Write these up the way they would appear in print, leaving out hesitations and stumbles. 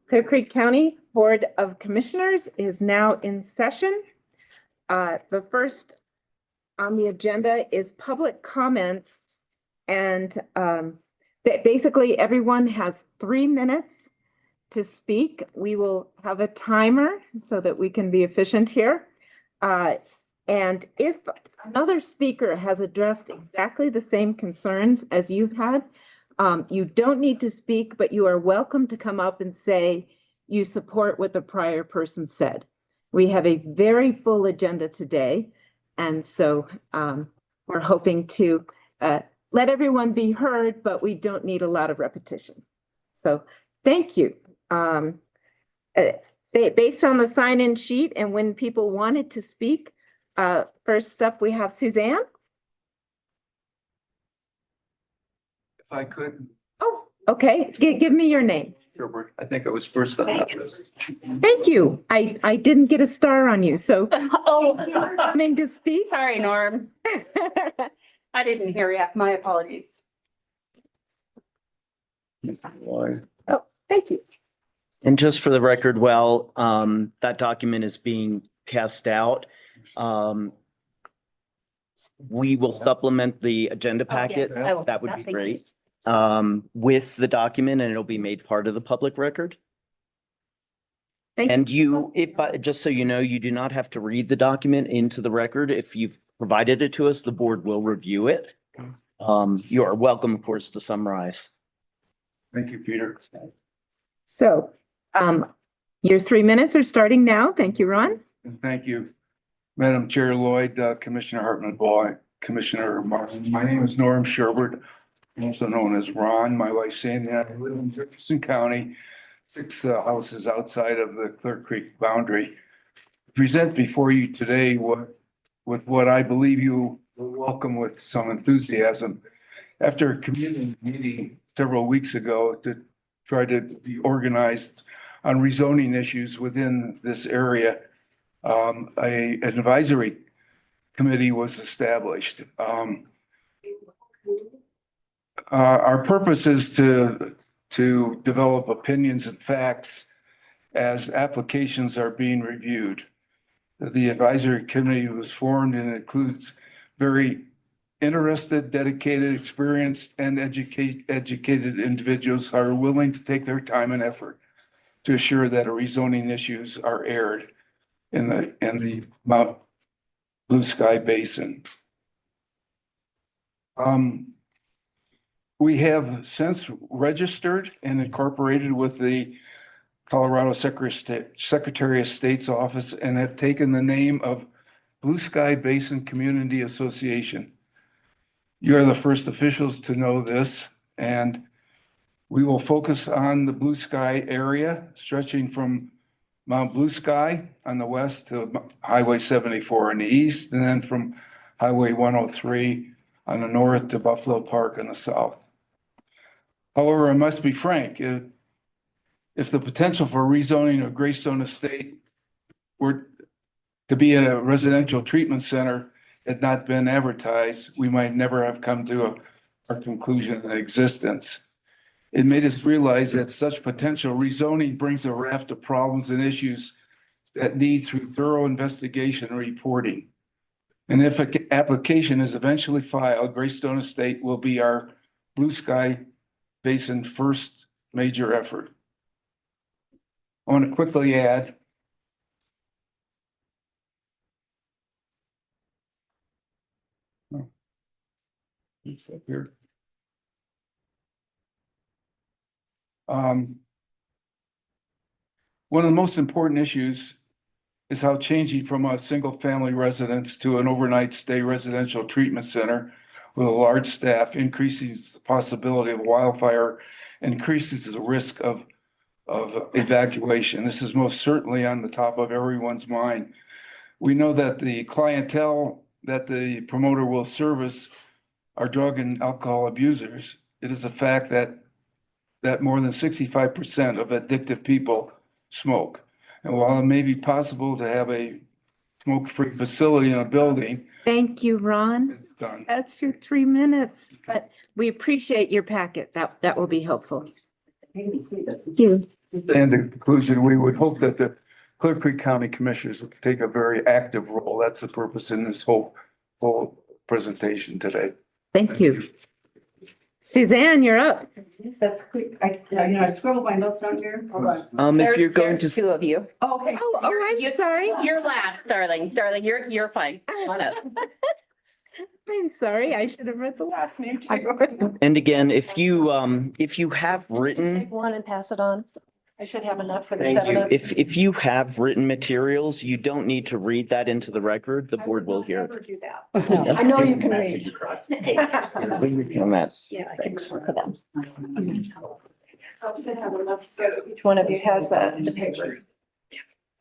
Clear Creek County Board of Commissioners is now in session. The first on the agenda is public comment. And basically everyone has 3 minutes to speak. We will have a timer so that we can be efficient here. And if another speaker has addressed exactly the same concerns as you've had, you don't need to speak, but you are welcome to come up and say you support what the prior person said. We have a very full agenda today, and so we're hoping to let everyone be heard, but we don't need a lot of repetition. So thank you. Based on the sign-in sheet and when people wanted to speak, first up we have Suzanne. If I could. Oh, okay. Give me your name. Sure, I think I was first on that list. Thank you. I didn't get a star on you, so. Oh, Coming to speak. sorry, Norm. I didn't hear you. My apologies. Oh, thank you. And just for the record, while that document is being passed out, we will supplement the agenda packet. yes, I will. That would be Thank you. great. With the document, and it'll be made part of the public record. Thank And you, just so you know, you do not have to read the document into the record. If you've provided it to us, the board will review it. You are welcome, of course, to summarize. Thank you, Peter. So, your 3 minutes are starting now. Thank you, Ron. And thank you, Madam Chair Lloyd, Commissioner Hartman Boy, Commissioner Martin. My name is Norm Sherbert, also known as Ron. My wife Sandy and I live in Jefferson County, 6 houses outside of the Clear Creek boundary. Present before you today what I believe you will welcome with some enthusiasm. After a community meeting several weeks ago to try to be organized on rezoning issues within this area, an advisory committee was established. Our purpose is to develop opinions and facts as applications are being reviewed. The advisory committee was formed and includes very interested, dedicated, experienced, and educated individuals who are willing to take their time and effort to assure that rezoning issues are aired in the Mount Blue Sky Basin. We have since registered and incorporated with the Colorado Secretary of State's office and have taken the name of Blue Sky Basin Community Association. You are the first officials to know this, and we will focus on the Blue Sky area stretching from Mount Blue Sky on the west to Highway 74 on the east, and then from Highway 103 on the north to Buffalo Park on the south. However, I must be frank, if the potential for rezoning of Greystone Estate were to be a residential treatment center had not been advertised, we might never have come to a conclusion in existence. It made us realize that such potential rezoning brings a raft of problems and issues that need through thorough investigation and reporting. And if an application is eventually filed, Greystone Estate will be our Blue Sky Basin first major effort. I want to quickly add it's up here. One of the most important issues is how changing from a single family residence to an overnight stay residential treatment center with a large staff increases the possibility of wildfire, increases the risk of evacuation. This is most certainly on the top of everyone's mind. We know that the clientele that the promoter will service are drug and alcohol abusers. It is a fact that more than 65% of addictive people smoke. And while it may be possible to have a smoke-free facility in a building, Thank you, Ron. it's done. That's your 3 minutes, but we appreciate your packet. That will be helpful. didn't see this. Thank you. And in conclusion, we would hope that the Clear Creek County Commissioners would take a very active role. That's the purpose in this whole presentation today. Thank you. Suzanne, you're up. That's quick. I scribbled my notes down here. Hold on. If you're going There's to, two of you. Oh, okay. I'm sorry. You're last, darling. Darling, you're fine. Come on up. I'm sorry. I should have read the last name too. and again, if you have Take written, one and pass it on. I should have enough for the thank seven you. of. If you have written materials, you don't need to read that into the record. The I board would will not hear. ever do that. I know you can read. On that. Yeah, I can Thanks. work for them. So I should have enough, so each one of you has that in the paper.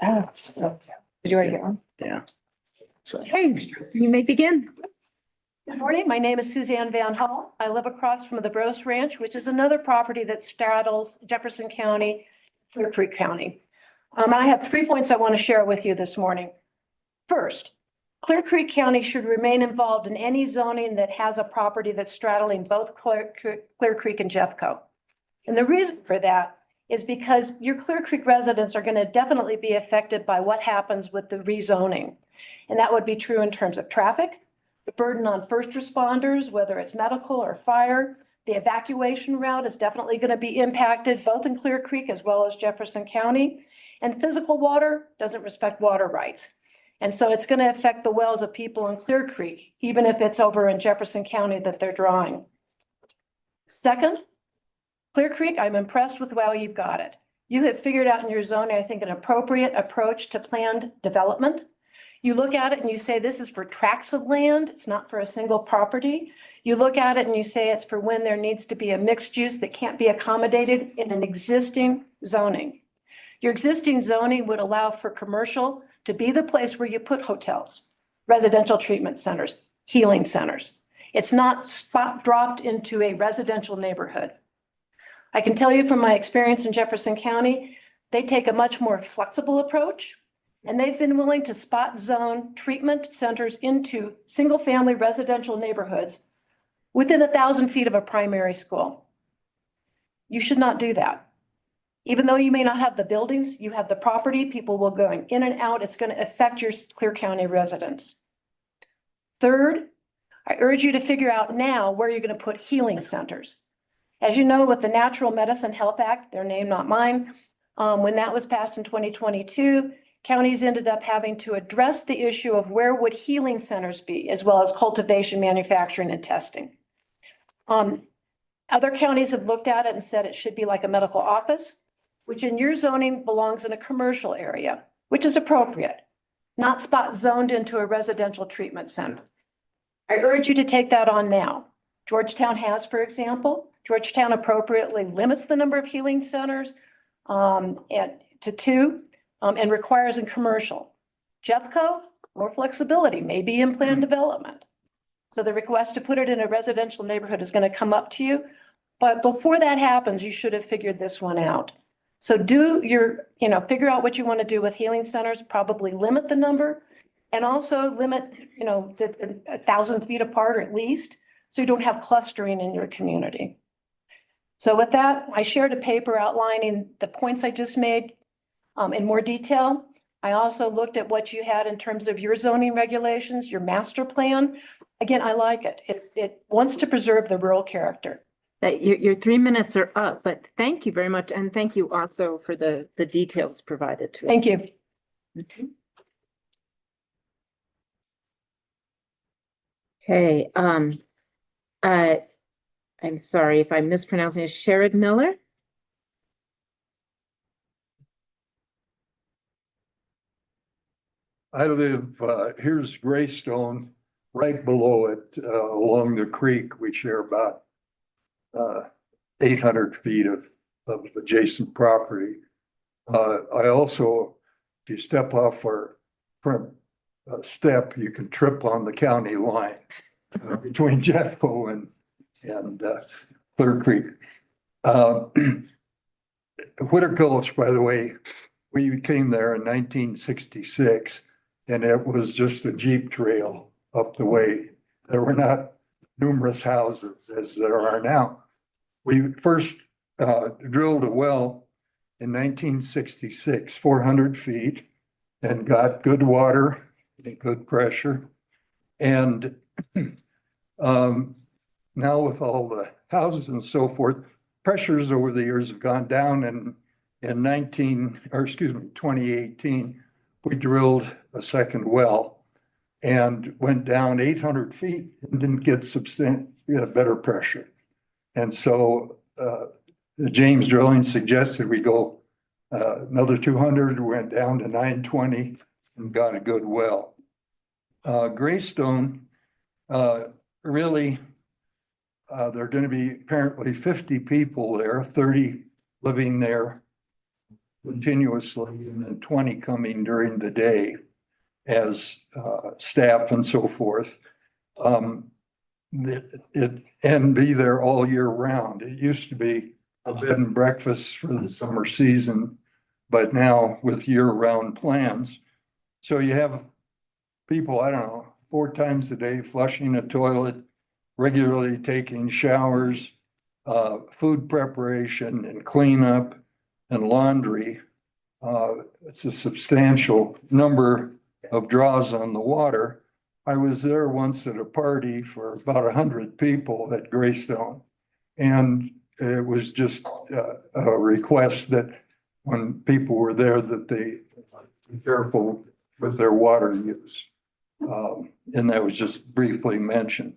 Oh, did you already get one? Yeah. So. Hey, you may begin. Good morning. My name is Suzanne Van Hall. I live across from the Bros Ranch, which is another property that straddles Jefferson County, Clear Creek County. I have 3 points I want to share with you this morning. First, Clear Creek County should remain involved in any zoning that has a property that's straddling both Clear Creek and Jeffco. And the reason for that is because your Clear Creek residents are going to definitely be affected by what happens with the rezoning. And that would be true in terms of traffic, the burden on first responders, whether it's medical or fire. The evacuation route is definitely going to be impacted both in Clear Creek as well as Jefferson County. And physical water doesn't respect water rights. And so it's going to affect the wells of people in Clear Creek, even if it's over in Jefferson County that they're drawing. Second, Clear Creek, I'm impressed with how you've got it. You have figured out in your zoning, I think, an appropriate approach to planned development. You look at it and you say, this is for tracts of land. It's not for a single property. You look at it and you say it's for when there needs to be a mixed use that can't be accommodated in an existing zoning. Your existing zoning would allow for commercial to be the place where you put hotels, residential treatment centers, healing centers. It's not spot dropped into a residential neighborhood. I can tell you from my experience in Jefferson County, they take a much more flexible approach. And they've been willing to spot zone treatment centers into single-family residential neighborhoods within 1,000 feet of a primary school. You should not do that. Even though you may not have the buildings, you have the property, people will going in and out. It's going to affect your Clear County residents. Third, I urge you to figure out now where you're going to put healing centers. As you know, with the Natural Medicine Health Act, their name, not mine, when that was passed in 2022, counties ended up having to address the issue of where would healing centers be, as well as cultivation, manufacturing, and testing. Other counties have looked at it and said it should be like a medical office, which in your zoning belongs in a commercial area, which is appropriate, not spot zoned into a residential treatment center. I urge you to take that on now. Georgetown has, for example, Georgetown appropriately limits the number of healing centers to 2. And requires in commercial. Jeffco, more flexibility, maybe in planned development. So the request to put it in a residential neighborhood is going to come up to you. But before that happens, you should have figured this one out. So figure out what you want to do with healing centers, probably limit the number and also limit, the 1,000 feet apart or at least, so you don't have clustering in your community. So with that, I shared a paper outlining the points I just made. In more detail. I also looked at what you had in terms of your zoning regulations, your master plan. Again, I like it. It wants to preserve the rural character. Your 3 minutes are up, but thank you very much. And thank you also for the details provided to us. Thank you. Okay, I'm sorry if I'm mispronouncing it. Sherrod Miller? I live, here's Greystone, right below it, along the creek. We share about 800 feet of adjacent property. I also, if you step off our front step, you can trip on the county line between Jeffco and Clear Creek. Whitter Gulch, by the way, we came there in 1966. And it was just a Jeep trail up the way. There were not numerous houses as there are now. We first drilled a well in 1966, 400 feet, and got good water and good pressure. And now with all the houses and so forth, pressures over the years have gone down, and in 2018, we drilled a second well and went down 800 feet and didn't get better pressure. And so James Drilling suggested we go another 200, went down to 920 and got a good well. Greystone, really, there are going to be apparently 50 people there, 30 living there continuously, and then 20 coming during the day as staff and so forth. And be there all year round. It used to be a bed and breakfast for the summer season, but now with year-round plans. So you have people, I don't know, 4 times a day flushing a toilet, regularly taking showers, food preparation and cleanup and laundry. It's a substantial number of draws on the water. I was there once at a party for about 100 people at Greystone. And it was just a request that when people were there that they be careful with their water use. And that was just briefly mentioned.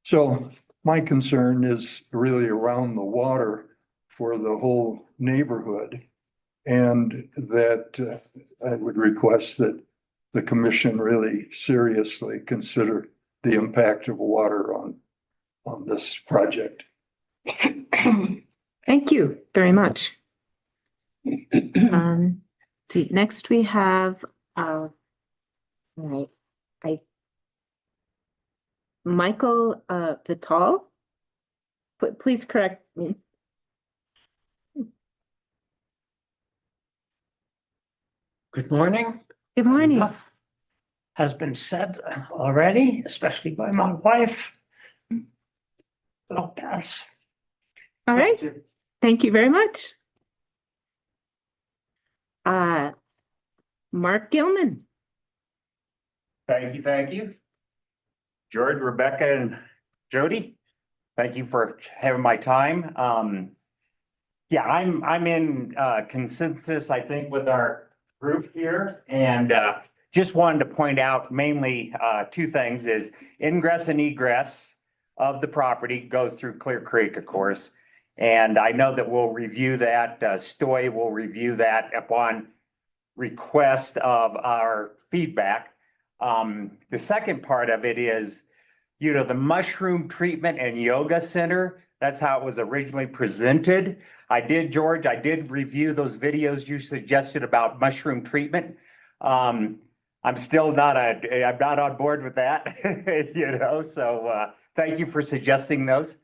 So my concern is really around the water for the whole neighborhood. And that I would request that the commission really seriously consider the impact of water on this project. Thank you very much. See, next we have, Michael Vital. Please correct me. Good morning. Good morning. Enough has been said already, especially by my wife. I'll pass. All right, thank you very much. Mark Gilman. Thank you, thank you. George, Rebecca, and Jody, thank you for having my time. Yeah, I'm in consensus, I think, with our group here, and just wanted to point out mainly 2 things: is ingress and egress of the property goes through Clear Creek, of course. And I know that we'll review that, Stoy will review that upon request of our feedback. The second part of it is, you know, the mushroom treatment and yoga center. That's how it was originally presented. George, I did review those videos you suggested about mushroom treatment. I'm still not I'm not on board with that, you know, so thank you for suggesting those.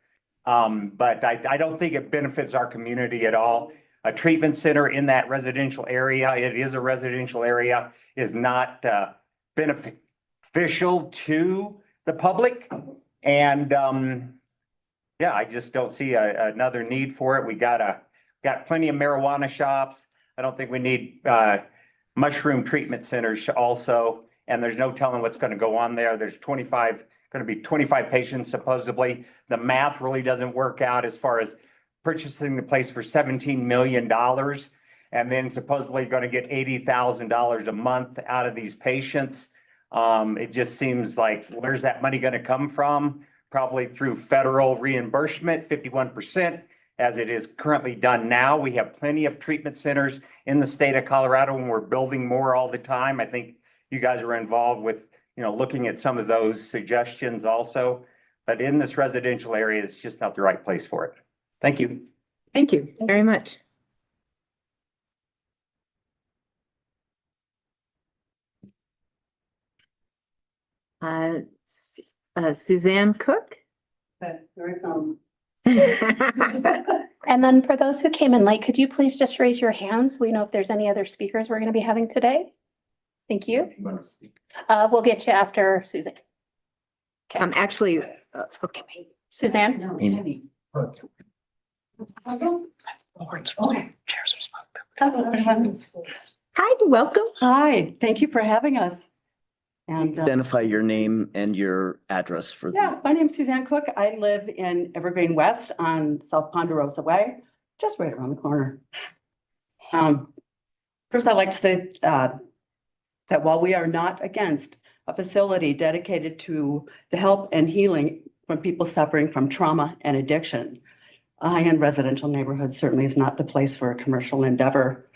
But I don't think it benefits our community at all. A treatment center in that residential area, it is a residential area, is not beneficial to the public. And yeah, I just don't see another need for it. We got plenty of marijuana shops. I don't think we need mushroom treatment centers also. And there's no telling what's going to go on there. There's going to be 25 patients supposedly. The math really doesn't work out as far as purchasing the place for $17 million and then supposedly going to get $80,000 a month out of these patients. It just seems like, where's that money going to come from? Probably through federal reimbursement, 51%, as it is currently done now. We have plenty of treatment centers in the state of Colorado, and we're building more all the time. I think you guys are involved with, you know, looking at some of those suggestions also. But in this residential area, it's just not the right place for it. Thank you. Thank you very much. Suzanne Cook. And then for those who came in late, could you please just raise your hands? We know if there's any other speakers we're going to be having today. Thank you. We'll get you after Susan. Actually, okay. Suzanne? Hi, welcome. Hi, thank you for having us. And Identify your name and your address for yeah, the, my name's Suzanne Cook. I live in Evergreen West on South Ponderosa Way, just right around the corner. First, I'd like to say that while we are not against a facility dedicated to the help and healing from people suffering from trauma and addiction, a high-end residential neighborhood certainly is not the place for a commercial endeavor.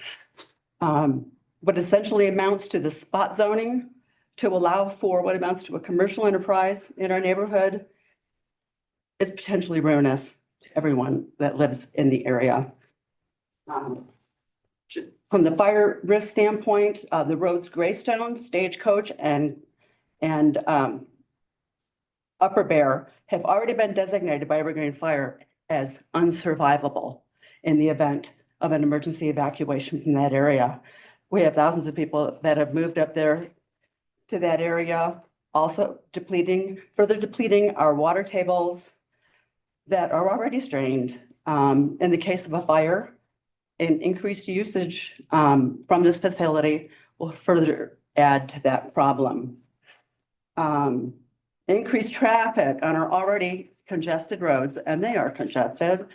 What essentially amounts to the spot zoning to allow for what amounts to a commercial enterprise in our neighborhood is potentially ruinous to everyone that lives in the area. From the fire risk standpoint, the roads Greystone, Stagecoach, and Upper Bear have already been designated by Evergreen Fire as unsurvivable in the event of an emergency evacuation from that area. We have thousands of people that have moved up there to that area, also further depleting our water tables that are already strained. In the case of a fire, an increased usage from this facility will further add to that problem. Increased traffic on our already congested roads, and they are congested,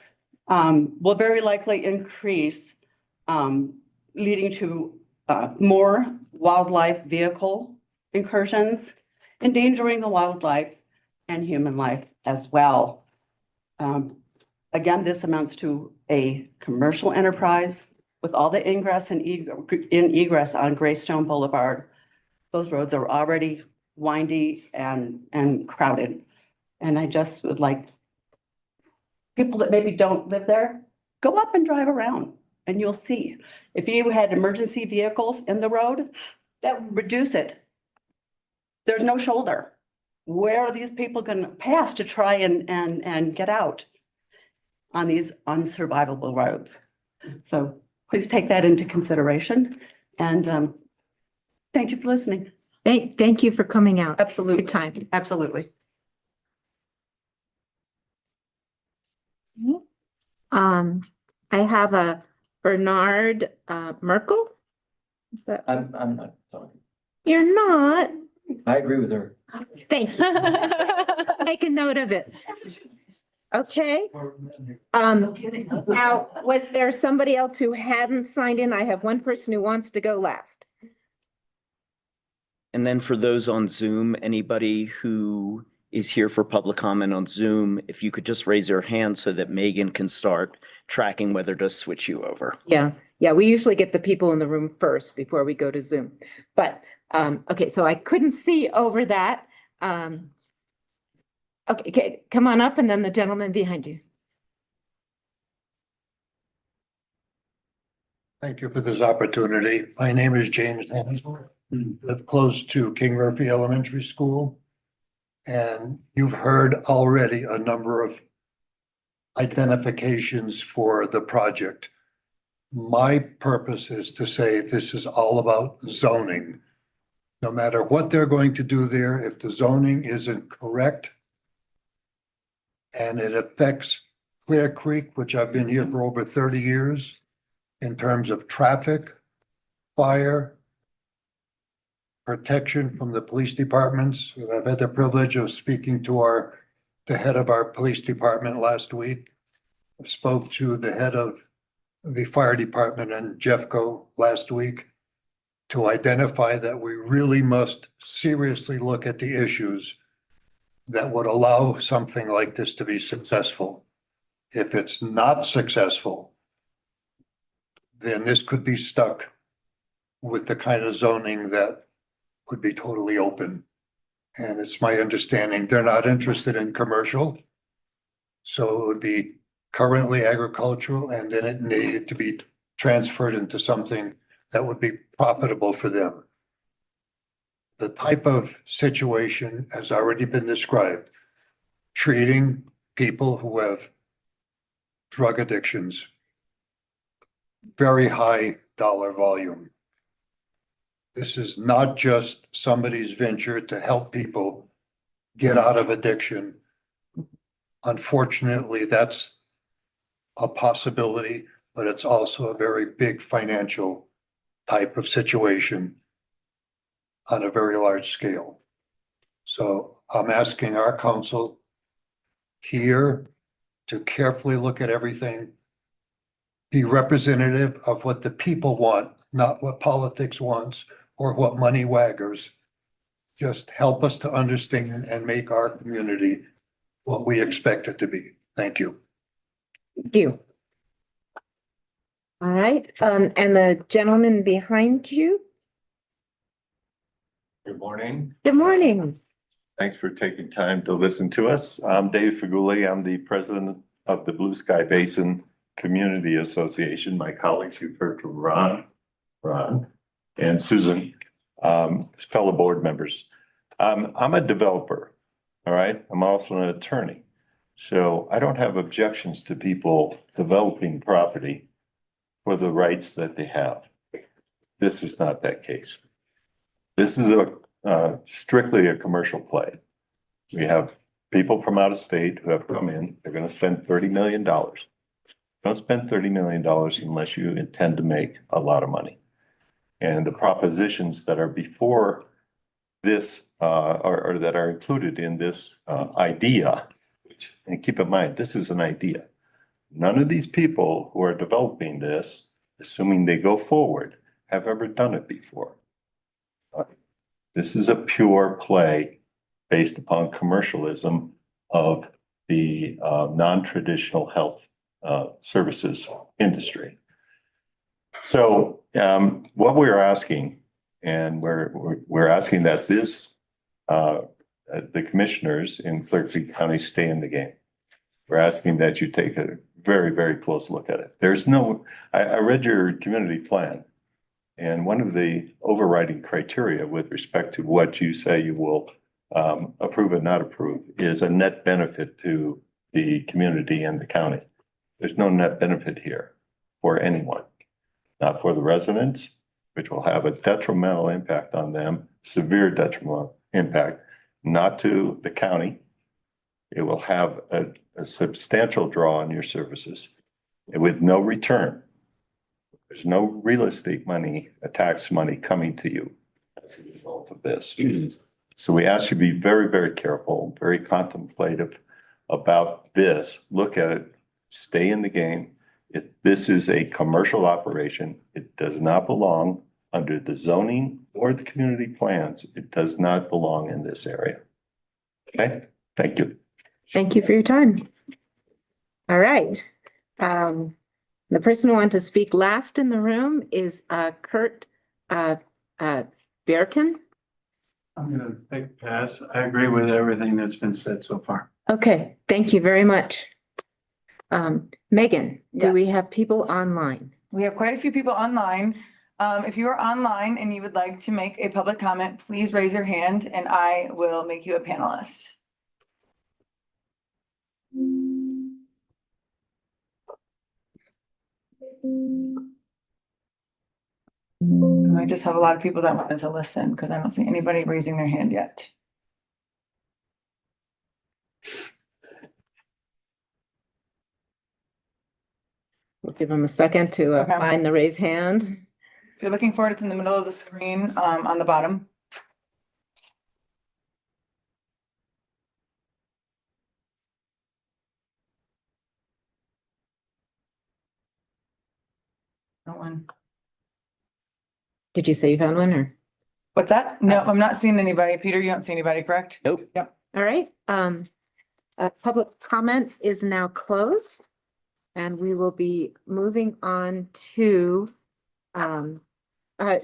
will very likely increase, leading to more wildlife vehicle incursions, endangering the wildlife and human life as well. Again, this amounts to a commercial enterprise with all the ingress and egress on Greystone Boulevard. Those roads are already windy and crowded. And I just would like people that maybe don't live there, go up and drive around and you'll see. If you had emergency vehicles in the road, that would reduce it. There's no shoulder. Where are these people going to pass to try and get out on these unsurvivable roads? So please take that into consideration. And thank you for listening. Thank you for coming out. Absolutely. Good time. Absolutely. I have a Bernard Merkel. Is that, I'm not sorry. you're not? I agree with her. Thank you. Make a note of it. Okay. Now, was there somebody else who hadn't signed in? I have one person who wants to go last. and then for those on Zoom, anybody who is here for public comment on Zoom, if you could just raise your hand so that Megan can start tracking whether to switch you over. Yeah, we usually get the people in the room first before we go to Zoom. But, okay, so I couldn't see over that. Okay, come on up and then the gentleman behind you. Thank you for this opportunity. My name is James Hansel. Live close to King Murphy Elementary School. And you've heard already a number of identifications for the project. My purpose is to say this is all about zoning. No matter what they're going to do there, if the zoning isn't correct and it affects Clear Creek, which I've been here for over 30 years, in terms of traffic, fire, protection from the police departments. I've had the privilege of speaking to the head of our police department last week. I spoke to the head of the fire department in Jeffco last week to identify that we really must seriously look at the issues that would allow something like this to be successful. If it's not successful, then this could be stuck with the kind of zoning that would be totally open. And it's my understanding they're not interested in commercial. So it would be currently agricultural, and then it needed to be transferred into something that would be profitable for them. The type of situation has already been described, treating people who have drug addictions, very high dollar volume. This is not just somebody's venture to help people get out of addiction. Unfortunately, that's a possibility, but it's also a very big financial type of situation on a very large scale. So I'm asking our council here to carefully look at everything, be representative of what the people want, not what politics wants or what money waggers. Just help us to understand and make our community what we expect it to be. Thank you. Thank you. All right, and the gentleman behind you, Good morning. good morning. Thanks for taking time to listen to us. I'm Dave Faguli. I'm the president of the Blue Sky Basin Community Association. My colleagues, you've heard from Ron, and Susan, fellow board members. I'm a developer, all right? I'm also an attorney. So I don't have objections to people developing property for the rights that they have. This is not that case. This is strictly a commercial play. We have people from out of state who have come in. They're going to spend $30 million. Don't spend $30 million unless you intend to make a lot of money. And the propositions that are before this or that are included in this idea, and keep in mind, this is an idea. None of these people who are developing this, assuming they go forward, have ever done it before. This is a pure play based upon commercialism of the non-traditional health services industry. So what we're asking, and we're asking that this the commissioners in Clear Creek County stay in the game. We're asking that you take a very, very close look at it. There's no, I read your community plan. And one of the overriding criteria with respect to what you say you will approve and not approve is a net benefit to the community and the county. There's no net benefit here for anyone, not for the residents, which will have a detrimental impact on them, severe detrimental impact, not to the county. It will have a substantial draw on your services with no return. There's no real estate money, tax money coming to you as a result of this. So we ask you to be very, very careful, very contemplative about this. Look at it, stay in the game. This is a commercial operation. It does not belong under the zoning or the community plans. It does not belong in this area. Okay, thank you. Thank you for your time. All right. The person who wanted to speak last in the room is Kurt Berkin. I'm gonna take a pass. I agree with everything that's been said so far. Okay, thank you very much. Megan, do we have people online? We have quite a few people online. If you are online and you would like to make a public comment, please raise your hand and I will make you a panelist. I just have a lot of people that wanted to listen because I don't see anybody raising their hand yet. We'll give them a second to Okay. find the raise hand. If you're looking for it, it's in the middle of the screen, on the bottom. That one. Did you say you found one or? What's that? No, I'm not seeing anybody. Peter, you don't see anybody, correct? Nope. Yep. All right, public comment is now closed. And we will be moving on to,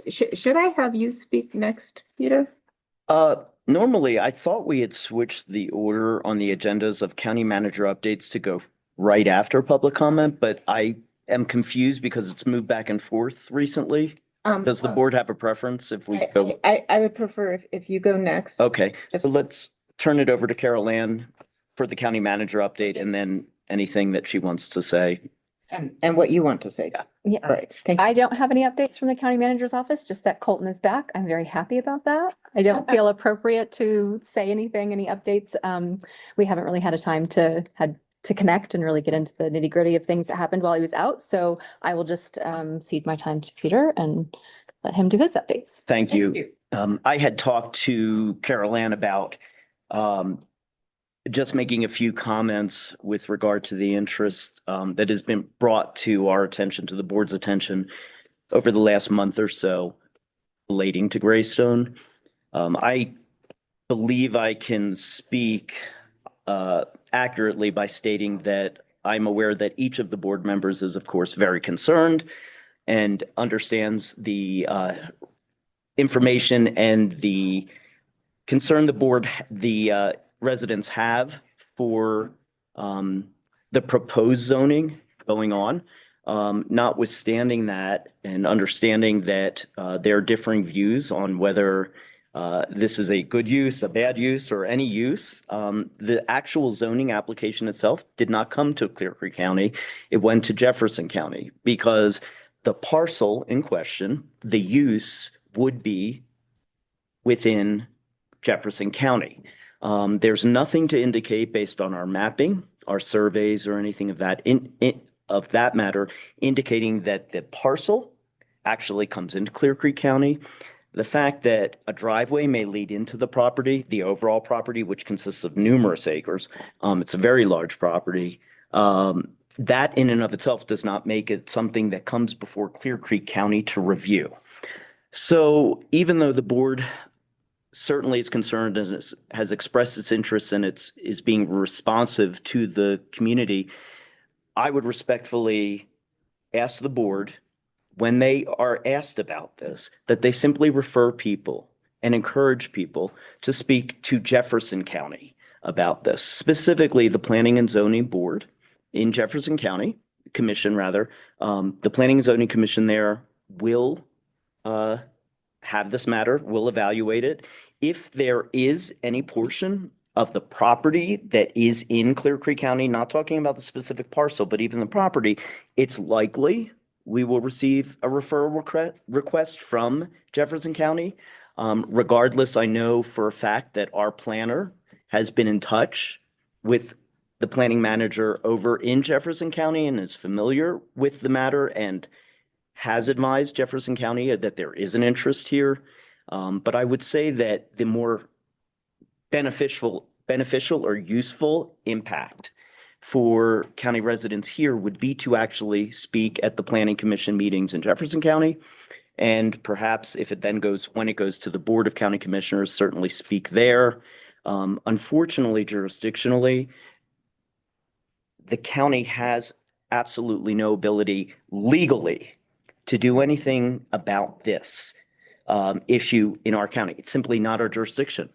should I have you speak next, Peter? Normally, I thought we had switched the order on the agendas of county manager updates to go right after public comment, but I am confused because it's moved back and forth recently. Does the board have a preference if we go? I would prefer if you go next. Okay, so let's turn it over to Carol Ann for the county manager update and then anything that she wants to say. And what you want to say. Yeah. All right, thank you. I don't have any updates from the county manager's office, just that Colton is back. I'm very happy about that. I don't feel appropriate to say anything, any updates. We haven't really had to connect and really get into the nitty gritty of things that happened while he was out. So I will just cede my time to Peter and let him do his updates. Thank you. I had talked to Carol Ann about just making a few comments with regard to the interest that has been brought to our attention, to the board's attention over the last month or so relating to Greystone. I believe I can speak accurately by stating that I'm aware that each of the board members is, of course, very concerned and understands the information and the concern the residents have for the proposed zoning going on. Notwithstanding that and understanding that there are differing views on whether this is a good use, a bad use, or any use. The actual zoning application itself did not come to Clear Creek County. It went to Jefferson County because the parcel in question, the use would be within Jefferson County. There's nothing to indicate based on our mapping, our surveys, or anything of that matter, indicating that the parcel actually comes into Clear Creek County. The fact that a driveway may lead into the property, the overall property, which consists of numerous acres, it's a very large property. That in and of itself does not make it something that comes before Clear Creek County to review. So even though the board certainly is concerned and has expressed its interest and is being responsive to the community, I would respectfully ask the board, when they are asked about this, that they simply refer people and encourage people to speak to Jefferson County about this, specifically the Planning and Zoning Board in Jefferson County, Commission rather. The Planning and Zoning Commission there will have this matter, will evaluate it. If there is any portion of the property that is in Clear Creek County, not talking about the specific parcel, but even the property, it's likely we will receive a referral request from Jefferson County. Regardless, I know for a fact that our planner has been in touch with the planning manager over in Jefferson County and is familiar with the matter and has advised Jefferson County that there is an interest here. But I would say that the more beneficial or useful impact for county residents here would be to actually speak at the planning commission meetings in Jefferson County. And perhaps if it then when it goes to the Board of County Commissioners, certainly speak there. Unfortunately, jurisdictionally, the county has absolutely no ability legally to do anything about this issue in our county. It's simply not our jurisdiction.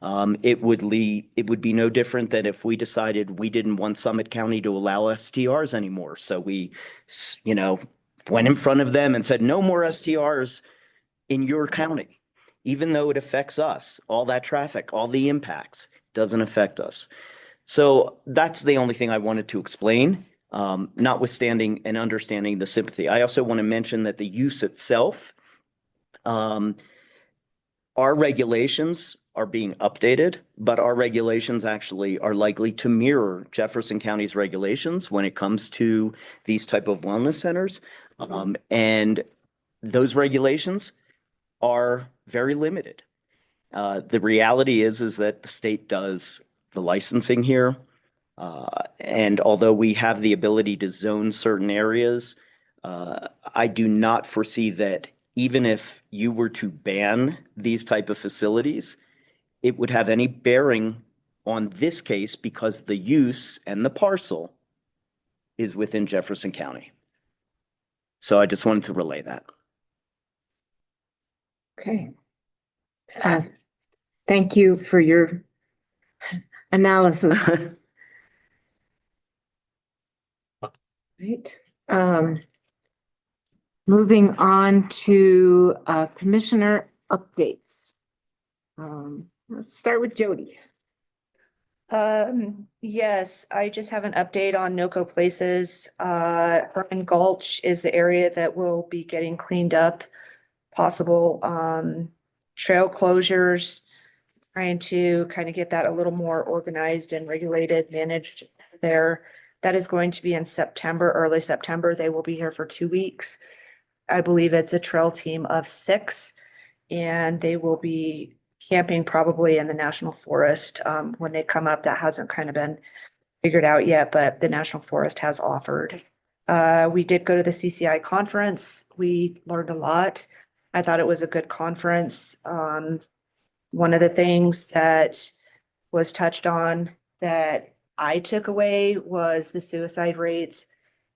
It would be no different than if we decided we didn't want Summit County to allow STRs anymore. So we, went in front of them and said, no more STRs in your county, even though it affects us, all that traffic, all the impacts, doesn't affect us. So that's the only thing I wanted to explain, notwithstanding and understanding the sympathy. I also want to mention that the use itself, our regulations are being updated, but our regulations actually are likely to mirror Jefferson County's regulations when it comes to these type of wellness centers. And those regulations are very limited. The reality is that the state does the licensing here. And although we have the ability to zone certain areas, I do not foresee that even if you were to ban these type of facilities, it would have any bearing on this case because the use and the parcel is within Jefferson County. So I just wanted to relay that. Okay. Thank you for your analysis. Right. Moving on to commissioner updates. Let's start with Jody. Yes, I just have an update on NOCO Places. Herman Gulch is the area that will be getting cleaned up. Possible trail closures, trying to kind of get that a little more organized and regulated, managed there. That is going to be in September, early September. They will be here for 2 weeks. I believe it's a trail team of 6, and they will be camping probably in the National Forest when they come up. That hasn't kind of been figured out yet, but the National Forest has offered. We did go to the CCI conference. We learned a lot. I thought it was a good conference. One of the things that was touched on that I took away was the suicide rates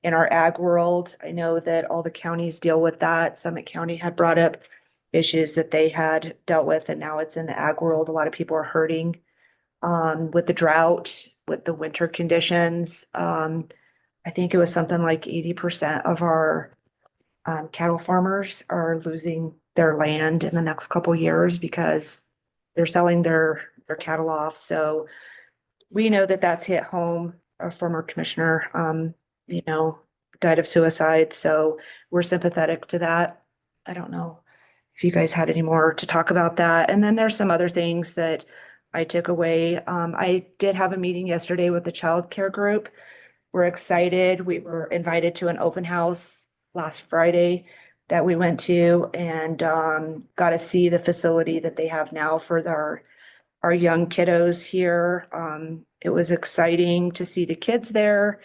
in our ag world. I know that all the counties deal with that. Summit County had brought up issues that they had dealt with, and now it's in the ag world. A lot of people are hurting with the drought, with the winter conditions. I think it was something like 80% of our cattle farmers are losing their land in the next couple years because they're selling their cattle off. So we know that that's hit home. Our former commissioner, died of suicide. So we're sympathetic to that. I don't know if you guys had any more to talk about that. And then there's some other things that I took away. I did have a meeting yesterday with the child care group. We're excited. We were invited to an open house last Friday that we went to, and got to see the facility that they have now for our young kiddos here. It was exciting to see the kids there.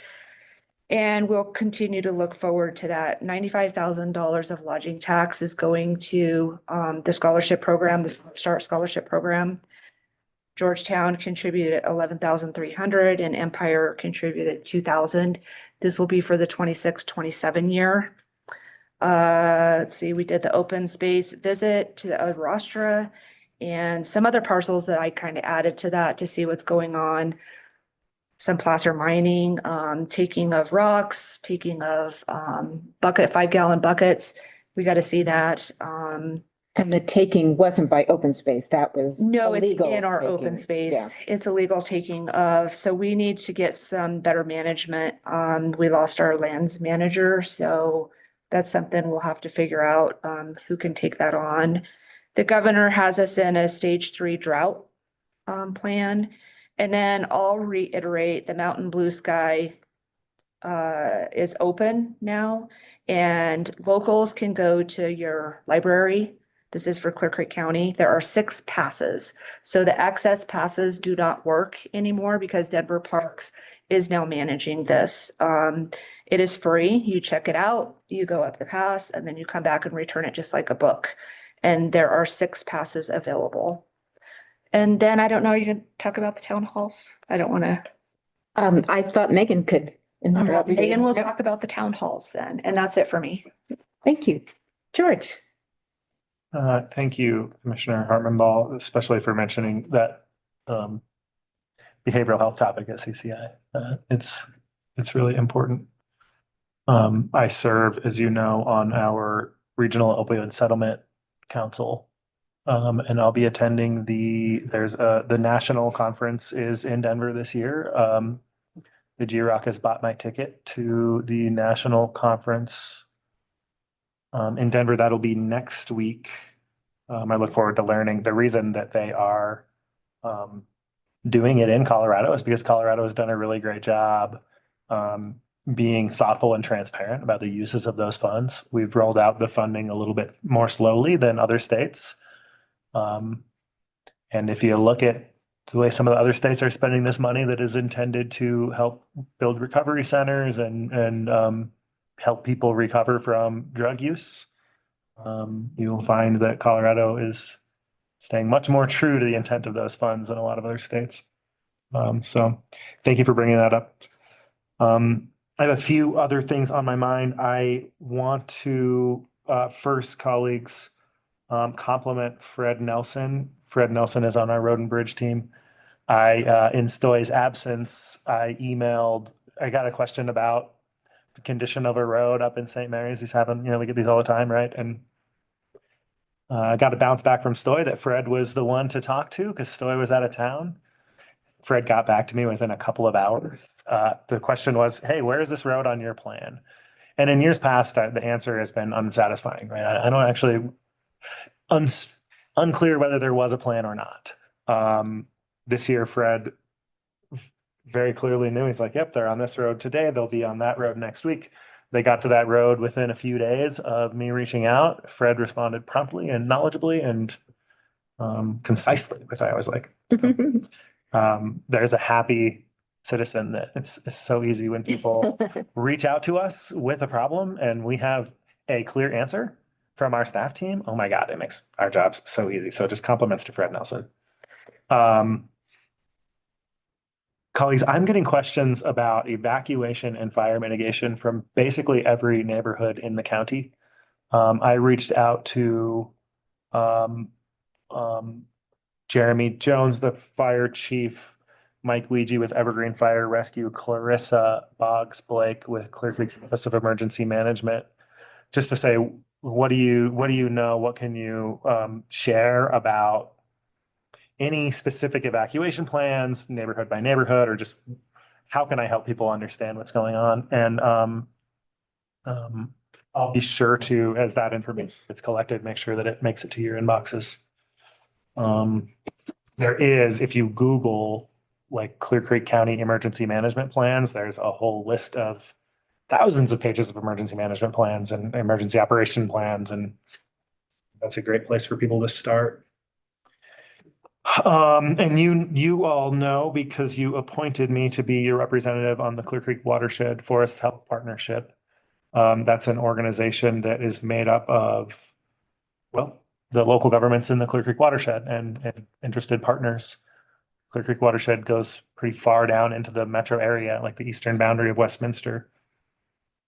And we'll continue to look forward to that. $95,000 of lodging tax is going to the scholarship program, the Start Scholarship Program. Georgetown contributed 11,300 and Empire contributed 2,000. This will be for the 26-27 year. Let's see, we did the open space visit to the Rostra and some other parcels that I kind of added to that to see what's going on. Some placer mining, taking of rocks, taking of 5-gallon buckets. We got to see that. And the taking wasn't by open space. That was No, it's illegal in our taking. open space. Yeah. It's illegal taking of, so we need to get some better management. We lost our lands manager, so that's something we'll have to figure out, who can take that on. The governor has us in a stage 3 drought, plan. And then I'll reiterate, the Mountain Blue Sky, is open now, and locals can go to your library. This is for Clear Creek County. There are 6 passes. So the access passes do not work anymore because Denver Parks is now managing this. It is free. You check it out, you go up the pass, and then you come back and return it just like a book. And there are 6 passes available. And then I don't know, you can talk about the town halls. I don't want to. I thought Megan could. Megan will talk about the town halls then, and that's it for me. Thank you. George. Thank you, Commissioner Hartman-Ball, especially for mentioning that behavioral health topic at CCI. It's really important. I serve, as you know, on our Regional Opioid Settlement Council. And I'll be attending the national conference is in Denver this year. The GROC has bought my ticket to the national conference in Denver. That'll be next week. I look forward to learning. The reason that they are doing it in Colorado is because Colorado has done a really great job being thoughtful and transparent about the uses of those funds. We've rolled out the funding a little bit more slowly than other states. And if you look at the way some of the other states are spending this money that is intended to help build recovery centers and help people recover from drug use, you'll find that Colorado is staying much more true to the intent of those funds than a lot of other states. So thank you for bringing that up. I have a few other things on my mind. I want to first, colleagues, compliment Fred Nelson. Fred Nelson is on our road and bridge team. In Stoy's absence, I got a question about the condition of a road up in St. Mary's. He's having, we get these all the time, right? And I got a bounce back from Stoy that Fred was the one to talk to because Stoy was out of town. Fred got back to me within a couple of hours. The question was, hey, where is this road on your plan? And in years past, the answer has been unsatisfying, right? I don't actually, unclear whether there was a plan or not. This year, Fred very clearly knew, he's like, yep, they're on this road today. They'll be on that road next week. They got to that road within a few days of me reaching out. Fred responded promptly and knowledgeably and concisely, which I always like. There's a happy citizen that it's so easy when people reach out to us with a problem and we have a clear answer from our staff team. Oh my God, it makes our jobs so easy. So just compliments to Fred Nelson. Colleagues, I'm getting questions about evacuation and fire mitigation from basically every neighborhood in the county. I reached out to Jeremy Jones, the fire chief, Mike Weegee with Evergreen Fire Rescue, Clarissa Boggs Blake with Clear Creek Office of Emergency Management, just to say, what do you know? What can you share about any specific evacuation plans, neighborhood by neighborhood, or just how can I help people understand what's going on? And I'll be sure to, as that information gets collected, make sure that it makes it to your inboxes. There is, if you Google like Clear Creek County emergency management plans, there's a whole list of thousands of pages of emergency management plans and emergency operation plans. And that's a great place for people to start. And you all know, because you appointed me to be your representative on the Clear Creek Watershed Forest Health Partnership. That's an organization that is made up of, well, the local governments in the Clear Creek Watershed and interested partners. Clear Creek Watershed goes pretty far down into the metro area, like the eastern boundary of Westminster.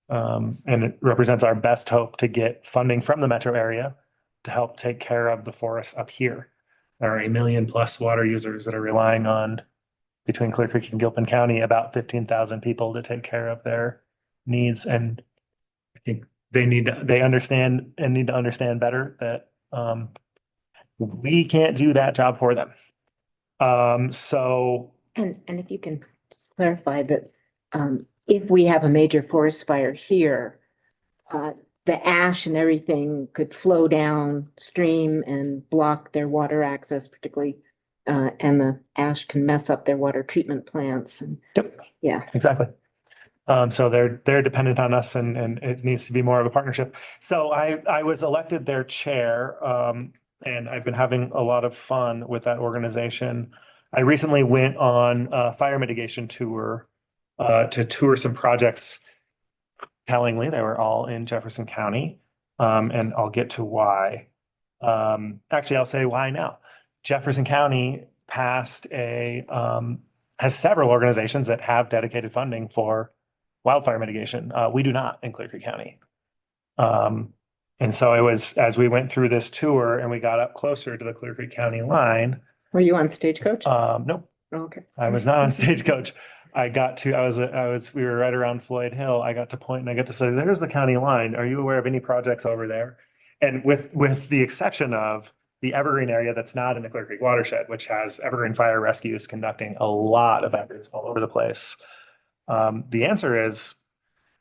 And it represents our best hope to get funding from the metro area to help take care of the forests up here. There are 1 million+ water users that are relying on, between Clear Creek and Gilpin County, about 15,000 people to take care of their needs. And I think they understand and need to understand better that we can't do that job for them. So. And if you can just clarify that, if we have a major forest fire here, the ash and everything could flow downstream and block their water access, particularly, and the ash can mess up their water treatment plants. And, yep. Yeah. Exactly. So they're dependent on us, and it needs to be more of a partnership. So I was elected their chair, and I've been having a lot of fun with that organization. I recently went on a fire mitigation tour to tour some projects. Tellingly, they were all in Jefferson County, and I'll get to why. Actually, I'll say why now. Jefferson County passed has several organizations that have dedicated funding for wildfire mitigation. We do not in Clear Creek County. And so it was, as we went through this tour and we got up closer to the Clear Creek County line. Were you on Stagecoach? Nope. Oh, okay. I was not on Stagecoach. we were right around Floyd Hill. I got to point and I got to say, there's the county line. Are you aware of any projects over there? And with the exception of the Evergreen area that's not in the Clear Creek watershed, which has Evergreen Fire Rescues conducting a lot of efforts all over the place. The answer is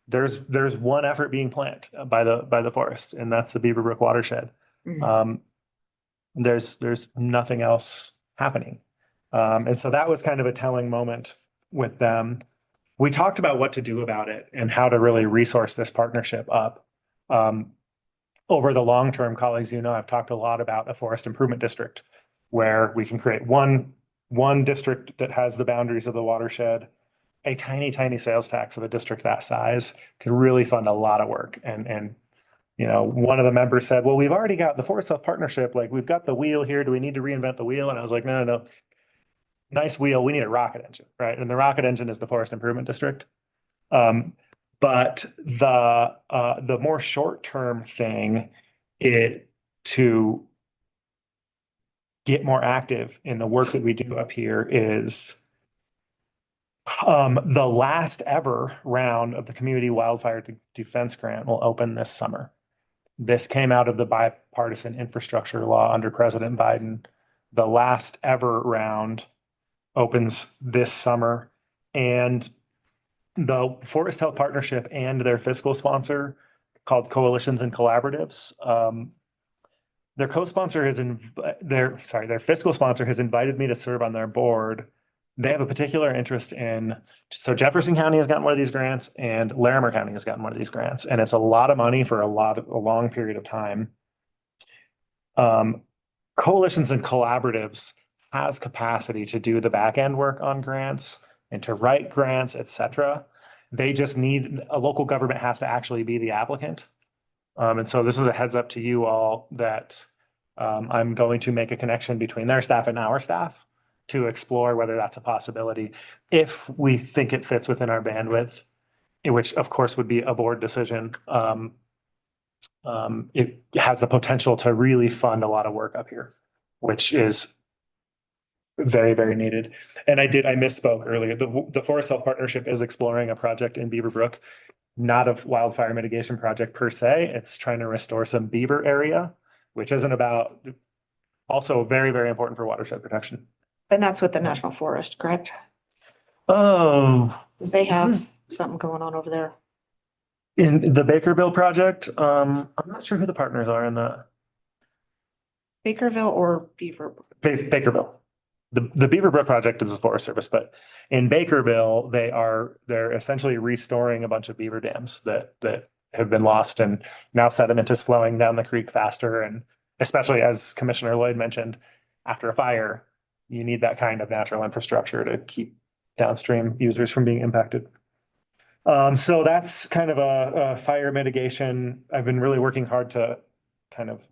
there's one effort being planned by the forest, and that's the Beaverbrook watershed. Mhm. There's nothing else happening. And so that was kind of a telling moment with them. We talked about what to do about it and how to really resource this partnership up. Over the long term, colleagues, I've talked a lot about a forest improvement district where we can create one district that has the boundaries of the watershed. A tiny sales tax of a district that size could really fund a lot of work. And one of the members said, well, we've already got the Forest Health Partnership. Like, we've got the wheel here. Do we need to reinvent the wheel? And I was like, no. Nice wheel. We need a rocket engine, right? And the rocket engine is the Forest Improvement District. But the more short-term thing to get more active in the work that we do up here is the last ever round of the Community Wildfire Defense Grant will open this summer. This came out of the bipartisan infrastructure law under President Biden. The last ever round opens this summer, and the Forest Health Partnership and their fiscal sponsor, called Coalitions and Collaboratives, their fiscal sponsor has invited me to serve on their board They have a particular interest in, so Jefferson County has gotten one of these grants and Larimer County has gotten one of these grants, and it's a lot of money for a long period of time. Coalitions and collaboratives has capacity to do the back end work on grants and to write grants, et cetera. They just need, a local government has to actually be the applicant. And so this is a heads up to you all that I'm going to make a connection between their staff and our staff to explore whether that's a possibility. If we think it fits within our bandwidth, which of course would be a board decision, it has the potential to really fund a lot of work up here, which is very, very needed. And I misspoke earlier. The Forest Health Partnership is exploring a project in Beaver Brook, not a wildfire mitigation project per se. It's trying to restore some beaver area, which isn't about, also very, very important for watershed protection. And that's with the National Forest, correct? Oh. They have something going on over there. In the Bakerville project, I'm not sure who the partners are in that. Bakerville or Beaver? Bakerville. The Beaver Brook project is the Forest Service, but in Bakerville, they're essentially restoring a bunch of beaver dams that have been lost, and now sediment is flowing down the creek faster. And especially, as Commissioner Lloyd mentioned, after a fire, you need that kind of natural infrastructure to keep downstream users from being impacted. So that's kind of a fire mitigation. I've been really working hard to kind of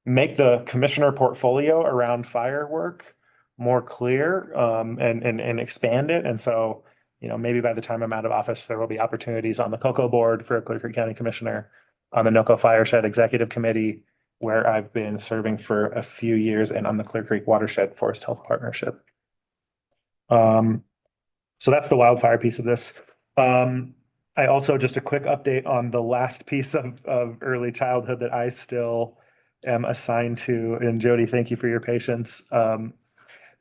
make the commissioner portfolio around firework more clear, and expand it. And so, maybe by the time I'm out of office, there will be opportunities on the COCO board for a Clear Creek County Commissioner, on the NOCO Fireshed Executive Committee, where I've been serving for a few years, and on the Clear Creek Watershed Forest Health Partnership. So that's the wildfire piece of this. I also, just a quick update on the last piece of early childhood that I still am assigned to. And Jody, thank you for your patience.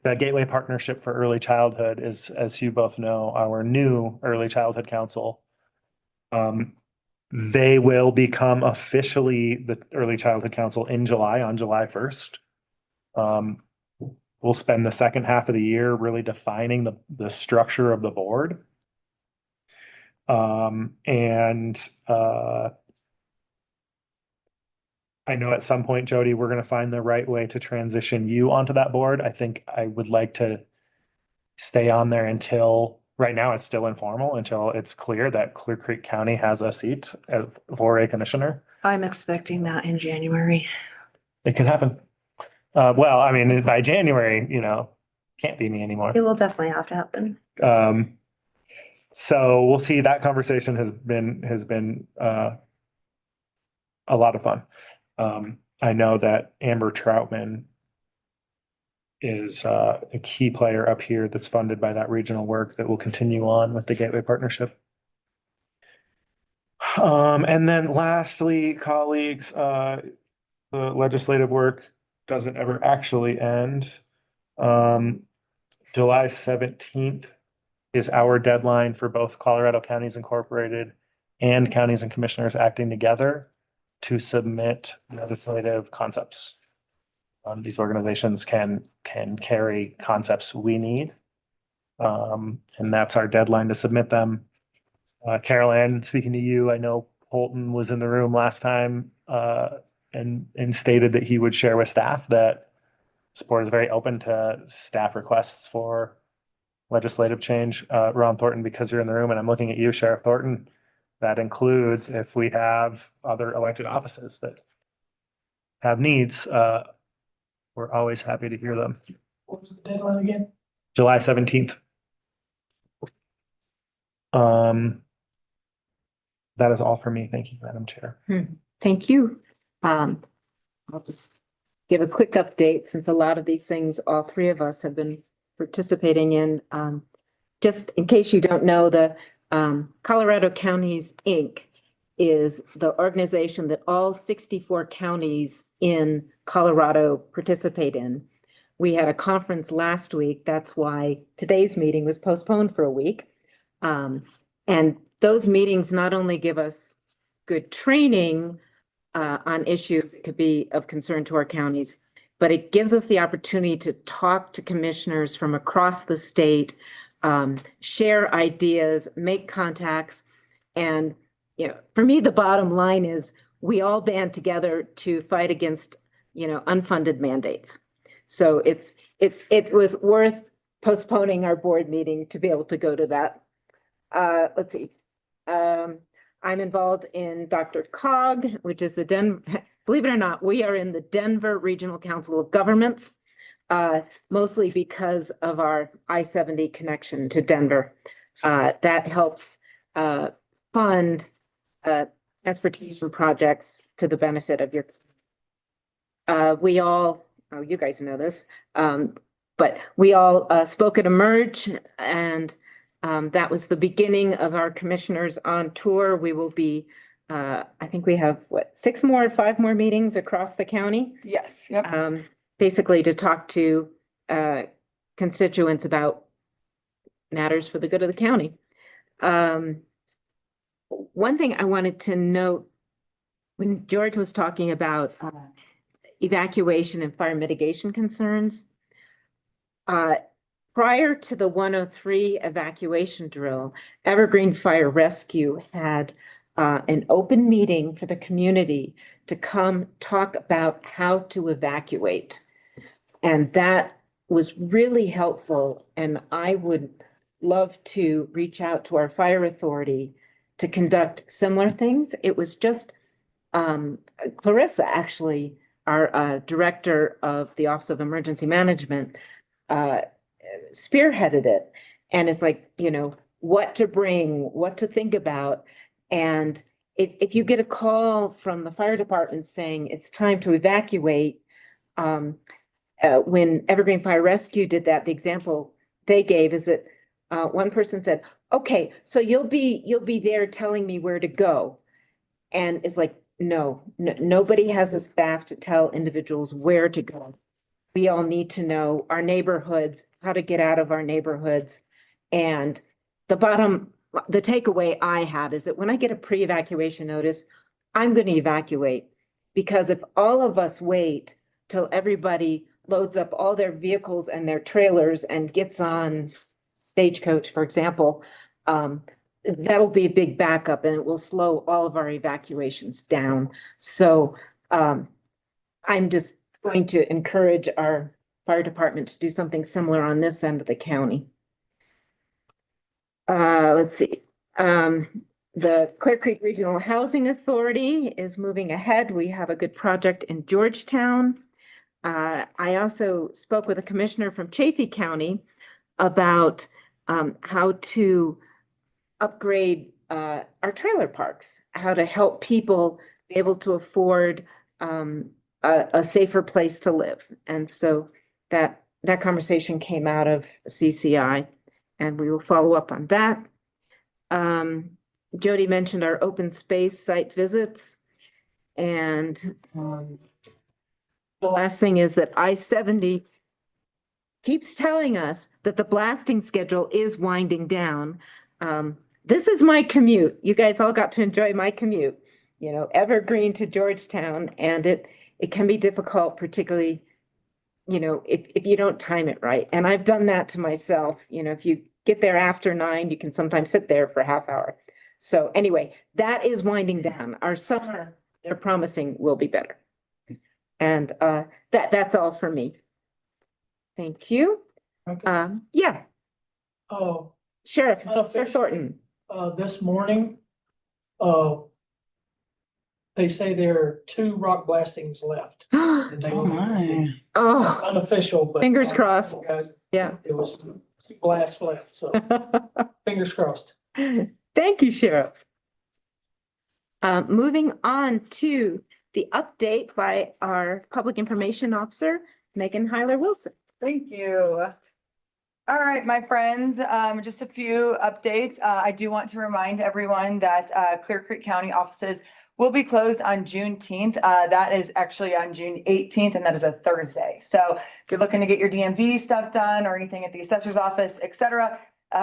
The Gateway Partnership for Early Childhood is, as you both know, our new Early Childhood Council. They will become officially the Early Childhood Council in July, on July 1st. We'll spend the second half of the year really defining the structure of the board. I know at some point, Jody, we're going to find the right way to transition you onto that board. I think I would like to stay on there until, right now it's still informal, until it's clear that Clear Creek County has a seat for a commissioner. I'm expecting that in January. It could happen. Well, I mean, by January, can't be me anymore. It will definitely have to happen. So we'll see. That conversation has been a lot of fun. I know that Amber Troutman is a key player up here that's funded by that regional work that will continue on with the Gateway Partnership. And then lastly, colleagues, the legislative work doesn't ever actually end. July 17th is our deadline for both Colorado Counties Incorporated and Counties and Commissioners Acting Together to submit legislative concepts. These organizations can carry concepts we need. And that's our deadline to submit them. Carol Ann, speaking to you, I know Holton was in the room last time and stated that he would share with staff that this board is very open to staff requests for legislative change. Ron Thornton, because you're in the room and I'm looking at you, Sheriff Thornton, that includes if we have other elected offices that have needs, we're always happy to hear them. What was the deadline again? July 17th. That is all for me. Thank you, Madam Chair. Thank you. I'll just give a quick update since a lot of these things, all three of us have been participating in. Just in case you don't know, the Colorado Counties, Inc. is the organization that all 64 counties in Colorado participate in. We had a conference last week. That's why today's meeting was postponed for a week. And those meetings not only give us good training on issues that could be of concern to our counties, but it gives us the opportunity to talk to commissioners from across the state, share ideas, make contacts. And, for me, the bottom line is we all band together to fight against, unfunded mandates. So it was worth postponing our board meeting to be able to go to that. Let's see. I'm involved in DRCOG, which is believe it or not, we are in the Denver Regional Council of Governments, mostly because of our I-70 connection to Denver. That helps fund transportation projects to the benefit of your. You guys know this, but we all spoke at Emerge, and that was the beginning of our commissioners on tour. We will be, I think we have, 5 more meetings across the county? Yes, yep. Basically to talk to constituents about matters for the good of the county. One thing I wanted to note, when George was talking about evacuation and fire mitigation concerns, prior to the 103 evacuation drill, Evergreen Fire Rescue had an open meeting for the community to come talk about how to evacuate. And that was really helpful. And I would love to reach out to our fire authority to conduct similar things. It was just Clarissa, actually, our director of the Office of Emergency Management, spearheaded it. And it's like, what to bring, what to think about. And if you get a call from the fire department saying it's time to evacuate, when Evergreen Fire Rescue did that, the example they gave is that one person said, okay, so you'll be there telling me where to go. And it's like, no, nobody has a staff to tell individuals where to go. We all need to know our neighborhoods, how to get out of our neighborhoods. And the takeaway I had is that when I get a pre-evacuation notice, I'm going to evacuate. Because if all of us wait till everybody loads up all their vehicles and their trailers and gets on Stagecoach, for example, that'll be a big backup and it will slow all of our evacuations down. So I'm just going to encourage our fire department to do something similar on this end of the county. Let's see. The Clear Creek Regional Housing Authority is moving ahead. We have a good project in Georgetown. I also spoke with a commissioner from Chaffee County about how to upgrade our trailer parks, how to help people be able to afford a safer place to live. And so that conversation came out of CCI, and we will follow up on that. Jody mentioned our open space site visits. And the last thing is that I-70 keeps telling us that the blasting schedule is winding down. This is my commute. You guys all got to enjoy my commute, Evergreen to Georgetown, and it can be difficult, particularly, if you don't time it right. And I've done that to myself. If you get there after 9, you can sometimes sit there for a half hour. So anyway, that is winding down. Our summer, they're promising, will be better. And that's all for me. Thank you. Okay. Yeah. Oh, Sheriff Unofficially. Thornton. This morning, they say there are 2 rock blastings left. And they will be- That's Oh, unofficial, but. Fingers crossed. Guys, yeah. it was 2 blasts left, so fingers crossed. Thank you, Sheriff. Moving on to the update by our Public Information Officer, Megan Hyler-Wilson. Thank you. All right, my friends, just a few updates. I do want to remind everyone that Clear Creek County offices will be closed on Juneteenth. That is actually on June 18th, and that is a Thursday. So if you're looking to get your DMV stuff done or anything at the assessor's office, etc.,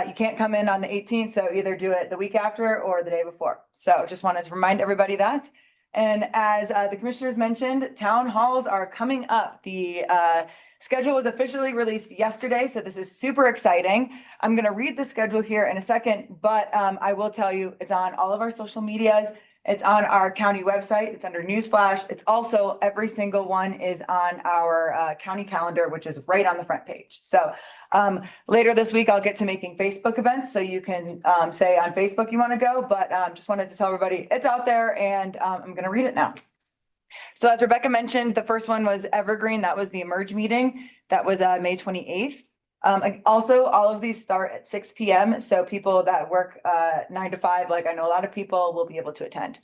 you can't come in on the 18th. So either do it the week after or the day before. So just wanted to remind everybody that. And as the commissioners mentioned, town halls are coming up. The schedule was officially released yesterday, so this is super exciting. I'm going to read the schedule here in a second, but I will tell you it's on all of our social medias. It's on our county website. It's under Newsflash. It's also every single one is on our county calendar, which is right on the front page. So later this week, I'll get to making Facebook events. So you can say on Facebook you want to go, but just wanted to tell everybody it's out there and I'm going to read it now. So as Rebecca mentioned, the first one was Evergreen. That was the Emerge meeting. That was May 28th. Also, all of these start at 6 p.m. So people that work 9 to 5, like I know a lot of people, will be able to attend.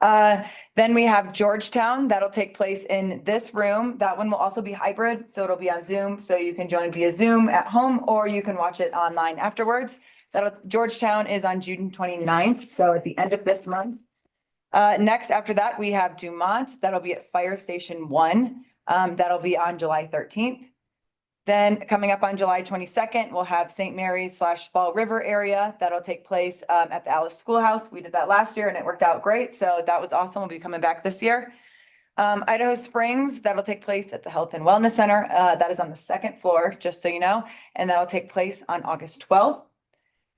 Then we have Georgetown. That'll take place in this room. That one will also be hybrid. So it'll be on Zoom. So you can join via Zoom at home or you can watch it online afterwards. Georgetown is on June 29th. So at the end of this month. Next, after that, we have Dumont. That'll be at Fire Station 1. That'll be on July 13th. Then coming up on July 22nd, we'll have St. Mary's / Fall River area. That'll take place at the Alice Schoolhouse. We did that last year and it worked out great. So that was awesome. We'll be coming back this year. Idaho Springs, that'll take place at the Health and Wellness Center. That is on the 2nd floor, just so you know. And that'll take place on August 12th.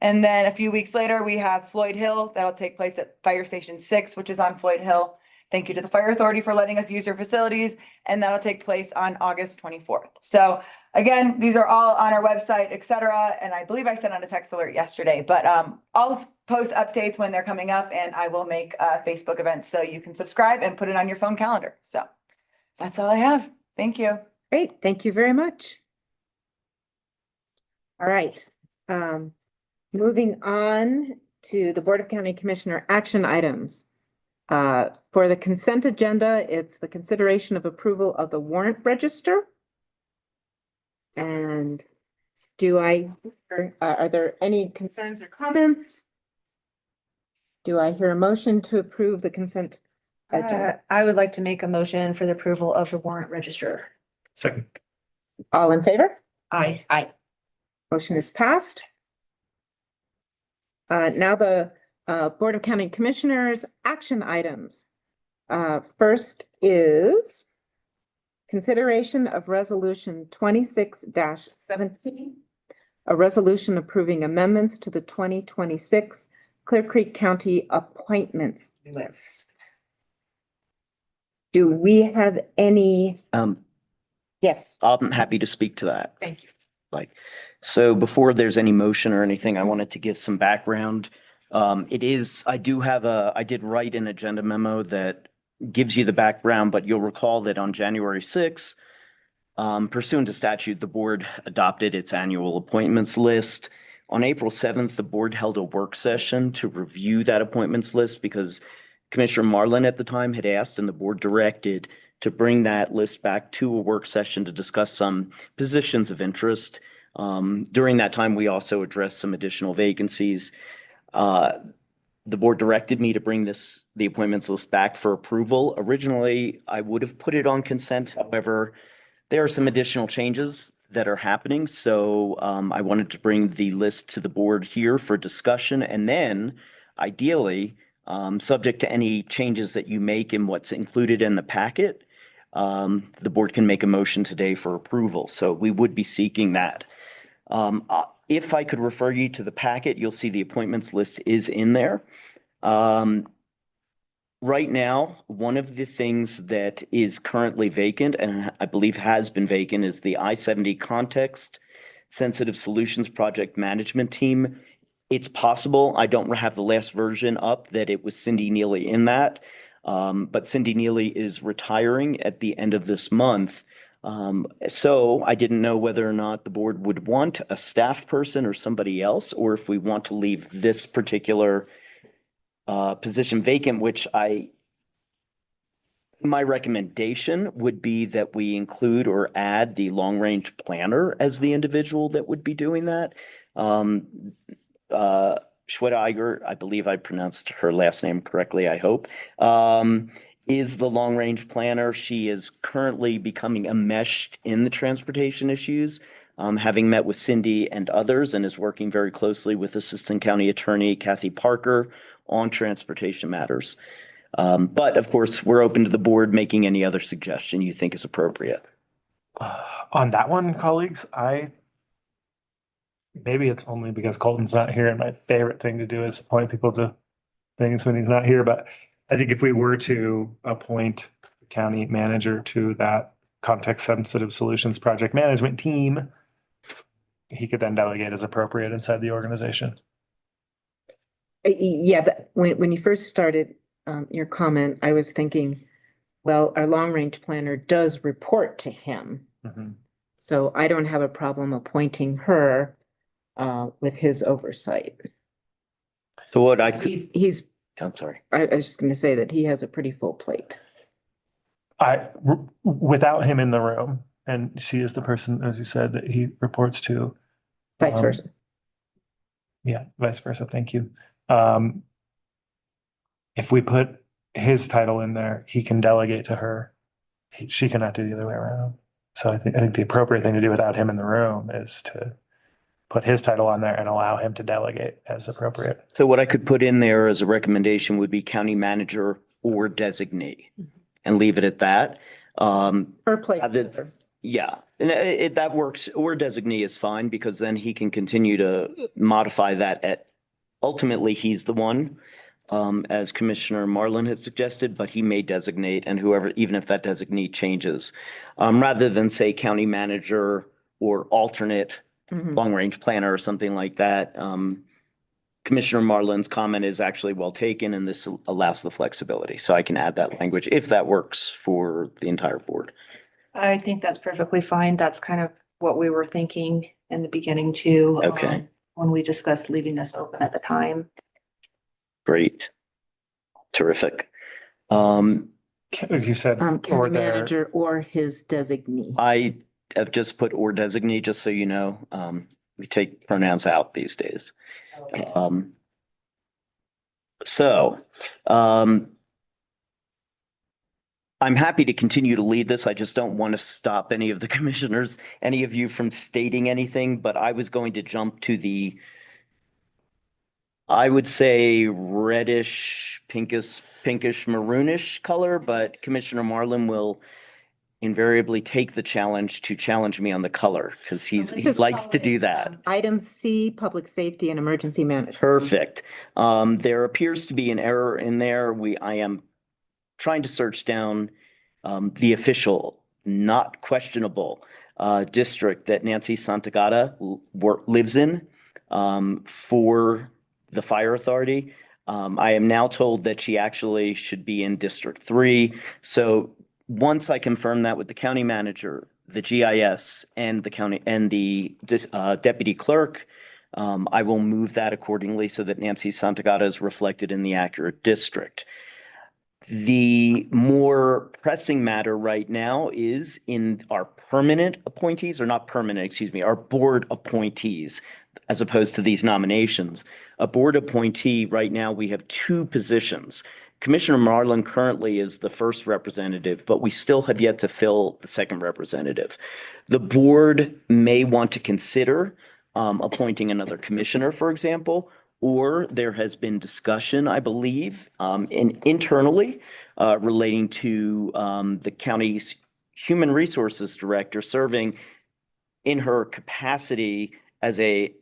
And then a few weeks later, we have Floyd Hill. That'll take place at Fire Station 6, which is on Floyd Hill. Thank you to the Fire Authority for letting us use your facilities. And that'll take place on August 24th. So again, these are all on our website, etc. And I believe I sent out a text alert yesterday, but I'll post updates when they're coming up and I will make Facebook events so you can subscribe and put it on your phone calendar. So that's all I have. Thank you. Great. Thank you very much. All right. Moving on to the Board of County Commissioner action items. For the consent agenda, it's the consideration of approval of the warrant register. And are there any concerns or comments? Do I hear a motion to approve the consent agenda? I would like to make a motion for the approval of the warrant register. Second. All in favor? Aye. Motion is passed. Now the Board of County Commissioners action items. First is consideration of resolution 26-17, a resolution approving amendments to the 2026 Clear Creek County appointments list. Do we have any? Yes. I'm happy to speak to that. Thank you. So before there's any motion or anything, I wanted to give some background. I did write an agenda memo that gives you the background, but you'll recall that on January 6th, pursuant to statute, the board adopted its annual appointments list. On April 7th, the board held a work session to review that appointments list because Commissioner Marlin at the time had asked and the board directed to bring that list back to a work session to discuss some positions of interest. During that time, we also addressed some additional vacancies. The board directed me to bring the appointments list back for approval. Originally, I would have put it on consent. However, there are some additional changes that are happening. So I wanted to bring the list to the board here for discussion. And then ideally, subject to any changes that you make in what's included in the packet, the board can make a motion today for approval. So we would be seeking that. If I could refer you to the packet, you'll see the appointments list is in there. Right now, one of the things that is currently vacant, and I believe has been vacant, is the I-70 Context Sensitive Solutions Project Management Team. It's possible, I don't have the last version up, that it was Cindy Neely in that. But Cindy Neely is retiring at the end of this month. So I didn't know whether or not the board would want a staff person or somebody else, or if we want to leave this particular position vacant, which my recommendation would be that we include or add the long-range planner as the individual that would be doing that. Schwediger, I believe I pronounced her last name correctly, I hope, is the long-range planner. She is currently becoming enmeshed in the transportation issues, having met with Cindy and others, and is working very closely with Assistant County Attorney Kathy Parker on transportation matters. But of course, we're open to the board making any other suggestion you think is appropriate. On that one, colleagues, maybe it's only because Colton's not here and my favorite thing to do is appoint people to things when he's not here, but I think if we were to appoint the county manager to that context sensitive solutions project management team, he could then delegate as appropriate inside the organization. Yeah, but when you first started your comment, I was thinking, well, our long-range planner does report to him. So I don't have a problem appointing her with his oversight. So what I could, He's, I'm sorry. I was just gonna say that he has a pretty full plate. Without him in the room, and she is the person, as you said, that he reports to. Vice versa. Yeah, vice versa. Thank you. If we put his title in there, he can delegate to her. She cannot do the other way around. So I think the appropriate thing to do without him in the room is to put his title on there and allow him to delegate as appropriate. So what I could put in there as a recommendation would be county manager or designee and leave it at that. For place. Yeah, and that works, or designee is fine because then he can continue to modify that ultimately he's the one, as Commissioner Marlin had suggested, but he may designate and whoever, even if that designee changes, rather than say county manager or alternate long-range planner or something like that. Commissioner Marlin's comment is actually well taken and this allows the flexibility. So I can add that language if that works for the entire board. I think that's perfectly fine. That's kind of what we were thinking in the beginning too. Okay. When we discussed leaving this open at the time. Great. Terrific. You said County manager or his designee. I have just put or designee, just so you know. We take pronouns out these days. Okay. I'm happy to continue to lead this. I just don't want to stop any of the commissioners, any of you from stating anything, but I was going to jump to the, I would say reddish, pinkish maroonish color, but Commissioner Marlin will invariably take the challenge to challenge me on the color because he likes to do that. Item C, public safety and emergency management. Perfect. There appears to be an error in there. I am trying to search down the official, not questionable district that Nancy Santagata lives in for the fire authority. I am now told that she actually should be in District 3. So once I confirm that with the county manager, the GIS and the county and the deputy clerk, I will move that accordingly so that Nancy Santagata is reflected in the accurate district. The more pressing matter right now is in our permanent appointees, or not permanent, excuse me, our board appointees, as opposed to these nominations. A board appointee right now, we have 2 positions. Commissioner Marlin currently is the first representative, but we still have yet to fill the second representative. The board may want to consider appointing another commissioner, for example, or there has been discussion, I believe, internally relating to the county's human resources director serving in her capacity as a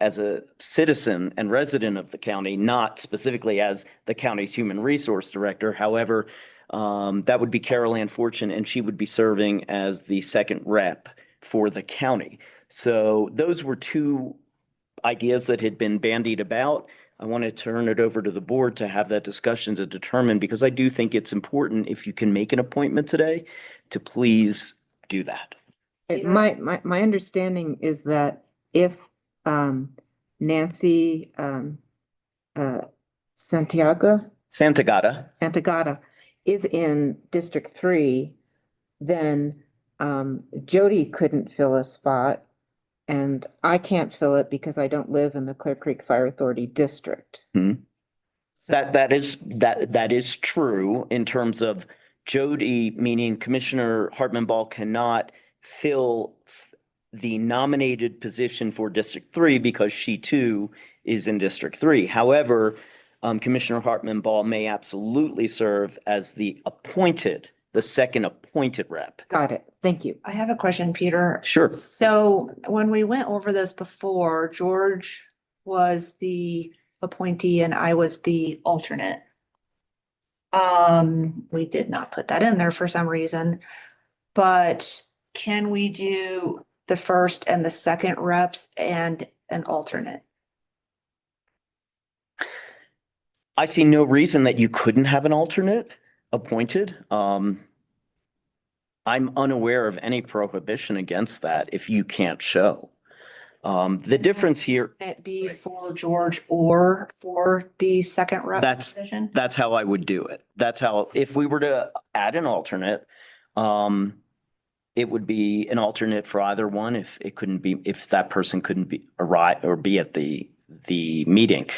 citizen and resident of the county, not specifically as the county's human resource director. However, that would be Carol Ann Fortune, and she would be serving as the second rep for the county. So those were 2 ideas that had been bandied about. I want to turn it over to the board to have that discussion to determine, because I do think it's important, if you can make an appointment today, to please do that. My understanding is that if Nancy Santagata is in District 3, then Jody couldn't fill a spot and I can't fill it because I don't live in the Clear Creek Fire Authority district. That is true in terms of Jody, meaning Commissioner Hartman Ball cannot fill the nominated position for District 3 because she too is in District 3. However, Commissioner Hartman Ball may absolutely serve as the second appointed rep. Got it. Thank you. I have a question, Peter. Sure. So when we went over this before, George was the appointee and I was the alternate. We did not put that in there for some reason, but can we do the first and the second reps and an alternate? I see no reason that you couldn't have an alternate appointed. I'm unaware of any prohibition against that if you can't show. The difference here, It be for George or for the second rep position? that's how I would do it. That's how, if we were to add an alternate, it would be an alternate for either one if it couldn't be, if that person couldn't be arrive or be at the meeting.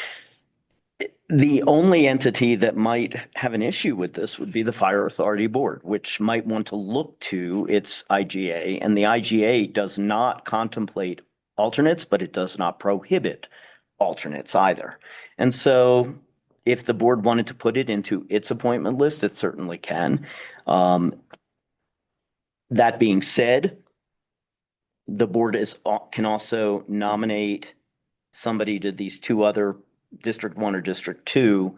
The only entity that might have an issue with this would be the Fire Authority Board, which might want to look to its IGA, and the IGA does not contemplate alternates, but it does not prohibit alternates either. And so if the board wanted to put it into its appointment list, it certainly can. That being said, the board can also nominate somebody to these two other District 1 or District 2.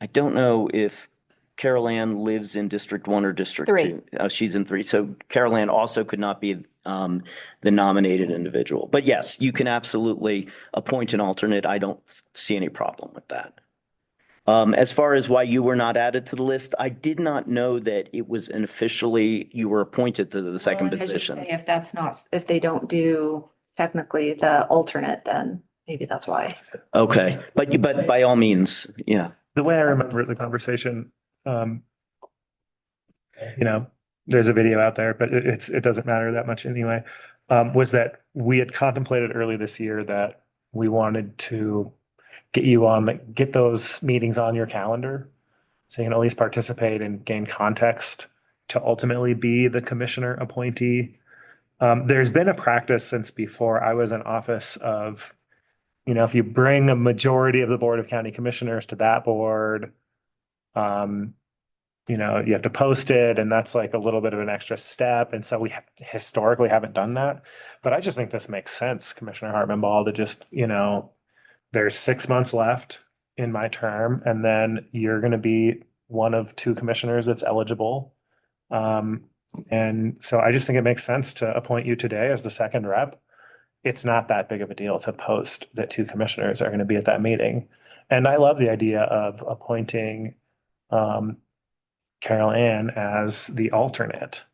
I don't know if Carol Ann lives in District 1 or District 2. She's in 3. So Carol Ann also could not be the nominated individual. But yes, you can absolutely appoint an alternate. I don't see any problem with that. As far as why you were not added to the list, I did not know that it was you were appointed to the second Well, I was just position. saying, if they don't do technically the alternate, then maybe that's why. Okay, but by all means, yeah. The way I remember the conversation, there's a video out there, but it doesn't matter that much anyway. Was that we had contemplated early this year that we wanted to get those meetings on your calendar, so you can at least participate and gain context to ultimately be the commissioner appointee. There's been a practice since before I was in office of, if you bring a majority of the Board of County Commissioners to that board, you have to post it, and that's like a little bit of an extra step. And so we historically haven't done that. But I just think this makes sense, Commissioner Hartman Ball, to just, there's 6 months left in my term, and then you're going to be one of 2 commissioners that's eligible. And so I just think it makes sense to appoint you today as the second rep. It's not that big of a deal to post that 2 commissioners are going to be at that meeting. And I love the idea of appointing Carol Ann as the alternate.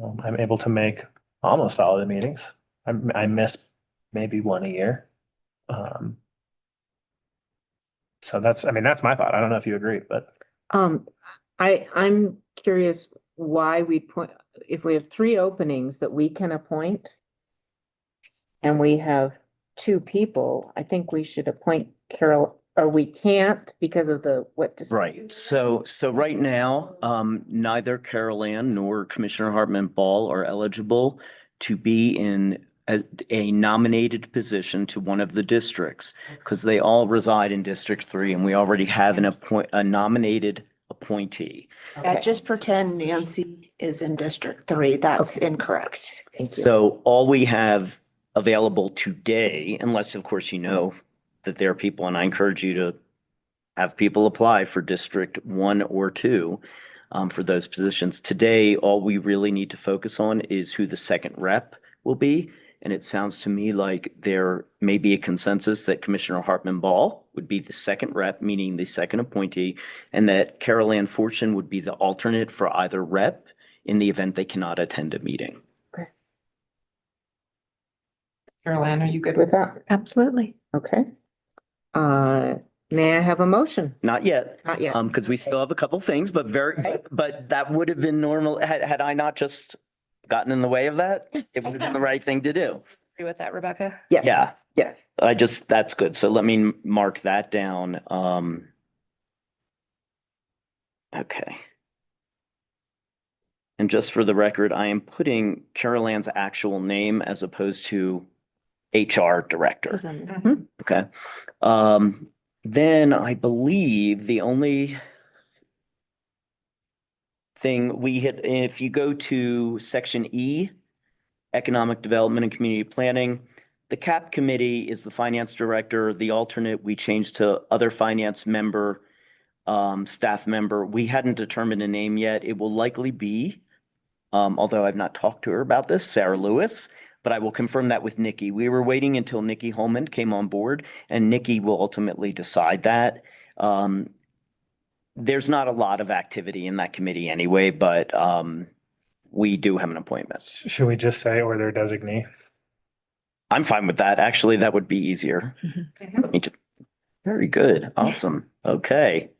I'm able to make almost all of the meetings. I miss maybe one a year. So that's my thought. I don't know if you agree, but. I'm curious why if we have 3 openings that we can appoint and we have 2 people, I think we should appoint Carol, or we can't because of what? Right. So right now, neither Carol Ann nor Commissioner Hartman Ball are eligible to be in a nominated position to one of the districts because they all reside in District 3 and we already have a nominated appointee. Yeah, just pretend Nancy is in District 3. That's incorrect. Thank you. So all we have available today, unless of course that there are people, and I encourage you to have people apply for District 1 or 2 for those positions. Today, all we really need to focus on is who the second rep will be. And it sounds to me like there may be a consensus that Commissioner Hartman Ball would be the second rep, meaning the second appointee, and that Carol Ann Fortune would be the alternate for either rep in the event they cannot attend a meeting. Okay. Carol Ann, are you good with that? Absolutely. Okay. May I have a motion? Not yet. Not yet. Because we still have a couple things, but but that would have been normal had I not just gotten in the way of that. It would have been the right thing to do. Agree with that, Rebecca? Yes. Yeah. Yes. That's good. So let me mark that down. Okay. And just for the record, I am putting Carol Ann's actual name as opposed to HR director. Mhm. Okay. Then I believe the only thing we hit, if you go to section E, Economic Development and Community Planning, the CAP committee is the finance director. The alternate we changed to other finance member, staff member. We hadn't determined a name yet. It will likely be, although I've not talked to her about this, Sarah Lewis, but I will confirm that with Nikki. We were waiting until Nikki Holman came on board, and Nikki will ultimately decide that. There's not a lot of activity in that committee anyway, but we do have an appointment. Should we just say or their designee? I'm fine with that. Actually, that would be easier. Me too. Very good. Awesome. Okay.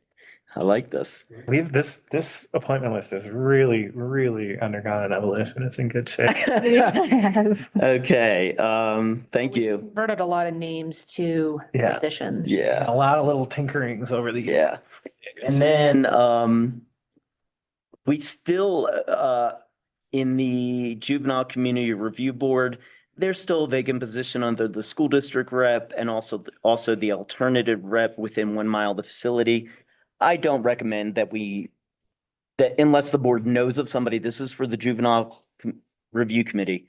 I like this. This appointment list is really, really undergone an evolution. It's in good shape. Yes. Okay, thank you. Converted a lot of names to Yeah. positions. Yeah, A lot of little tinkerings over the years. yeah. And then we still in the Juvenile Community Review Board, there's still a vacant position under the school district rep and also the alternative rep within 1 mile of the facility. I don't recommend that unless the board knows of somebody, this is for the Juvenile Review Committee.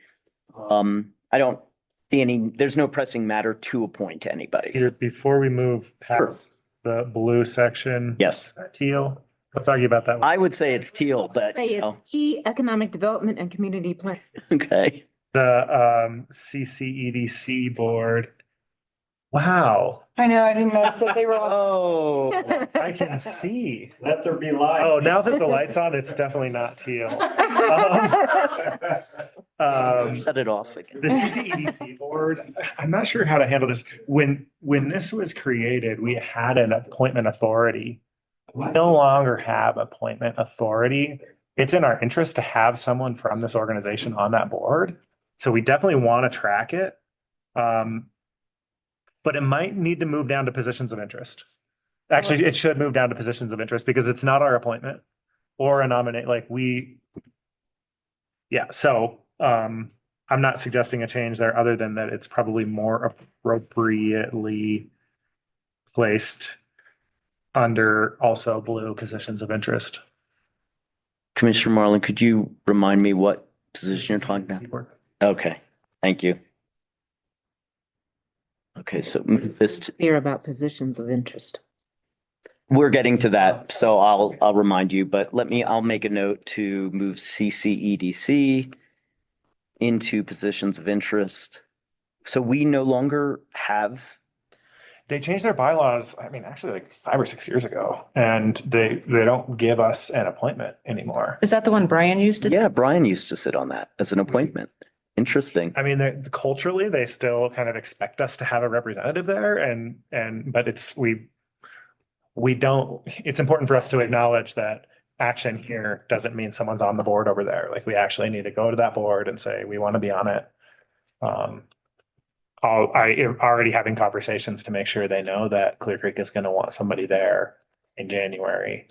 I don't see there's no pressing matter to appoint anybody. Peter, before we move past the blue section. Yes. Teal, let's argue about that one. I would say it's teal, but Say it's key economic development and community plan. okay. The CCEDC board. Wow, I know, I didn't notice that they were all. Oh, I can see. Let there be light. Oh, now that the light's on, it's definitely not teal. set it off again. The CCEDC board, I'm not sure how to handle this. When this was created, we had an appointment authority. We no longer have appointment authority. It's in our interest to have someone from this organization on that board. So we definitely want to track it. But it might need to move down to positions of interest. Actually, it should move down to positions of interest because it's not our appointment or a nominate, so I'm not suggesting a change there other than that it's probably more appropriately placed under also blue positions of interest. Commissioner Marlin, could you remind me what position you're talking about? Okay, thank you. Okay, so move this to, Clear about positions of interest. we're getting to that, so I'll remind you, but I'll make a note to move CCEDC into positions of interest. So we no longer have. They changed their bylaws, I mean, actually like 5 or 6 years ago, and they don't give us an appointment anymore. Is that the one Brian used to? Yeah, Brian used to sit on that as an appointment. Interesting. I mean, culturally, they still kind of expect us to have a representative there but we don't, it's important for us to acknowledge that action here doesn't mean someone's on the board over there. Like we actually need to go to that board and say, we want to be on it. I am already having conversations to make sure they know that Clear Creek is going to want somebody there in January.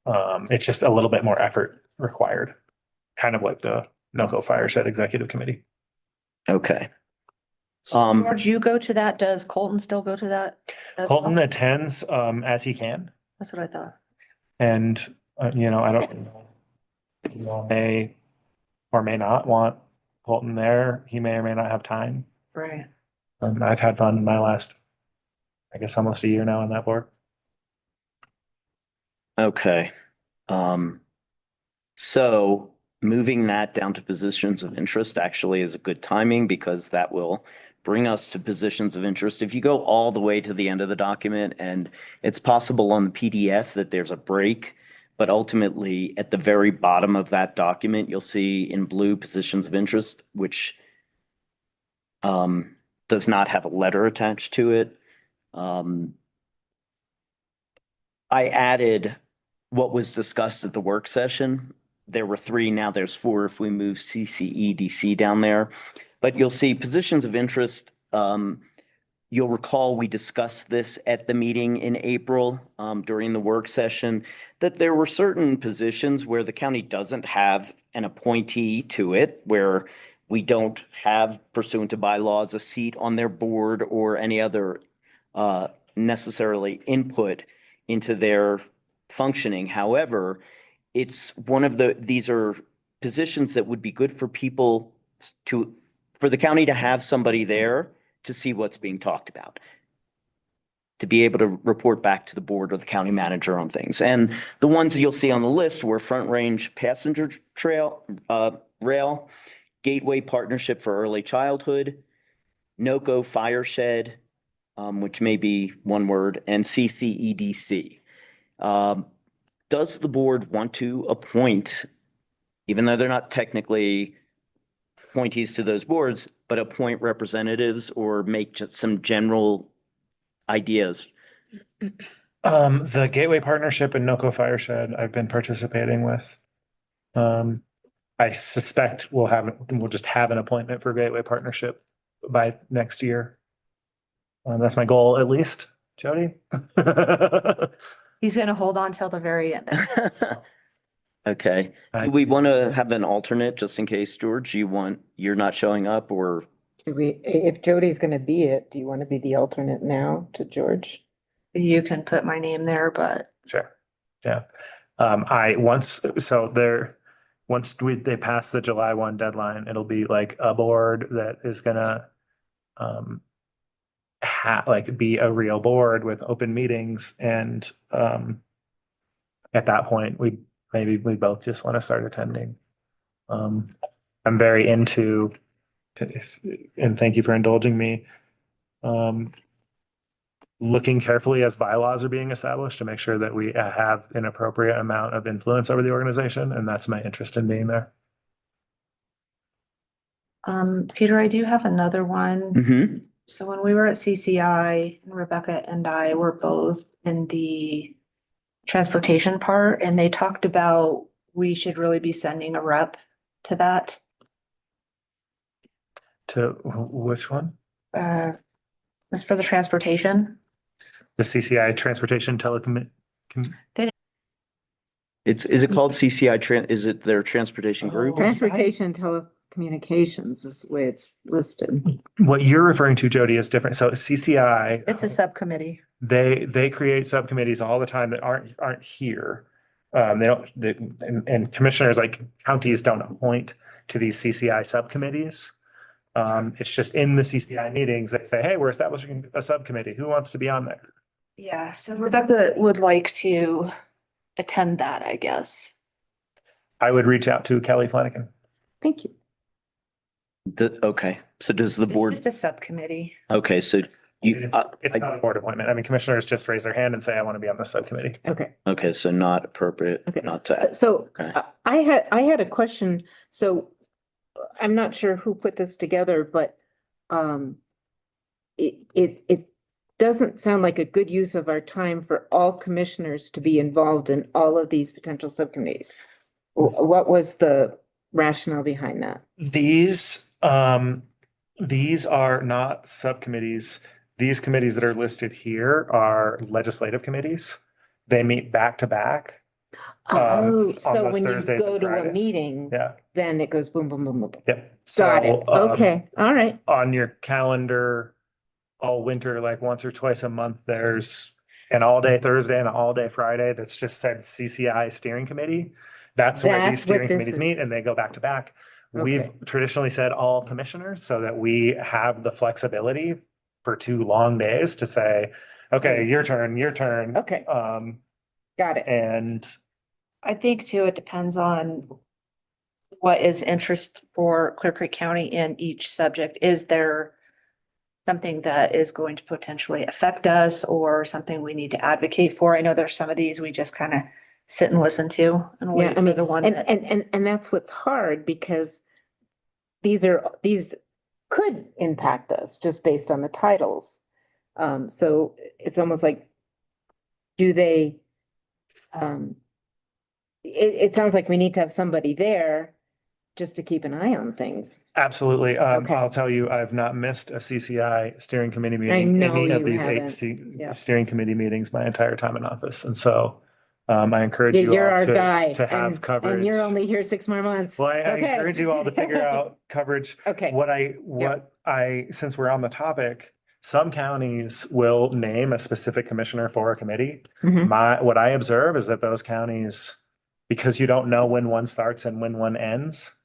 It's just a little bit more effort required, kind of like the NOCO Fireshed Executive Committee. Okay. George, you go to that. Does Colton still go to that? as Colton well? attends as he can, That's what I thought. and I don't know. You may or may not want Colton there. He may or may not have time. Right. I've had fun in my last, I guess, almost a year now on that board. Okay. So moving that down to positions of interest actually is a good timing because that will bring us to positions of interest. If you go all the way to the end of the document, and it's possible on the PDF that there's a break, but ultimately at the very bottom of that document, you'll see in blue positions of interest, which does not have a letter attached to it. I added what was discussed at the work session. There were 3, now there's 4 if we move CCEDC down there. But you'll see positions of interest. You'll recall we discussed this at the meeting in April during the work session, that there were certain positions where the county doesn't have an appointee to it, where we don't have, pursuant to bylaws, a seat on their board or any other necessarily input into their functioning. However, it's one of these are positions that would be good for people for the county to have somebody there to see what's being talked about, to be able to report back to the board or the county manager on things. And the ones that you'll see on the list were Front Range Passenger Rail, Gateway Partnership for Early Childhood, NOCO Fire Shed, which may be one word, and CCEDC. Does the board want to appoint, even though they're not technically appointees to those boards, but appoint representatives or make just some general ideas? The Gateway Partnership and NOCO Fire Shed I've been participating with. I suspect we'll just have an appointment for Gateway Partnership by next year. That's my goal, at least. Jody? He's gonna hold on till the very end. Okay. Do we want to have an alternate just in case, George, you're not showing up, or? If Jody's gonna be it, do you want to be the alternate now to George? You can put my name there, but Sure. Yeah. Once they pass the July 1 deadline, it'll be like a board that is gonna be a real board with open meetings, and at that point we both just want to start attending. I'm very into, and thank you for indulging me, looking carefully as bylaws are being established to make sure that we have an appropriate amount of influence over the organization, and that's my interest in being there. Peter, I do have another one. Mm-hmm. So when we were at CCI, Rebecca and I were both in the transportation part, and they talked about we should really be sending a rep to that. To which one? That's for the transportation. The CCI Transportation Telecom. Is it called CCI? Is it their transportation group? Transportation Telecommunications is the way it's listed. What you're referring to, Jody, is different. So CCI, It's a subcommittee. they create subcommittees all the time that aren't here. And commissioners, like counties, don't appoint to these CCI subcommittees. It's just in the CCI meetings, they say, hey, we're establishing a subcommittee. Who wants to be on there? Yeah, so Rebecca would like to attend that, I guess. I would reach out to Kelly Flanagan. Thank you. Okay, so does the board? It's just a subcommittee. Okay, so It's not a board appointment. I mean, commissioners just raise their hand and say, I want to be on the subcommittee. Okay. Okay, so not appropriate, Okay. not to. So Okay. I had a question. So I'm not sure who put this together, but it doesn't sound like a good use of our time for all commissioners to be involved in all of these potential subcommittees. What was the rationale behind that? These are not subcommittees. These committees that are listed here are legislative committees. They meet back to back. Oh, on so those when you Thursdays go and to a Fridays. meeting, Yeah. then it goes boom, boom, boom, boom. boom. Yep. Got it. So, Okay, all right. on your calendar all winter, like once or twice a month, there's an all-day Thursday and an all-day Friday that's just said CCI Steering Committee. That's where these That's what steering this committees is. meet, and they go back to back. We've Okay. traditionally said all commissioners so that we have the flexibility for 2 long days to say, okay, your turn. Okay, got it. And I think too, it depends on what is interest for Clear Creek County in each subject. Is there something that is going to potentially affect us or something we need to advocate for? I know there's some of these we just kind of sit and listen to and Yeah, wait I for mean, the one and, that. and that's what's hard because these could impact us just based on the titles. So it's almost like, do they, it sounds like we need to have somebody there just to keep an eye on things. absolutely. Okay. I'll tell you, I've not missed a CCI steering committee I meeting, know any of you these 8 haven't. Yeah. steering committee meetings my entire time in office. And so I encourage you You're all our guy. to have and coverage. you're only here 6 more months. Well, I Okay. encourage you all to figure out coverage. Okay. Since we're on the topic, Some counties will name a specific commissioner for a committee. Mhm. What I observe is that those counties, because you don't know when one starts and when one ends,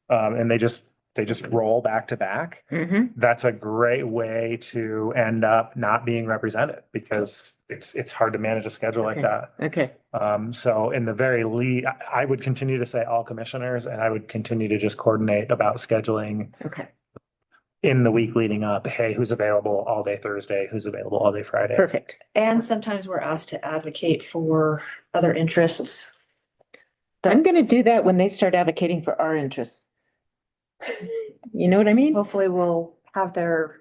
and they just roll back to back. Mhm. That's a great way to end up not being represented because it's hard to manage a schedule like Okay. that. Okay. So in the very least, I would continue to say all commissioners, and I would continue to just coordinate about scheduling Okay. in the week leading up. Hey, who's available all day Thursday? Who's available all day Friday? Perfect. And sometimes we're asked to advocate for other interests. I'm going to do that when they start advocating for our interests. You know what I mean? Hopefully we'll have their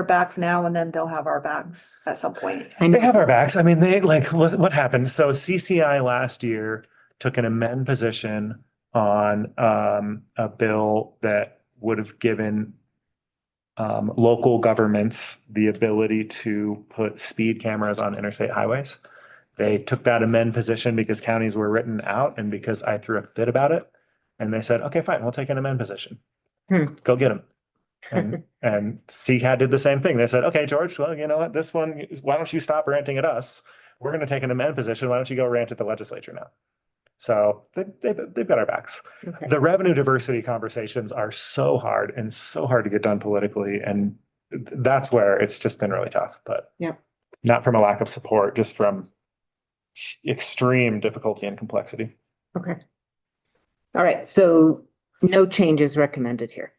backs now and then they'll have our backs at some point. They have our backs. I mean, they like what happened. So CCI last year took an amend position on a bill that would have given local governments the ability to put speed cameras on interstate highways. They took that amend position because counties were written out and because I threw a fit about it. And they said, okay, fine, we'll take an amend position. Go get them. And CCAT did the same thing. They said, okay, George, well, you know what, this one, why don't you stop ranting at us? We're going to take an amend position. Why don't you go rant at the legislature now? So they've got our backs. Okay. The revenue diversity conversations are so hard and so hard to get done politically. And that's where it's just been really tough, but Yeah. not from a lack of support, just from extreme difficulty and complexity. Okay. All right. So no changes recommended here.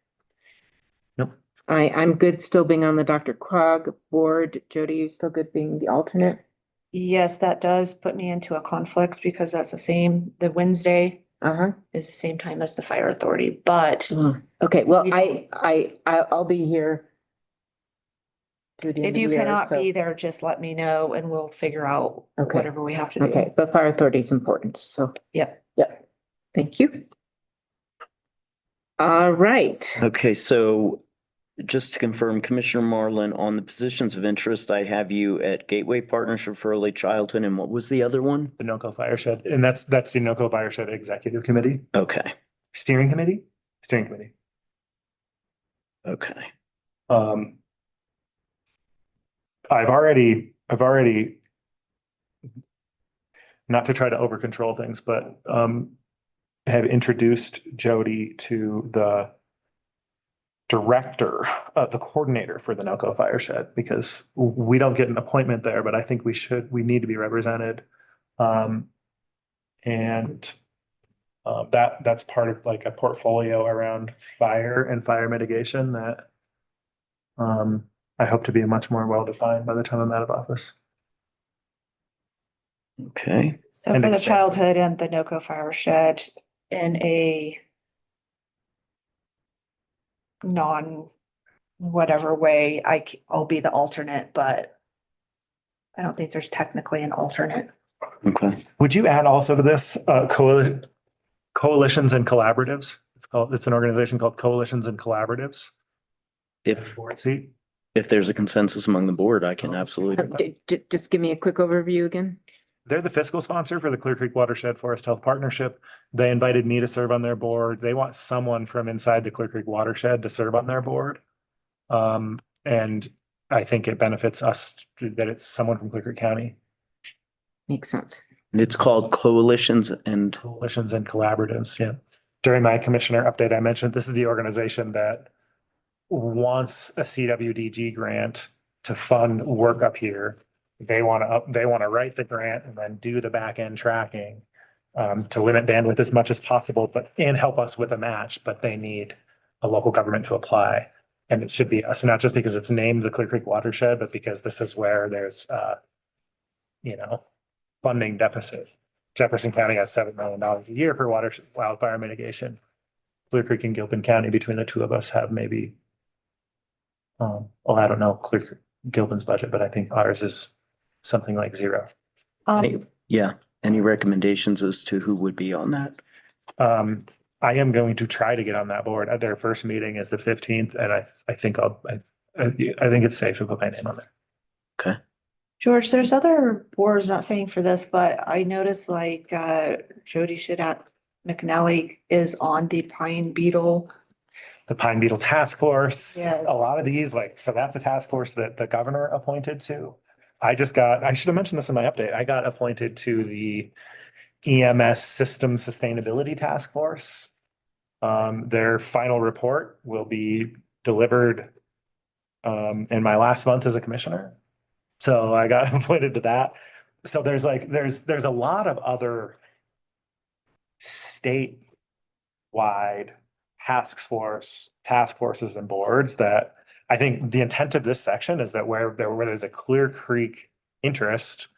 Nope. I'm good still being on the Dr. Quag board. Jody, you still good being the alternate? Yes, that does put me into a conflict because that's the Wednesday Uh-huh. is the same time as the fire authority, but Okay, well, I'll be here through the end if of the you year, cannot so- be there, just let me know and we'll figure out Okay. whatever we have to do. Okay, but fire authority is important, so. Yep. Yep. Thank you. All right. Okay, so just to confirm, Commissioner Marlin, on the positions of interest, I have you at Gateway Partnership for Early Childhood, and what was the other one? The NOCO Fireshed, and that's the NOCO Fireshed Executive Committee. Okay, Steering Committee? Steering Committee. okay. I've already, not to try to over control things, but have introduced Jody to the director, the coordinator for the NOCO Fireshed, because we don't get an appointment there, but I think we need to be represented. That's part of like a portfolio around fire and fire mitigation that I hope to be much more well-defined by the time I'm out of office. Okay. So And for the expensive. childhood and the NOCO fire shed in a whatever way, I'll be the alternate, but I don't think there's technically an alternate. Okay. Would you add also to this, coalitions and collaboratives? It's an organization called Coalitions and Collaboratives. If Board seat. there's a consensus among the board, I can absolutely. Just give me a quick overview again. They're the fiscal sponsor for the Clear Creek Watershed Forest Health Partnership. They invited me to serve on their board. They want someone from inside the Clear Creek Watershed to serve on their board. And I think it benefits us that it's someone from Clear Creek County. Makes sense. It's called Coalitions and Collaboratives, yeah. During my commissioner update, I mentioned this is the organization that wants a CWDG grant to fund work up here. They want to write the grant and then do the back end tracking to limit bandwidth as much as possible, and help us with a match, but they need a local government to apply. And it should be us, not just because it's named the Clear Creek Watershed, but because this is where there's funding deficit. Jefferson County has $7 million a year for wildfire mitigation. Clear Creek and Gilpin County, between the two of us, have maybe, I don't know Clear Creek, Gilpin's budget, but I think ours is something like zero. Yeah. Any recommendations as to who would be on that? I am going to try to get on that board. Their first meeting is the 15th, and I think I think it's safe to put my name on there. Okay. George, there's other boards, not saying for this, but I noticed like Jody Shidat McNally is on the Pine Beetle the Pine Beetle Task Force. Yes. A lot of these, like, so that's a task force that the governor appointed to. I should have mentioned this in my update. I got appointed to the EMS System Sustainability Task Force. Their final report will be delivered in my last month as a commissioner. So I got appointed to that. So there's a lot of other statewide task forces and boards that I think the intent of this section is that where there's a Clear Creek interest,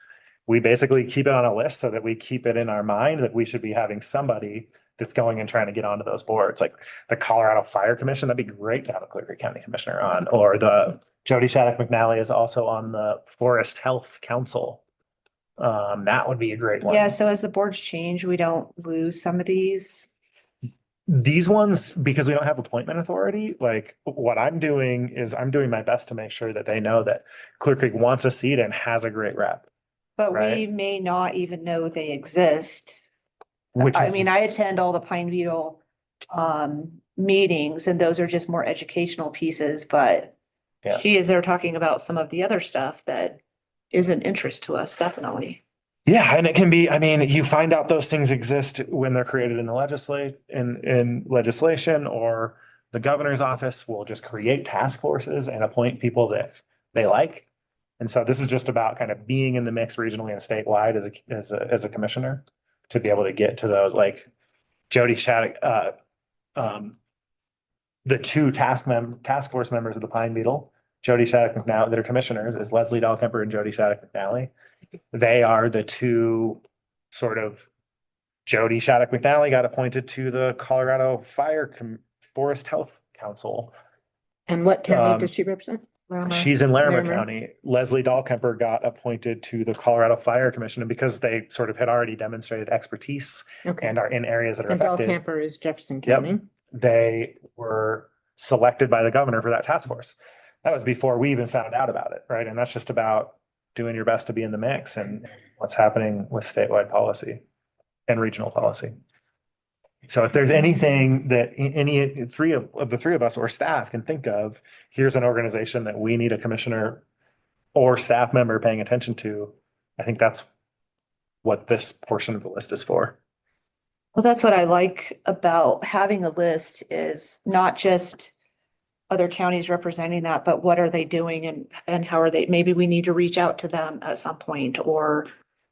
we basically keep it on a list so that we keep it in our mind that we should be having somebody that's going and trying to get onto those boards, like the Colorado Fire Commission. That'd be great to have a Clear Creek County Commissioner on, or the Jody Shattuck McNally is also on the Forest Health Council. That would be a great one. Yeah, so as the boards change, we don't lose some of these. These ones, because we don't have appointment authority, like what I'm doing is I'm doing my best to make sure that they know that Clear Creek wants a seat and has a great rep. But we Right. may not even know they exist. Which I is, mean, I attend all the Pine Beetle meetings, and those are just more educational pieces, but Yeah. she is there talking about some of the other stuff that is an interest to us, definitely. yeah, and it can be, I mean, you find out those things exist when they're created in the in legislation, or the governor's office will just create task forces and appoint people that they like. And so this is just about kind of being in the mix regionally and statewide as a commissioner to be able to get to those, like Jody Shattuck, the two task force members of the Pine Beetle, Jody Shattuck McNally, that are commissioners, is Leslie Dahlkemper and Jody Shattuck McNally. They are the two sort of, Jody Shattuck McNally got appointed to the Colorado Forest Health Council. And what county does she represent? She's in Larimer Larimer. County. Leslie Dahlkemper got appointed to the Colorado Fire Commission, and because they sort of had already demonstrated expertise Okay. and are in areas that are And affected, Camper is Jefferson Yep. County. they were selected by the governor for that task force. That was before we even found out about it, right? And that's just about doing your best to be in the mix and what's happening with statewide policy and regional policy. So if there's anything that any three of the three of us or staff can think of, here's an organization that we need a commissioner or staff member paying attention to, I think that's what this portion of the list is for. Well, that's what I like about having a list, is not just other counties representing that, but what are they doing and how are they, maybe we need to reach out to them at some point, or,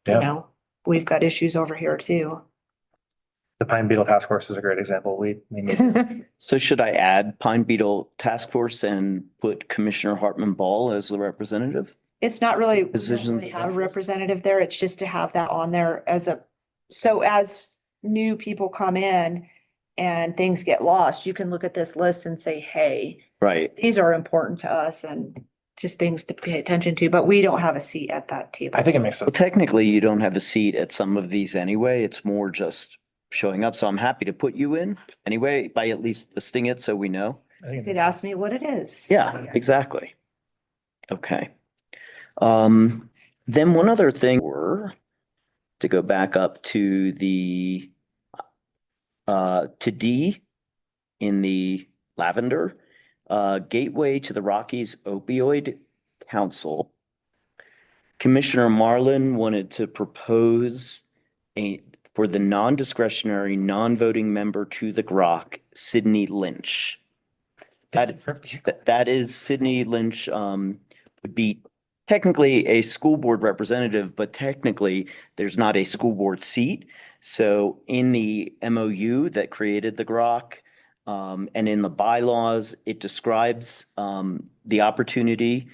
you Yeah. know, we've got issues over here too. The Pine Beetle Task Force is a great example. We need. So should I add Pine Beetle Task Force and put Commissioner Hartman Ball as the representative? It's not really, we don't Positions really of have a interest. representative there. It's just to have that on there so as new people come in and things get lost, you can look at this list and say, hey, Right. these are important to us and just things to pay attention to, but we don't have a seat at that table. I think it makes Well, sense. technically, you don't have a seat at some of these anyway. It's more just showing up. So I'm happy to put you in anyway, by at least listing it so we know. I think it You makes could sense. ask me what it is. Yeah, exactly. Okay. Then one other thing were to go back up to the to D in the lavender, Gateway to the Rockies Opioid Council. Commissioner Marlin wanted to propose for the non-discretionary, non-voting member to the GROC, Sydney Lynch. That is Sydney Lynch, would be technically a school board representative, but technically there's not a school board seat. So in the MOU that created the GROC, and in the bylaws, it describes the opportunity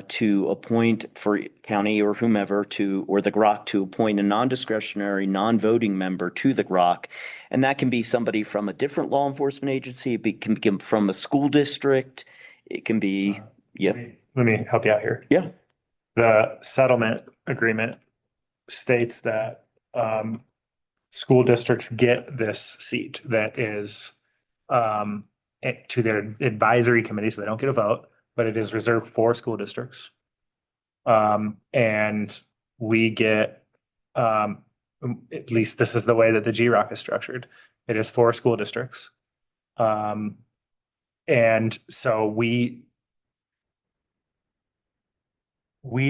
to appoint for county or whomever or the GROC to appoint a non-discretionary, non-voting member to the GROC. And that can be somebody from a different law enforcement agency. It can be from a school district. It can be, yeah. Let me help you out here. Yeah. The settlement agreement states that school districts get this seat that is to their advisory committee, so they don't get a vote, but it is reserved for school districts. And we get, at least this is the way that the GROC is structured. It is for school districts. And so we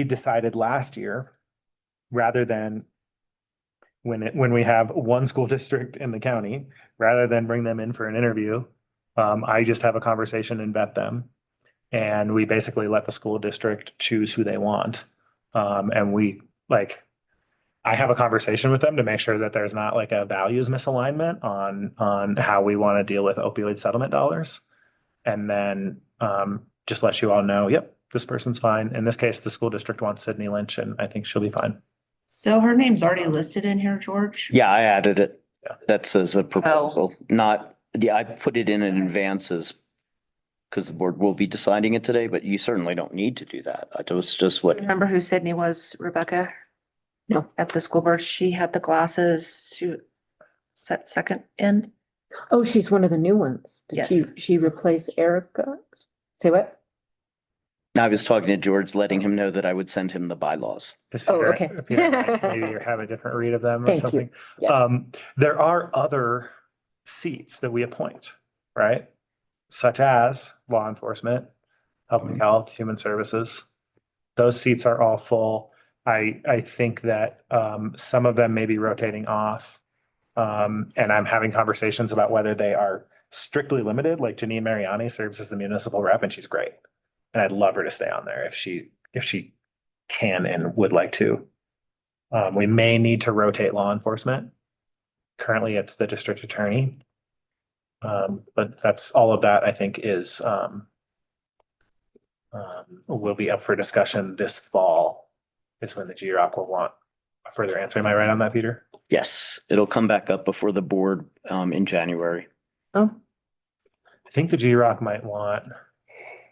decided last year, rather than when we have one school district in the county, rather than bring them in for an interview, I just have a conversation and vet them. And we basically let the school district choose who they want. And I have a conversation with them to make sure that there's not like a values misalignment on how we want to deal with opioid settlement dollars. And then just let you all know, yep, this person's fine. In this case, the school district wants Sydney Lynch, and I think she'll be fine. So her name's already listed in here, George? Yeah, I added it. Yeah. That says a proposal, not, yeah, I put it in advance as because the board will be deciding it today, but you certainly don't need to do that. It was just what, Remember who Sydney was, Rebecca? No. At the school board, she had the glasses, she set second in. Oh, she's one of the new ones. Did Yes. she replace Erica? Say what? I was talking to George, letting him know that I would send him the bylaws. Does Oh, Peter- okay. Peter might maybe have a different read of them or Thank you. something. Yes. There are other seats that we appoint, right? Such as law enforcement, public health, human services. Those seats are all full. I think that some of them may be rotating off. And I'm having conversations about whether they are strictly limited, like Janine Mariani serves as the municipal rep and she's great. And I'd love her to stay on there if she can and would like to. We may need to rotate law enforcement. Currently, it's the district attorney. But that's all of that, I think, is will be up for discussion this fall, is when the GROC will want a further answer. Am I right on that, Peter? Yes, it'll come back up before the board in January. Oh, I think the GROC might want,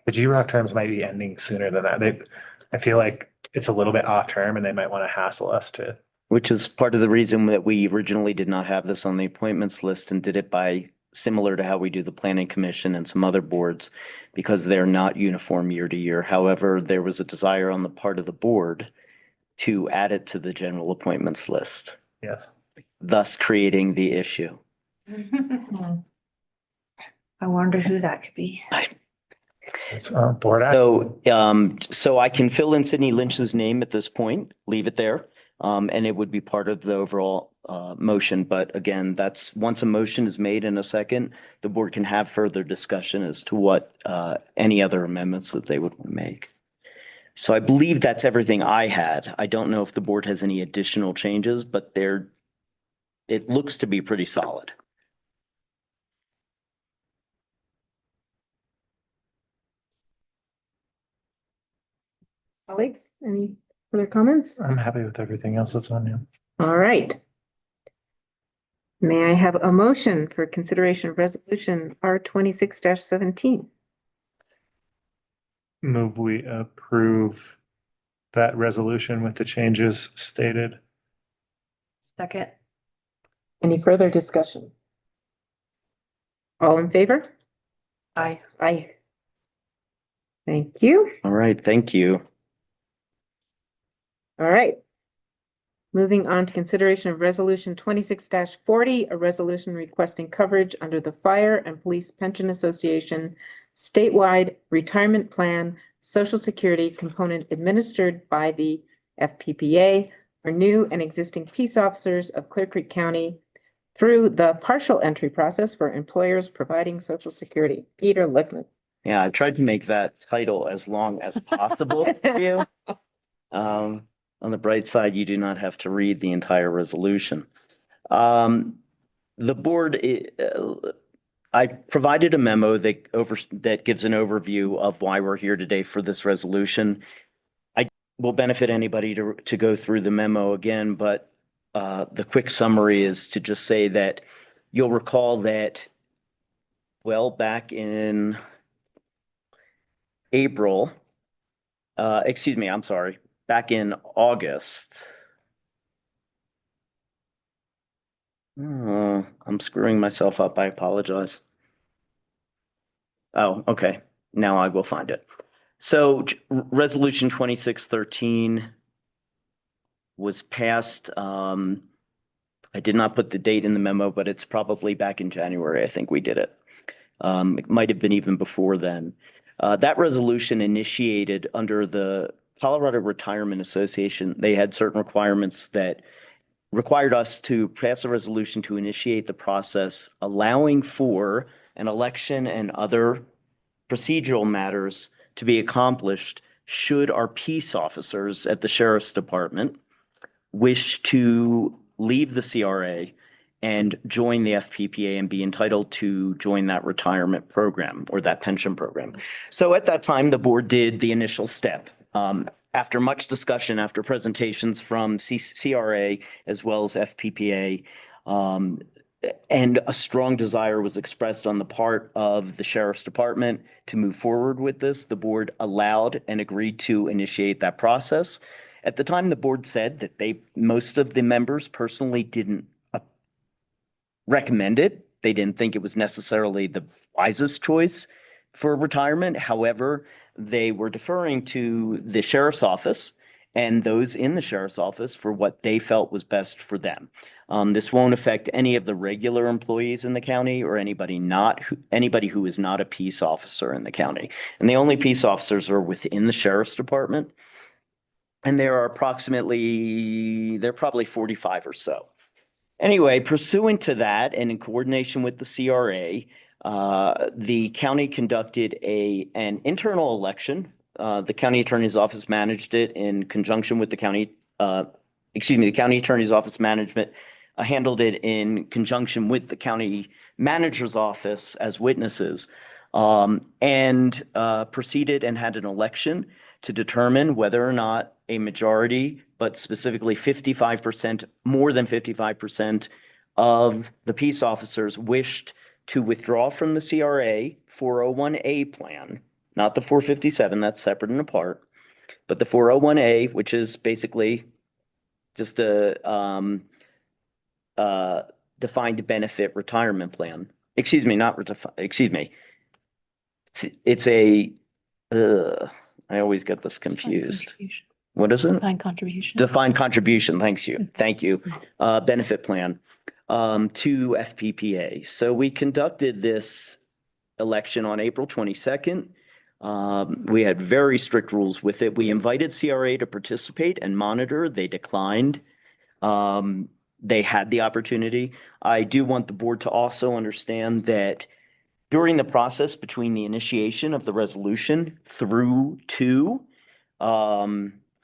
the GROC terms might be ending sooner than that. I feel like it's a little bit off term and they might want to hassle us to. Which is part of the reason that we originally did not have this on the appointments list and did it by similar to how we do the planning commission and some other boards, because they're not uniform year to year. However, there was a desire on the part of the board to add it to the general appointments list, Yes. thus creating the issue. I wonder who that could be. It's board action. So I can fill in Sydney Lynch's name at this point, leave it there. And it would be part of the overall motion. But again, that's once a motion is made in a second, the board can have further discussion as to what any other amendments that they would make. So I believe that's everything I had. I don't know if the board has any additional changes, but it looks to be pretty solid. colleagues, any further comments? I'm happy with everything else that's on here. All right. May I have a motion for consideration of resolution R 26-17? Move we approve that resolution with the changes stated. Second. Any further discussion? All in favor? Aye. Aye. Thank you. All right, thank you. All right. Moving on to consideration of resolution 26-40, a resolution requesting coverage under the Fire and Police Pension Association statewide retirement plan, Social Security component administered by the FPPA for new and existing peace officers of Clear Creek County through the partial entry process for employers providing Social Security. Peter Lickman. Yeah, I tried to make that title as long as possible for you. On the bright side, you do not have to read the entire resolution. The board, I provided a memo that gives an overview of why we're here today for this resolution. I will benefit anybody to go through the memo again, but the quick summary is to just say that you'll recall that, well, back in April, back in August. I'm screwing myself up. I apologize. Oh, okay. Now I will find it. So resolution 2613 was passed. I did not put the date in the memo, but it's probably back in January. I think we did it. It might have been even before then. That resolution initiated under the Colorado Retirement Association. They had certain requirements that required us to pass a resolution to initiate the process, allowing for an election and other procedural matters to be accomplished should our peace officers at the Sheriff's Department wish to leave the CRA and join the FPPA and be entitled to join that retirement program or that pension program. So at that time, the board did the initial step. After much discussion, after presentations from CRA as well as FPPA, and a strong desire was expressed on the part of the Sheriff's Department to move forward with this, the board allowed and agreed to initiate that process. At the time, the board said that most of the members personally didn't recommend it. They didn't think it was necessarily the wisest choice for retirement. However, they were deferring to the sheriff's office and those in the sheriff's office for what they felt was best for them. This won't affect any of the regular employees in the county or anybody who is not a peace officer in the county. And the only peace officers are within the sheriff's department. And there are probably 45 or so. Anyway, pursuant to that and in coordination with the CRA, the county conducted an internal election. The county attorney's office managed it in conjunction with the county attorney's office management handled it in conjunction with the county manager's office as witnesses, and proceeded and had an election to determine whether or not a majority, but specifically 55%, more than 55% of the peace officers wished to withdraw from the CRA 401A plan, not the 457, that's separate and apart, but the 401A, which is basically just a defined benefit retirement plan. It's I always get this confused. What is it? Defined contribution. Defined contribution, thank you. Benefit plan to FPPA. So we conducted this election on April 22nd. We had very strict rules with it. We invited CRA to participate and monitor. They declined. They had the opportunity. I do want the board to also understand that during the process between the initiation of the resolution through to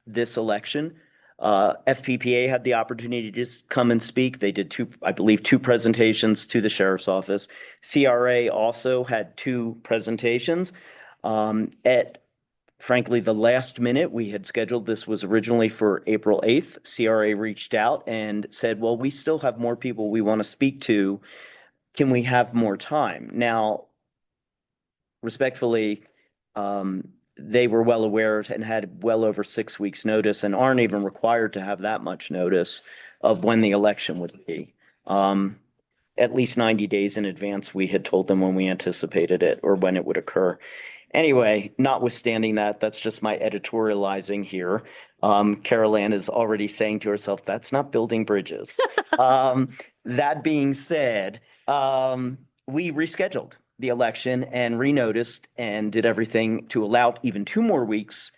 this election, FPPA had the opportunity to just come and speak. They did two presentations to the sheriff's office. CRA also had 2 presentations. At frankly, the last minute, we had scheduled this was originally for April 8th. CRA reached out and said, well, we still have more people we want to speak to. Can we have more time? Now, respectfully, they were well aware and had well over 6 weeks notice and aren't even required to have that much notice of when the election would be. At least 90 days in advance, we had told them when we anticipated it or when it would occur. Anyway, notwithstanding that, that's just my editorializing here. Carol Ann is already saying to herself, that's not building bridges. That being said, we rescheduled the election and renoticed and did everything to allow even 2 more weeks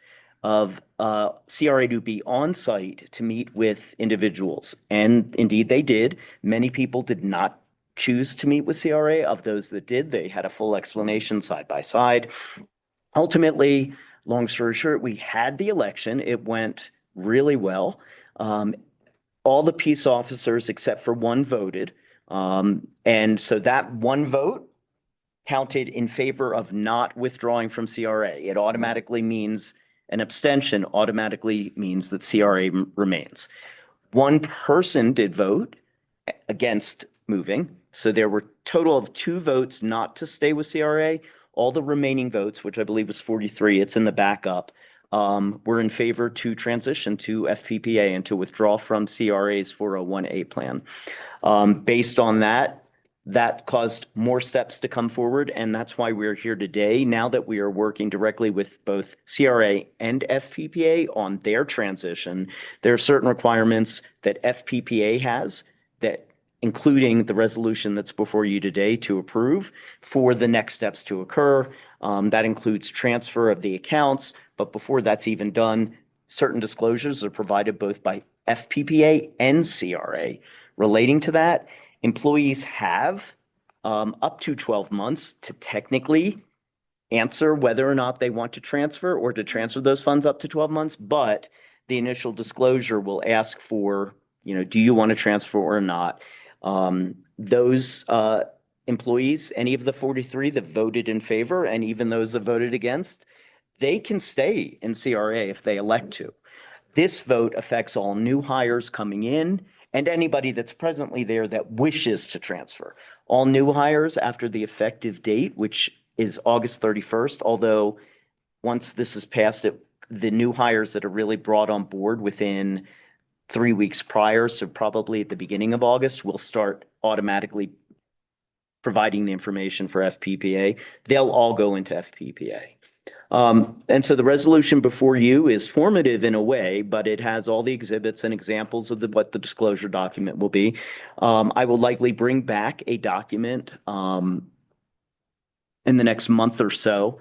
of CRA to be on site to meet with individuals. And indeed they did. Many people did not choose to meet with CRA. Of those that did, they had a full explanation side by side. Ultimately, long story short, we had the election. It went really well. All the peace officers except for 1 voted. And so that 1 vote counted in favor of not withdrawing from CRA. It automatically means an abstention automatically means that CRA remains. 1 person did vote against moving. So there were total of 2 votes not to stay with CRA. All the remaining votes, which I believe was 43, it's in the backup, were in favor to transition to FPPA and to withdraw from CRA's 401A plan. Based on that, that caused more steps to come forward, and that's why we're here today. Now that we are working directly with both CRA and FPPA on their transition, there are certain requirements that FPPA has that including the resolution that's before you today to approve for the next steps to occur. That includes transfer of the accounts, but before that's even done, certain disclosures are provided both by FPPA and CRA. Relating to that, employees have up to 12 months to technically answer whether or not they want to transfer or to transfer those funds up to 12 months, but the initial disclosure will ask for, do you want to transfer or not? Those employees, any of the 43 that voted in favor, and even those that voted against, they can stay in CRA if they elect to. This vote affects all new hires coming in and anybody that's presently there that wishes to transfer. All new hires after the effective date, which is August 31st, although once this is passed, the new hires that are really brought on board within 3 weeks prior, so probably at the beginning of August, will start automatically providing the information for FPPA. They'll all go into FPPA. And so the resolution before you is formative in a way, but it has all the exhibits and examples of what the disclosure document will be. I will likely bring back a document in the next month or so,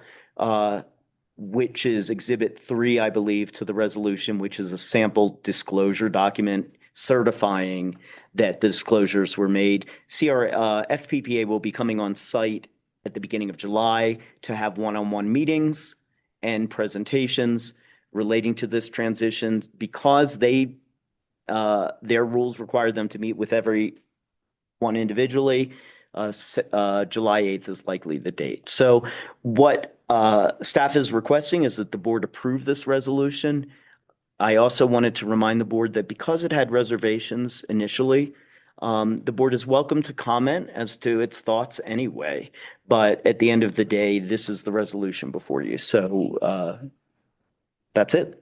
which is Exhibit 3, I believe, to the resolution, which is a sample disclosure document certifying that the disclosures were made. FPPA will be coming on site at the beginning of July to have one-on-one meetings and presentations relating to this transition because their rules require them to meet with everyone individually. July 8th is likely the date. So what staff is requesting is that the board approve this resolution. I also wanted to remind the board that because it had reservations initially, the board is welcome to comment as to its thoughts anyway. But at the end of the day, this is the resolution before you. So that's it.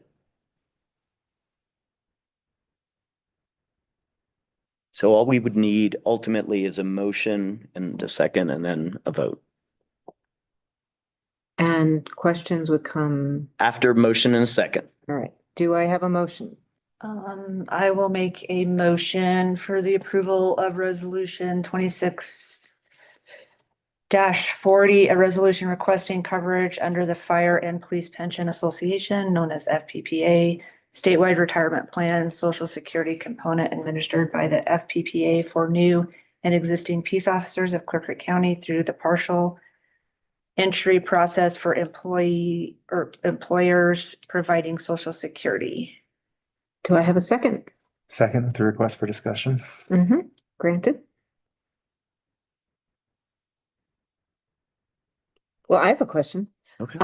So all we would need ultimately is a motion and a second and then a vote. And questions would come. After motion and a second. All right. Do I have a motion? I will make a motion for the approval of resolution 26-40, a resolution requesting coverage under the Fire and Police Pension Association, known as FPPA, statewide retirement plan, social security component administered by the FPPA for new and existing peace officers of Clear Creek County through the partial entry process for employee or employers providing social security. Do I have a second? Second, the request for discussion. Granted. Well, I have a question. Okay.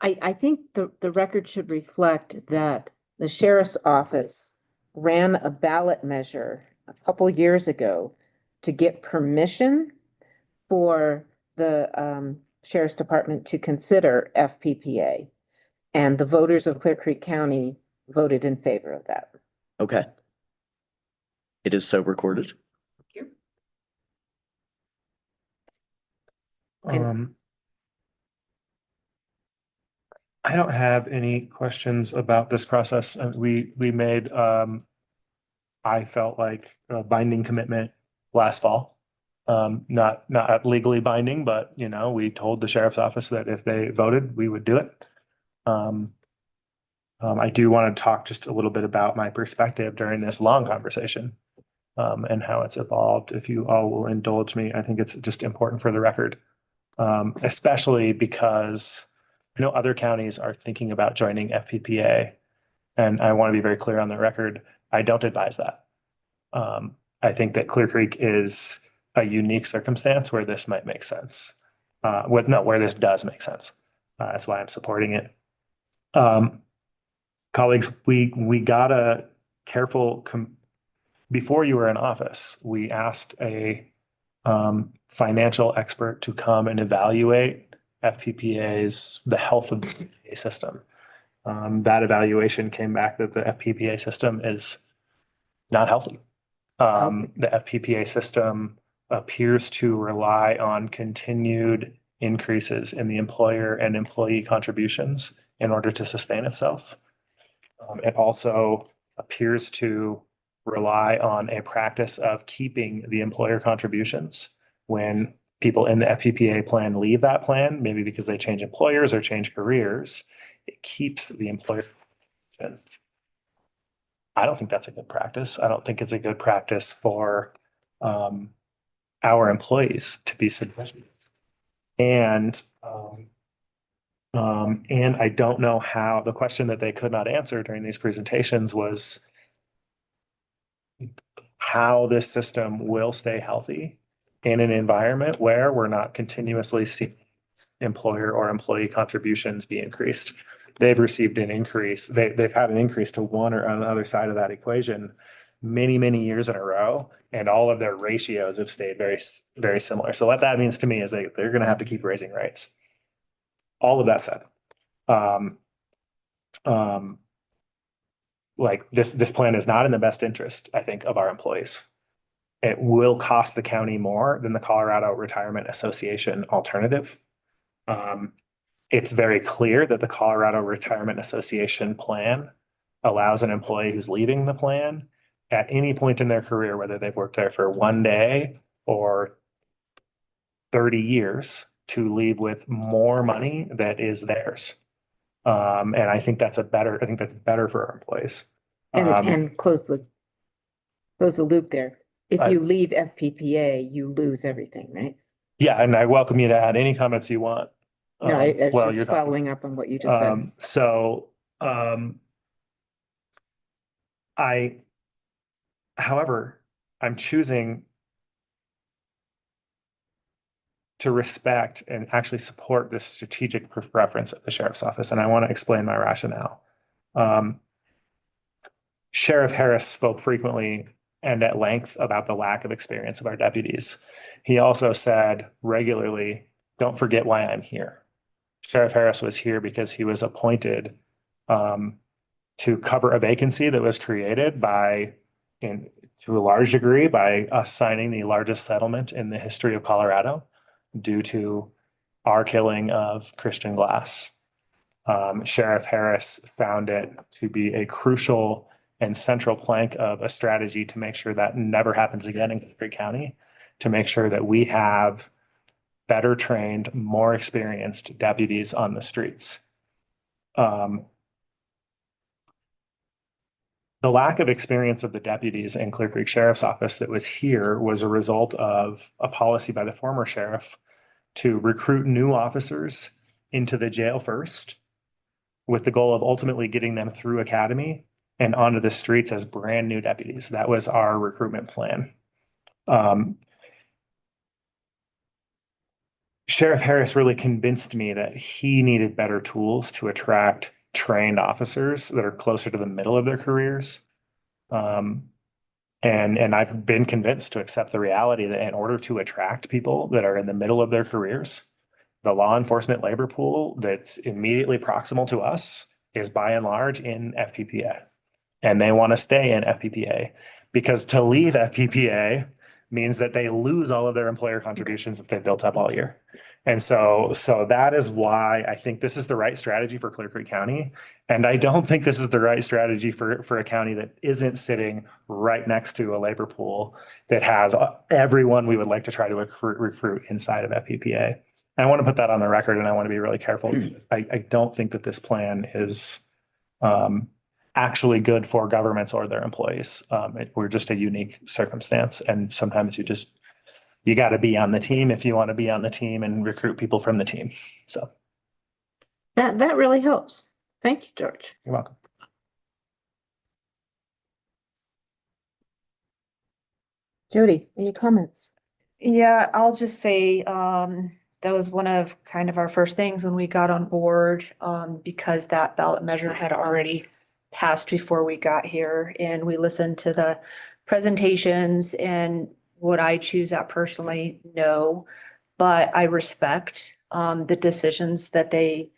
I think the record should reflect that the sheriff's office ran a ballot measure a couple years ago to get permission for the sheriff's department to consider FPPA. And the voters of Clear Creek County voted in favor of that. Okay. It is so recorded. I don't have any questions about this process. We made, I felt like a binding commitment last fall. Not legally binding, but we told the sheriff's office that if they voted, we would do it. I do want to talk just a little bit about my perspective during this long conversation, and how it's evolved. If you all will indulge me, I think it's just important for the record, especially because I know other counties are thinking about joining FPPA, and I want to be very clear on the record. I don't advise that. I think that Clear Creek is a unique circumstance where this might make sense. Where this does make sense. That's why I'm supporting it. Colleagues, we got a careful, before you were in office, we asked a financial expert to come and evaluate the health of the FPPA system. That evaluation came back that the FPPA system is not healthy. The FPPA system appears to rely on continued increases in the employer and employee contributions in order to sustain itself. It also appears to rely on a practice of keeping the employer contributions when people in the FPPA plan leave that plan, maybe because they change employers or change careers, it keeps the employer. I don't think that's a good practice. I don't think it's a good practice for our employees to be submitted. And I don't know how, the question that they could not answer during these presentations was how this system will stay healthy in an environment where we're not continuously seeing employer or employee contributions be increased. They've received an increase. They've had an increase to one or on the other side of that equation many, many years in a row, and all of their ratios have stayed very, very similar. So what that means to me is they're going to have to keep raising rates. All of that said, like this plan is not in the best interest, I think, of our employees. It will cost the county more than the Colorado Retirement Association alternative. It's very clear that the Colorado Retirement Association plan allows an employee who's leaving the plan at any point in their career, whether they've worked there for one day or 30 years, to leave with more money that is theirs. And I think that's better for our employees. And close the loop there. If you leave FPPA, you lose everything, right? Yeah, and I welcome you to add any comments you want. No, I while was you're just talking. following up on what you just said. However, I'm choosing to respect and actually support this strategic preference of the sheriff's office, and I want to explain my rationale. Sheriff Harris spoke frequently and at length about the lack of experience of our deputies. He also said regularly, "Don't forget why I'm here." Sheriff Harris was here because he was appointed to cover a vacancy that was created to a large degree by us signing the largest settlement in the history of Colorado due to our killing of Christian Glass. Sheriff Harris found it to be a crucial and central plank of a strategy to make sure that never happens again in Clay County, to make sure that we have better trained, more experienced deputies on the streets. The lack of experience of the deputies in Clear Creek Sheriff's Office that was here was a result of a policy by the former sheriff to recruit new officers into the jail first, with the goal of ultimately getting them through academy and onto the streets as brand new deputies. That was our recruitment plan. Sheriff Harris really convinced me that he needed better tools to attract trained officers that are closer to the middle of their careers. And I've been convinced to accept the reality that in order to attract people that are in the middle of their careers, the law enforcement labor pool that's immediately proximal to us is by and large in FPPA. And they want to stay in FPPA because to leave FPPA means that they lose all of their employer contributions that they've built up all year. And so that is why I think this is the right strategy for Clear Creek County. And I don't think this is the right strategy for a county that isn't sitting right next to a labor pool that has everyone we would like to try to recruit inside of FPPA. And I want to put that on the record, and I want to be really careful. I don't think that this plan is actually good for governments or their employees. We're just a unique circumstance. And sometimes you got to be on the team if you want to be on the team and recruit people from the team. So that really helps. Thank you, George. You're welcome. Jody, any comments? Yeah, I'll just say, that was one of kind of our first things when we got on board, because that ballot measure had already passed before we got here, and we listened to the presentations. And would I choose that personally? No, but I respect the decisions that they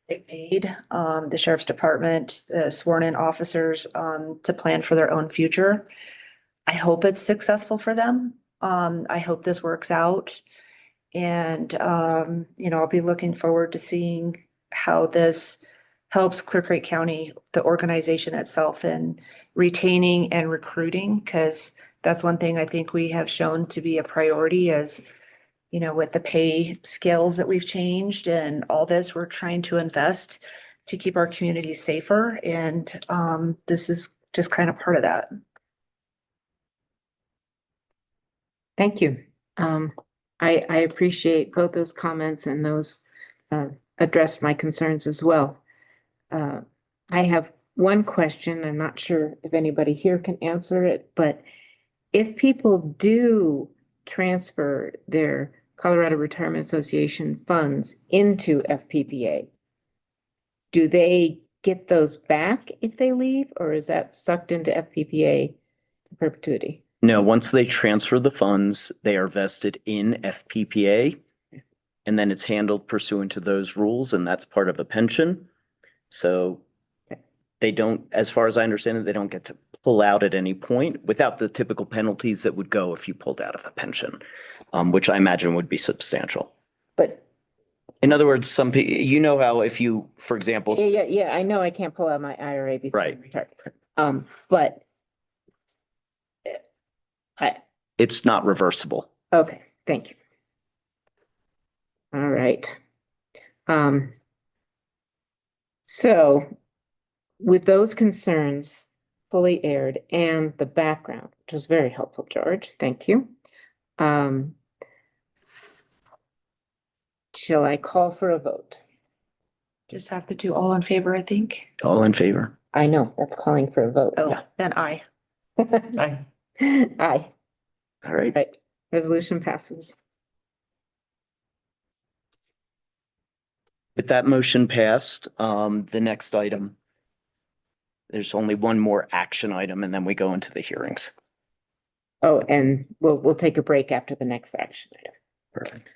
made, the sheriff's department, sworn in officers, to plan for their own future. I hope it's successful for them. I hope this works out. And, I'll be looking forward to seeing how this helps Clear Creek County, the organization itself, in retaining and recruiting, because that's one thing I think we have shown to be a priority is, you know, with the pay scales that we've changed and all this, we're trying to invest to keep our community safer. And this is just kind of part of that. Thank you. I appreciate both those comments, and those addressed my concerns as well. I have one question. I'm not sure if anybody here can answer it, but if people do transfer their Colorado Retirement Association funds into FPPA, do they get those back if they leave, or is that sucked into FPPA to perpetuity? No, once they transfer the funds, they are vested in FPPA. And then it's handled pursuant to those rules, and that's part of a pension. So they don't, as far as I understand it, they don't get to pull out at any point without the typical penalties that would go if you pulled out of a pension, which I imagine would be substantial. But in other words, some people, you know how if you, for example. Yeah, I know I can't pull out my IRA before I retire. But it's not reversible. Okay, thank you. All right. So with those concerns fully aired and the background, which was very helpful, George, thank you. Shall I call for a vote? Just have to do all in favor, I think. All in favor? I know, that's calling for a vote. Oh, then aye. Aye. Aye. All right. Right, resolution passes. With that motion passed, the next item, there's only one more action item, and then we go into the hearings. Oh, and we'll take a break after the next action item. Perfect.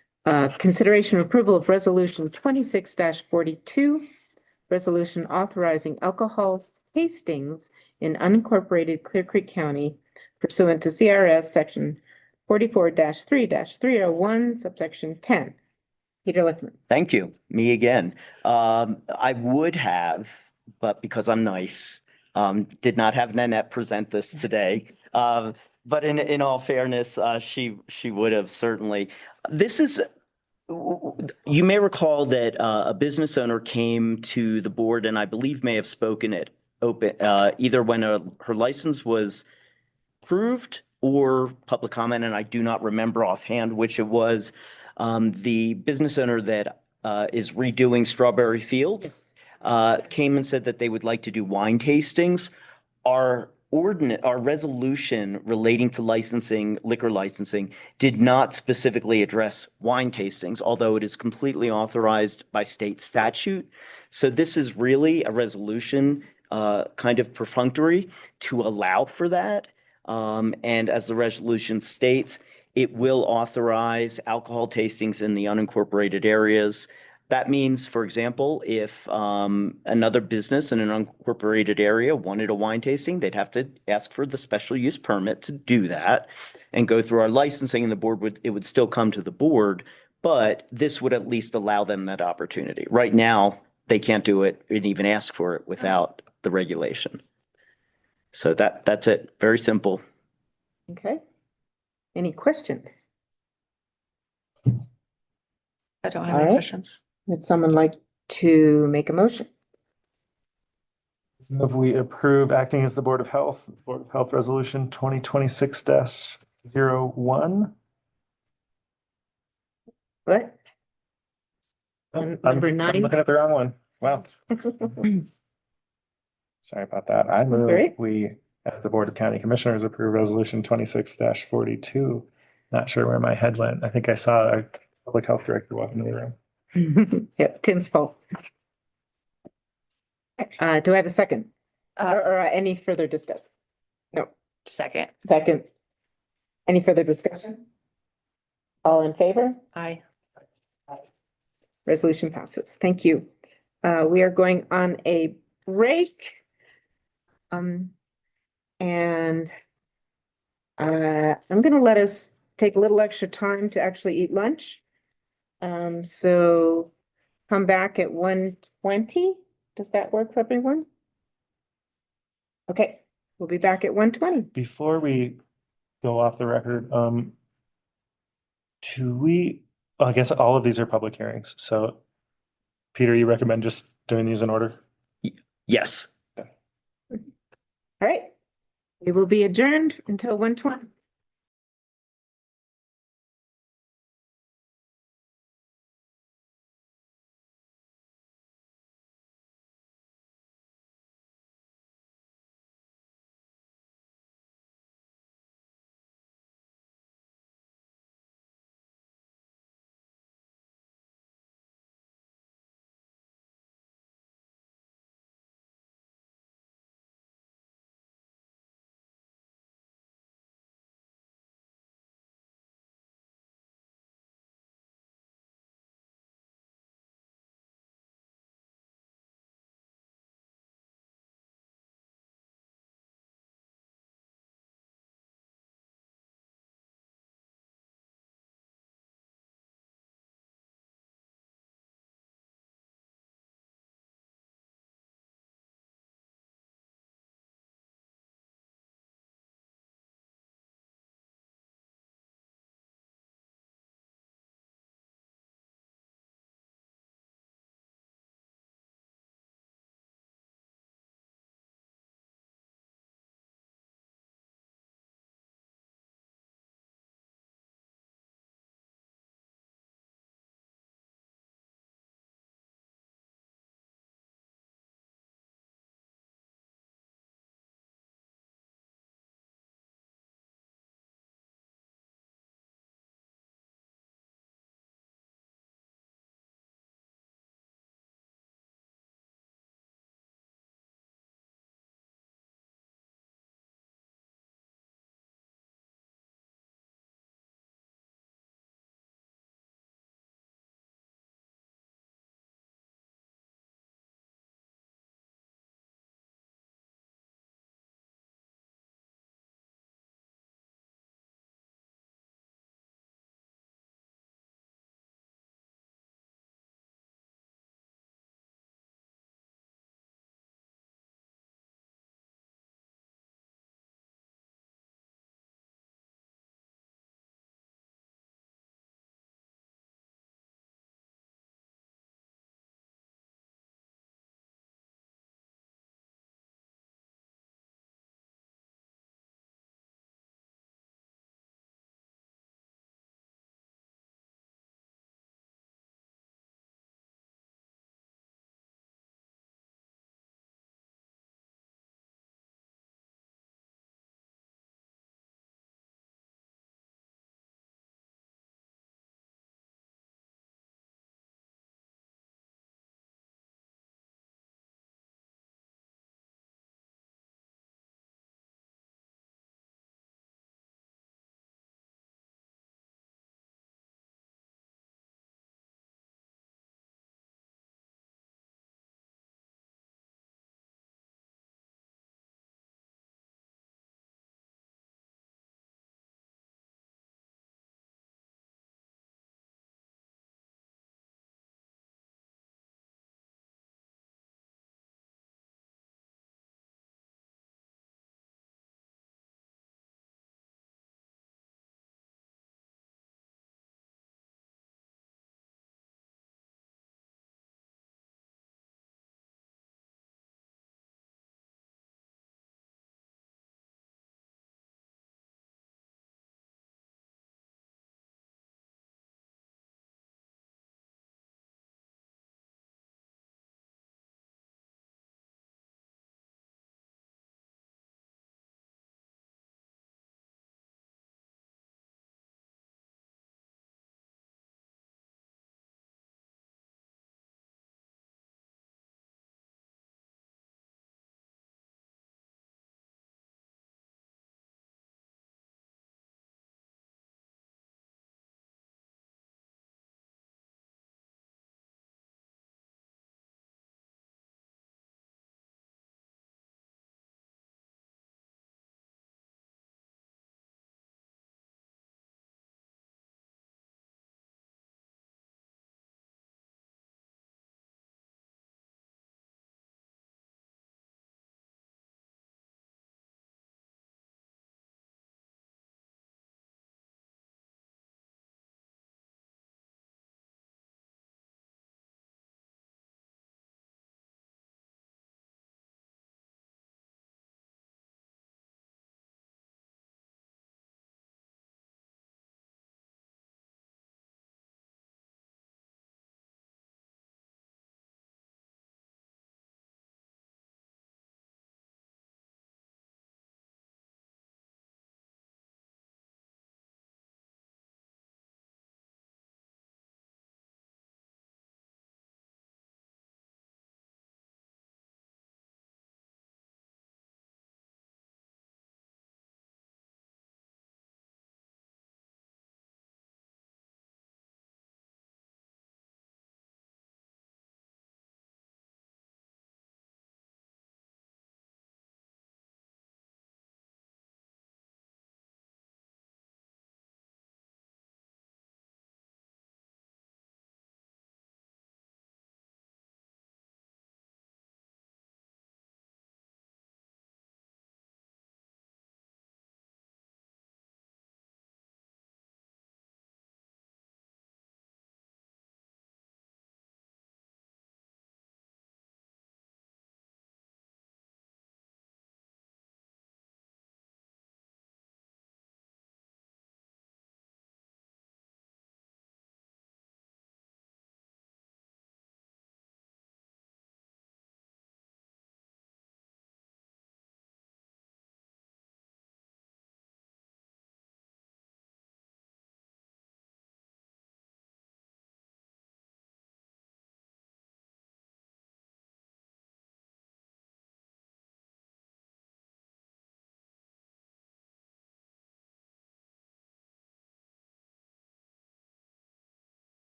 Consideration and approval of resolution 26-42, resolution authorizing alcohol tastings in unincorporated Clear Creek County pursuant to CRS section 44-3-301 subsection 10. Peter Lickman. Thank you. Me again. I would have, but because I'm nice, did not have Nanette present this today. But in all fairness, she would have certainly. This is, you may recall that a business owner came to the board and I believe may have spoken at open, either when her license was approved or public comment, and I do not remember offhand which it was. The business owner that is redoing Strawberry Fields came and said that they would like to do wine tastings. Our resolution relating to licensing, liquor licensing, did not specifically address wine tastings, although it is completely authorized by state statute. So this is really a resolution kind of perfunctory to allow for that. And as the resolution states, it will authorize alcohol tastings in the unincorporated areas. That means, for example, if another business in an unincorporated area wanted a wine tasting, they'd have to ask for the special use permit to do that and go through our licensing, and the board would still come to the board, but this would at least allow them that opportunity. Right now, they can't do it and even ask for it without the regulation. So that's it. Very simple. Okay. Any questions? I don't have All any right. questions. Would someone like to make a motion? If we approve acting as the Board of Health Resolution 2026-01. What? Number I'm 9? looking at the wrong one. Wow. Sorry about that. I move Great. we, as the Board of County Commissioners, approve Resolution 26-42. Not sure where my head went. I think I saw a public health director walk into the room. Yeah, Tim's fault. Do I have a second? Or any further discussion? No. Second. Second. Any further discussion? All in favor? Aye. Resolution passes. Thank you. We are going on a break. And I'm gonna let us take a little extra time to actually eat lunch. So come back at 1:20 Does that work for everyone? Okay, we'll be back at 1:20. Before we go off the record, I guess all of these are public hearings, so Peter, you recommend just doing these in order? Yes. All right. We will be adjourned until 1:20.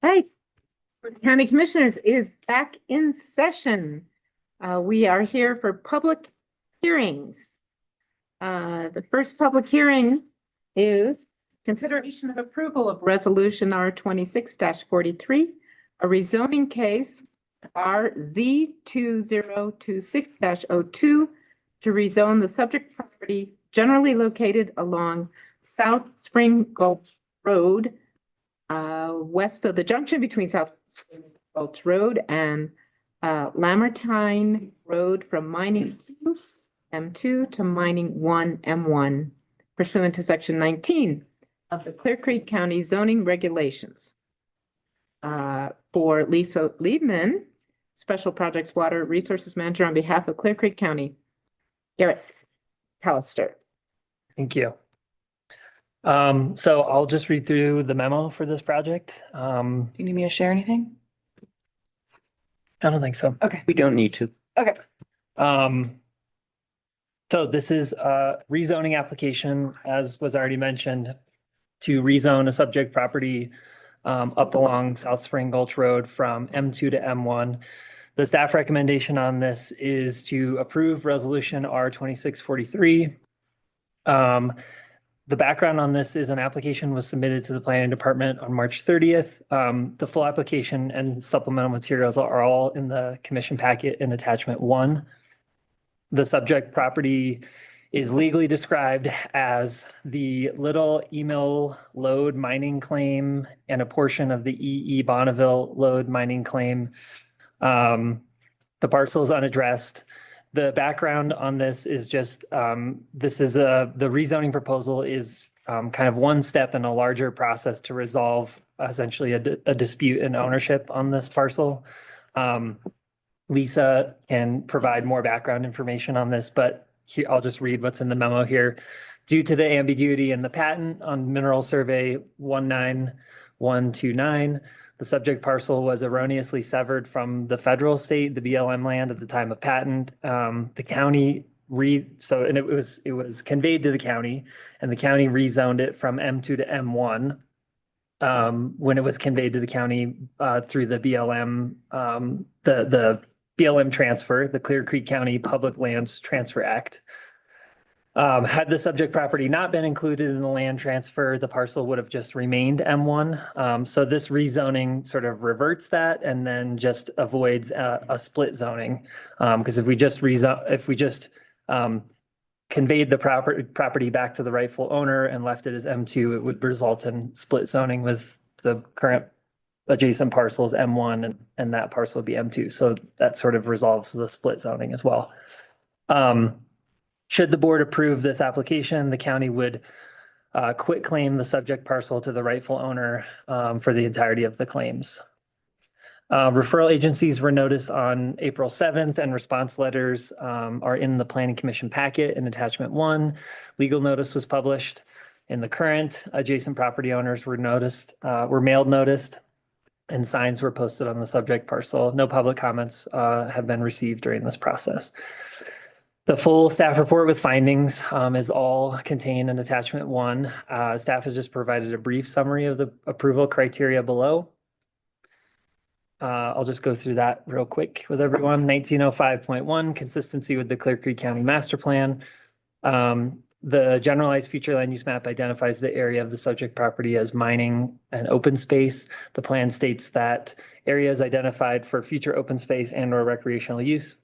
Hey, County Commissioners is back in session. We are here for public hearings. The first public hearing is consideration of approval of resolution R 26-43, a rezoning case RZ 2026-02 to rezone the subject property generally located along South Spring Gulch Road, west of the junction between South Spring Gulch Road and Lamartine Road from mining two M2 to mining 1 M1 pursuant to section 19 of the Clear Creek County zoning regulations. For Lisa Liebman, Special Projects Water Resources Manager on behalf of Clear Creek County. Garrett Callister. Thank you. So I'll just read through the memo for this project. Do you need me to share anything? I don't think so. Okay. We don't need to. Okay. So this is a rezoning application, as was already mentioned, to rezone a subject property up along South Spring Gulch Road from M2 to M1. The staff recommendation on this is to approve resolution R 2643. The background on this is an application was submitted to the planning department on March 30th. The full application and supplemental materials are all in the commission packet in attachment 1. The subject property is legally described as the Little Emill Lode mining claim and a portion of the E.E. Bonneville Lode mining claim. The parcel is unaddressed. The background on this is just, the rezoning proposal is kind of one step in a larger process to resolve essentially a dispute in ownership on this parcel. Lisa can provide more background information on this, but here, I'll just read what's in the memo here. Due to the ambiguity in the patent on Mineral Survey 19129, the subject parcel was erroneously severed from the federal state, the BLM land at the time of patent. The county and it was conveyed to the county, and the county rezoned it from M2 to M1 when it was conveyed to the county through the BLM, the BLM transfer, the Clear Creek County Public Lands Transfer Act. Had the subject property not been included in the land transfer, the parcel would have just remained M1. So this rezoning sort of reverts that and then just avoids a split zoning. Because if we just conveyed the property back to the rightful owner and left it as M2, it would result in split zoning with the current adjacent parcels M1 and that parcel would be M2. So that sort of resolves the split zoning as well. Should the board approve this application, the county would quit claim the subject parcel to the rightful owner for the entirety of the claims. Referral agencies were noticed on April 7th and response letters are in the Planning Commission packet in attachment 1. Legal notice was published in the current. Adjacent property owners were mailed noticed, and signs were posted on the subject parcel. No public comments have been received during this process. The full staff report with findings is all contained in attachment 1. Staff has just provided a brief summary of the approval criteria below. I'll just go through that real quick with everyone. 1905.1, consistency with the Clear Creek County Master Plan. The generalized future land use map identifies the area of the subject property as mining and open space. The plan states that areas identified for future open space and or recreational use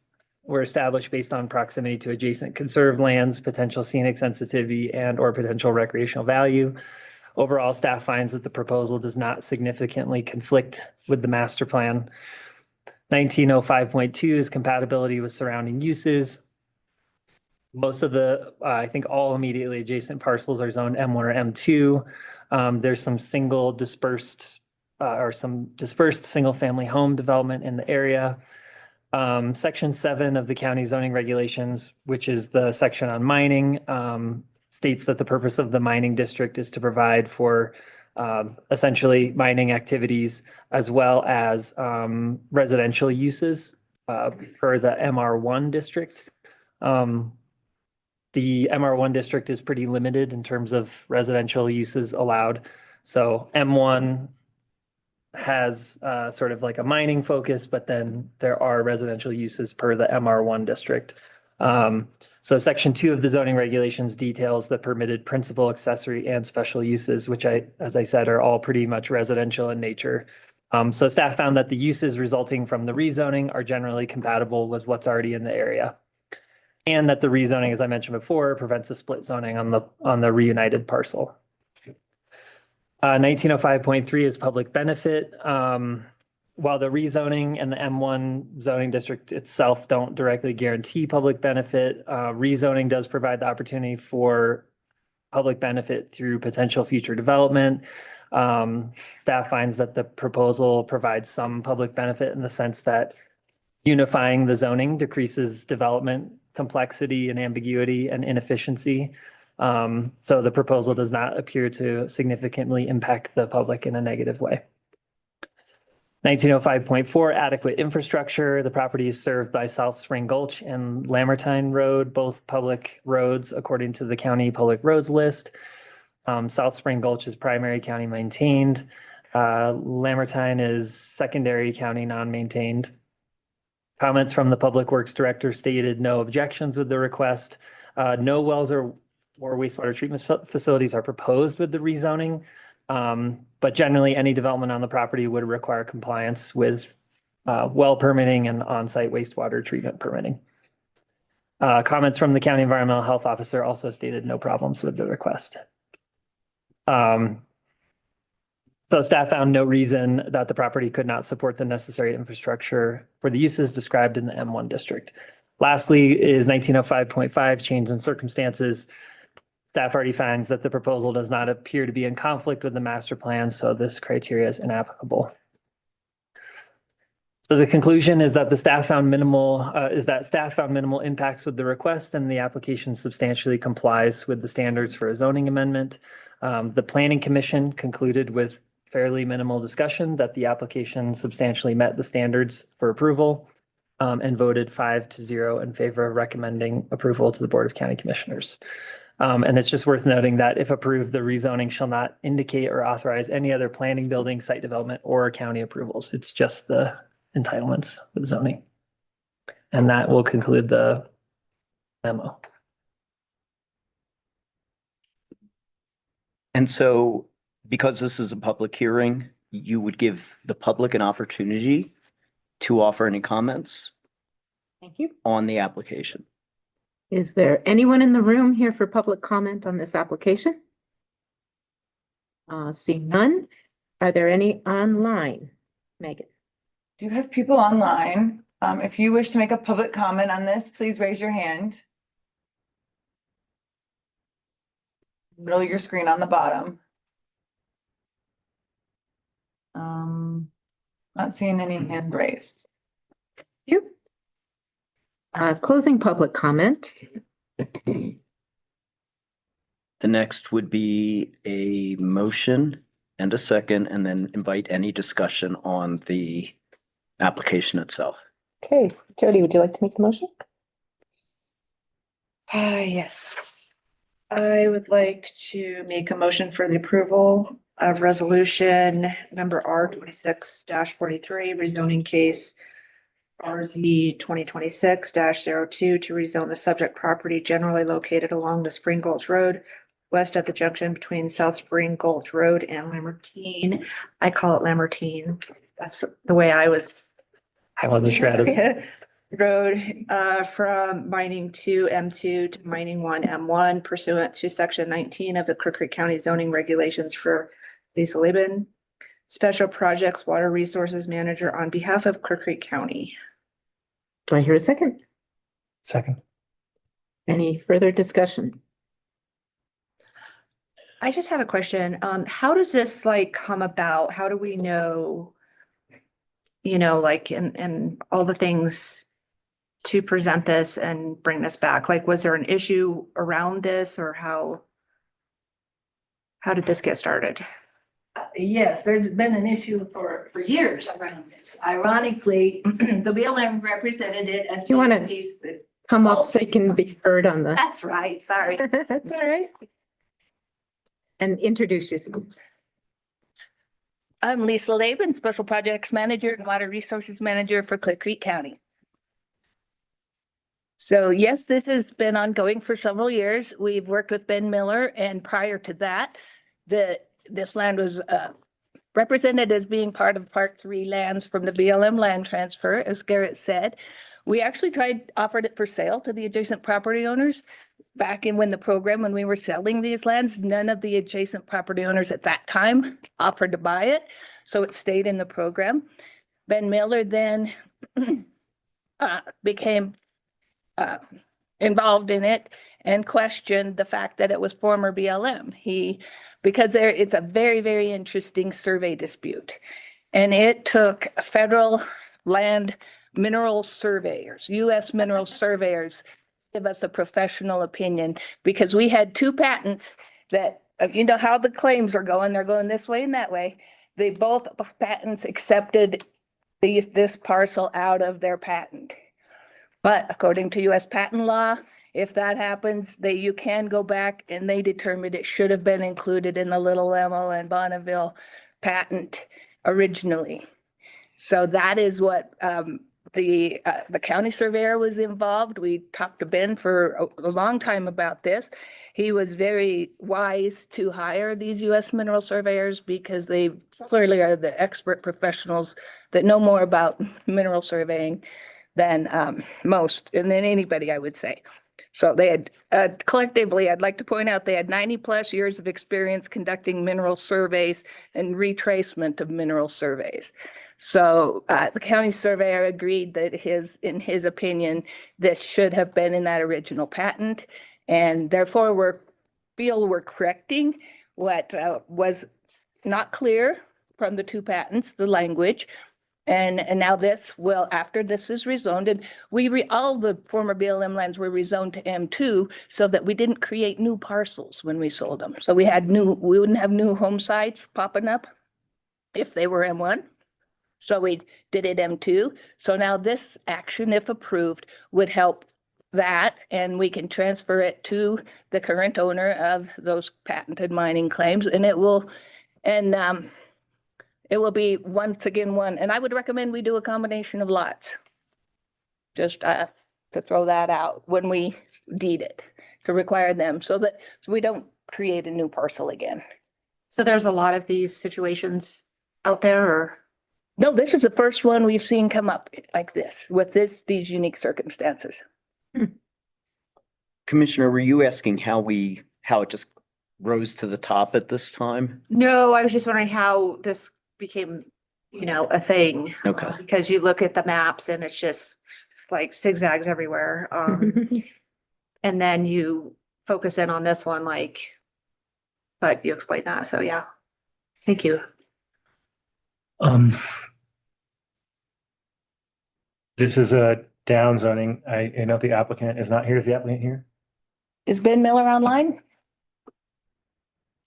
were established based on proximity to adjacent conserved lands, potential scenic sensitivity, and or potential recreational value. Overall, staff finds that the proposal does not significantly conflict with the master plan. 1905.2 is compatibility with surrounding uses. Most of I think all immediately adjacent parcels are zoned M1 or M2. There's some dispersed single family home development in the area. Section 7 of the county zoning regulations, which is the section on mining, states that the purpose of the mining district is to provide for essentially mining activities as well as residential uses per the MR1 district. The MR1 district is pretty limited in terms of residential uses allowed. So M1 has sort of like a mining focus, but then there are residential uses per the MR1 district. So section 2 of the zoning regulations details the permitted principal, accessory, and special uses, which as I said, are all pretty much residential in nature. So staff found that the uses resulting from the rezoning are generally compatible with what's already in the area. And that the rezoning, as I mentioned before, prevents a split zoning on the reunited parcel. 1905.3 is public benefit. While the rezoning and the M1 zoning district itself don't directly guarantee public benefit, rezoning does provide the opportunity for public benefit through potential future development. Staff finds that the proposal provides some public benefit in the sense that unifying the zoning decreases development complexity and ambiguity and inefficiency. So the proposal does not appear to significantly impact the public in a negative way. 1905.4 adequate infrastructure. The property is served by South Spring Gulch and Lamartine Road, both public roads according to the county public roads list. South Spring Gulch is primary county maintained. Lamartine is secondary county non-maintained. Comments from the Public Works Director stated no objections with the request. No wells or wastewater treatment facilities are proposed with the rezoning. But generally, any development on the property would require compliance with well permitting and on-site wastewater treatment permitting. Comments from the County Environmental Health Officer also stated no problems with the request. So staff found no reason that the property could not support the necessary infrastructure for the uses described in the M1 district. Lastly is 1905.5 change in circumstances. Staff already finds that the proposal does not appear to be in conflict with the master plan, so this criteria is inapplicable. So the conclusion is that staff found minimal impacts with the request and the application substantially complies with the standards for a zoning amendment. The Planning Commission concluded with fairly minimal discussion that the application substantially met the standards for approval and voted 5-0 in favor of recommending approval to the Board of County Commissioners. And it's just worth noting that if approved, the rezoning shall not indicate or authorize any other planning, building, site development, or county approvals. It's just the entitlements with zoning. And that will conclude the memo. And so, because this is a public hearing, you would give the public an opportunity to offer any comments Thank you. on the application. Is there anyone in the room here for public comment on this application? Seeing none. Are there any online? Megan? Do you have people online? If you wish to make a public comment on this, please raise your hand. Middle of your screen on the bottom. Not seeing any hands raised. You. Closing public comment. The next would be a motion and a second, and then invite any discussion on the application itself. Okay, Jody, would you like to make the motion? Yes. I would like to make a motion for the approval of resolution number R 26-43, rezoning case RZ 2026-02 to rezone the subject property generally located along the Spring Gulch Road, west at the junction between South Spring Gulch Road and Lamartine. I call it Lamartine. That's the way I wasn't sure how to. Road from mining 2 M2 to mining 1 M1 pursuant to section 19 of the Clear Creek County zoning regulations for Lisa Laban, Special Projects Water Resources Manager on behalf of Clear Creek County. Do I hear a second? Second. Any further discussion? I just have a question. How does this come about? How do we know, and all the things to present this and bring this back? Was there an issue around this, or how did this get started? Yes, there's been an issue for years around this. Ironically, the BLM represented it as. Do you want to come up so you can be heard on the? That's right, sorry. That's all right. And introduce yourself. I'm Lisa Laban, Special Projects Manager and Water Resources Manager for Clear Creek County. So yes, this has been ongoing for several years. We've worked with Ben Miller, and prior to that, this land was represented as being part of Part 3 lands from the BLM land transfer, as Garrett said. We actually offered it for sale to the adjacent property owners. Back in when we were selling these lands, none of the adjacent property owners at that time offered to buy it. So it stayed in the program. Ben Miller then became involved in it and questioned the fact that it was former BLM. Because it's a very, very interesting survey dispute. And it took federal land mineral surveyors, US mineral surveyors, give us a professional opinion, because we had two patents that, you know how the claims are going, they're going this way and that way. They both patents accepted this parcel out of their patent. But according to US patent law, if that happens, you can go back, and they determined it should have been included in the Little Lemel and Bonneville patent originally. So that is what the county surveyor was involved. We talked to Ben for a long time about this. He was very wise to hire these US mineral surveyors because they clearly are the expert professionals that know more about mineral surveying than most, and than anybody, I would say. So they had collectively, I'd like to point out, they had 90+ years of experience conducting mineral surveys and retracement of mineral surveys. So the county surveyor agreed that in his opinion, this should have been in that original patent. And therefore we're correcting what was not clear from the two patents, the language. And now after this is rezoned, and all the former BLM lands were rezoned to M2 so that we didn't create new parcels when we sold them. So we wouldn't have new home sites popping up if they were M1. So we did it M2. So now this action, if approved, would help that, and we can transfer it to the current owner of those patented mining claims, and it will be once again one, and I would recommend we do a combination of lots. Just to throw that out when we deed it, to require them so we don't create a new parcel again. So there's a lot of these situations out there, or? No, this is the first one we've seen come up like this, with these unique circumstances. Commissioner, were you asking how it just rose to the top at this time? No, I was just wondering how this became, a thing. Okay. Because you look at the maps and it's just like zigzags everywhere. And then you focus in on this one, but you explained that. So yeah, thank you. This is a down zoning. I know the applicant is not here. Is the applicant here? Is Ben Miller online?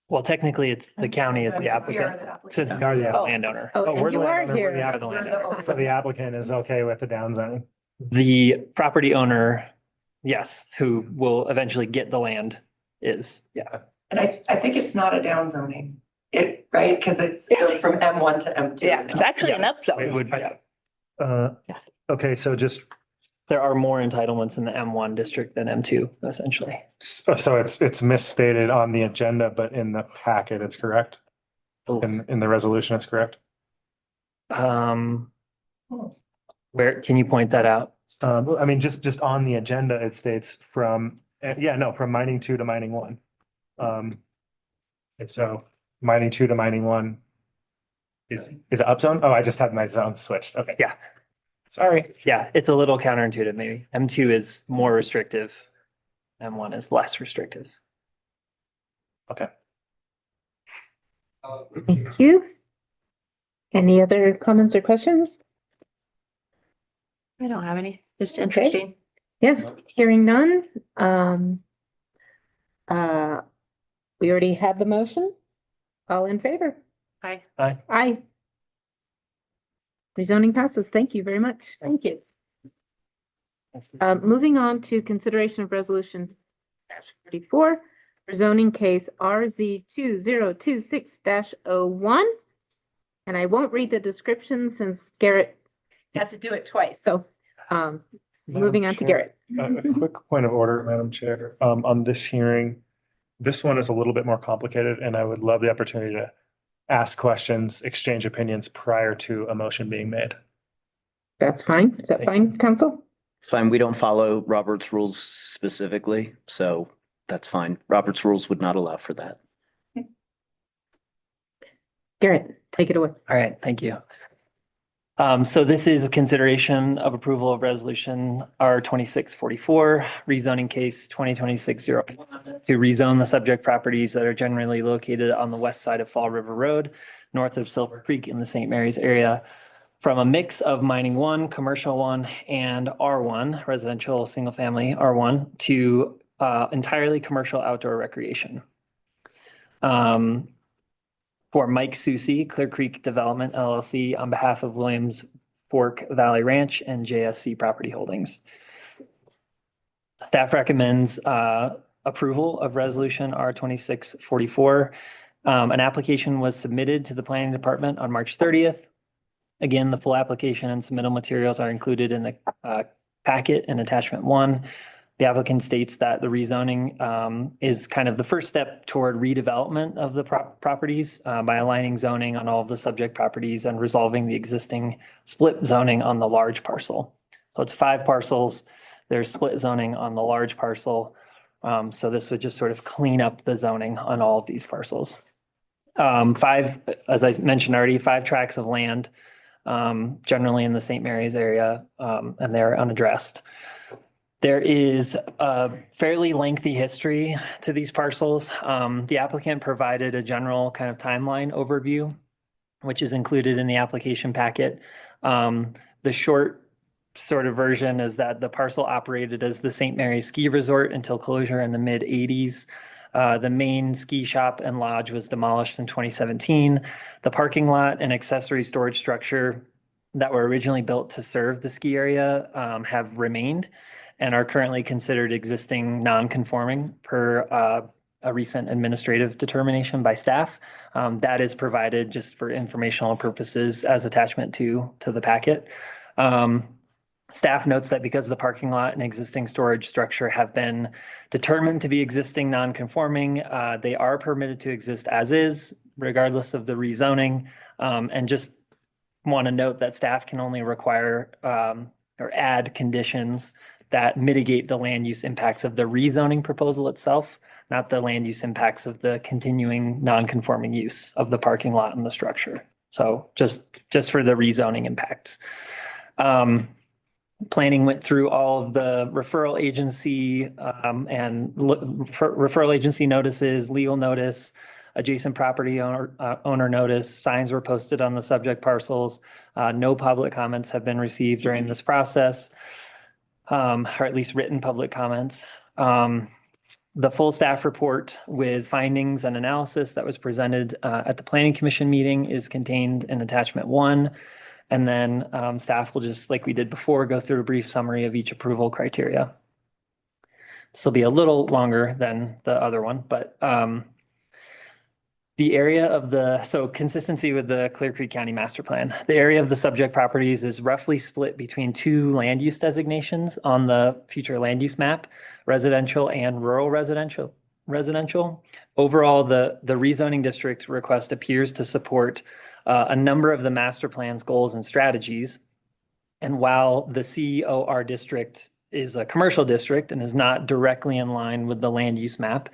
Well, technically, it's the county is the applicant, since we are the landowner. Oh, and we're the you are landowner, we're here. the applicant. So the applicant is okay with the down zoning. The property owner, yes, who will eventually get the land is, yeah. And I think it's not a down zoning, right? Because it goes from M1 to M2. Yeah, it's actually an up zone. It would, okay, so There are more entitlements in the M1 district than M2, essentially. so it's misstated on the agenda, but in the packet, it's correct. In the resolution, it's correct. Where, can you point that out? I mean, just on the agenda, it states from mining 2 to mining 1. And so mining 2 to mining 1 is it up zone? Oh, I just had my zone switched. Okay. Yeah. Sorry. Yeah, it's a little counterintuitive, maybe. M2 is more restrictive. M1 is less restrictive. Okay. Thank you. Any other comments or questions? I don't have any, just interesting. Yeah, hearing none. We already had the motion. All in favor? Aye. Aye. Aye. Rezoning passes. Thank you very much. Thank you. Moving on to consideration of resolution 34, rezoning case RZ 2026-01. And I won't read the description since Garrett had to do it twice. So moving on to Garrett. A quick point of order, Madam Chair, on this hearing. This one is a little bit more complicated and I would love the opportunity to ask questions, exchange opinions prior to a motion being made. That's fine. Is that fine, council? It's fine. We don't follow Robert's rules specifically, so that's fine. Robert's rules would not allow for that. Garrett, take it away. All right, thank you. So this is a consideration of approval of resolution R 2644, rezoning case 2026-01 to rezone the subject properties that are generally located on the west side of Fall River Road, north of Silver Creek in the St. Mary's area, from a mix of mining 1, commercial 1, and R1, residential, single family R1, to entirely commercial outdoor recreation. For Mike Susi, Clear Creek Development LLC, on behalf of Williams Fork Valley Ranch and JSC Property Holdings. Staff recommends approval of resolution R 2644. An application was submitted to the planning department on March 30th. Again, the full application and submittal materials are included in the packet in attachment 1. The applicant states that the rezoning is kind of the first step toward redevelopment of the properties by aligning zoning on all of the subject properties and resolving the existing split zoning on the large parcel. So it's 5 parcels. There's split zoning on the large parcel. So this would just sort of clean up the zoning on all of these parcels. 5, as I mentioned already, 5 tracts of land, generally in the St. Mary's area, and they're unaddressed. There is a fairly lengthy history to these parcels. The applicant provided a general kind of timeline overview, which is included in the application packet. The short sort of version is that the parcel operated as the St. Mary's Ski Resort until closure in the mid-80s. The main ski shop and lodge was demolished in 2017. The parking lot and accessory storage structure that were originally built to serve the ski area have remained and are currently considered existing non-conforming per a recent administrative determination by staff. That is provided just for informational purposes as attachment to the packet. Staff notes that because the parking lot and existing storage structure have been determined to be existing non-conforming, they are permitted to exist as is, regardless of the rezoning. And just want to note that staff can only require or add conditions that mitigate the land use impacts of the rezoning proposal itself, not the land use impacts of the continuing non-conforming use of the parking lot and the structure. So just for the rezoning impacts. Planning went through all of the referral agency and referral agency notices, legal notice, adjacent property owner notice, signs were posted on the subject parcels. No public comments have been received during this process. Or at least written public comments. The full staff report with findings and analysis that was presented at the Planning Commission meeting is contained in attachment 1. And then staff will just, like we did before, go through a brief summary of each approval criteria. This will be a little longer than the other one, but the area of so consistency with the Clear Creek County Master Plan. The area of the subject properties is roughly split between 2 land use designations on the future land use map, residential and rural residential. Overall, the rezoning district request appears to support a number of the master plan's goals and strategies. And while the COR district is a commercial district and is not directly in line with the land use map,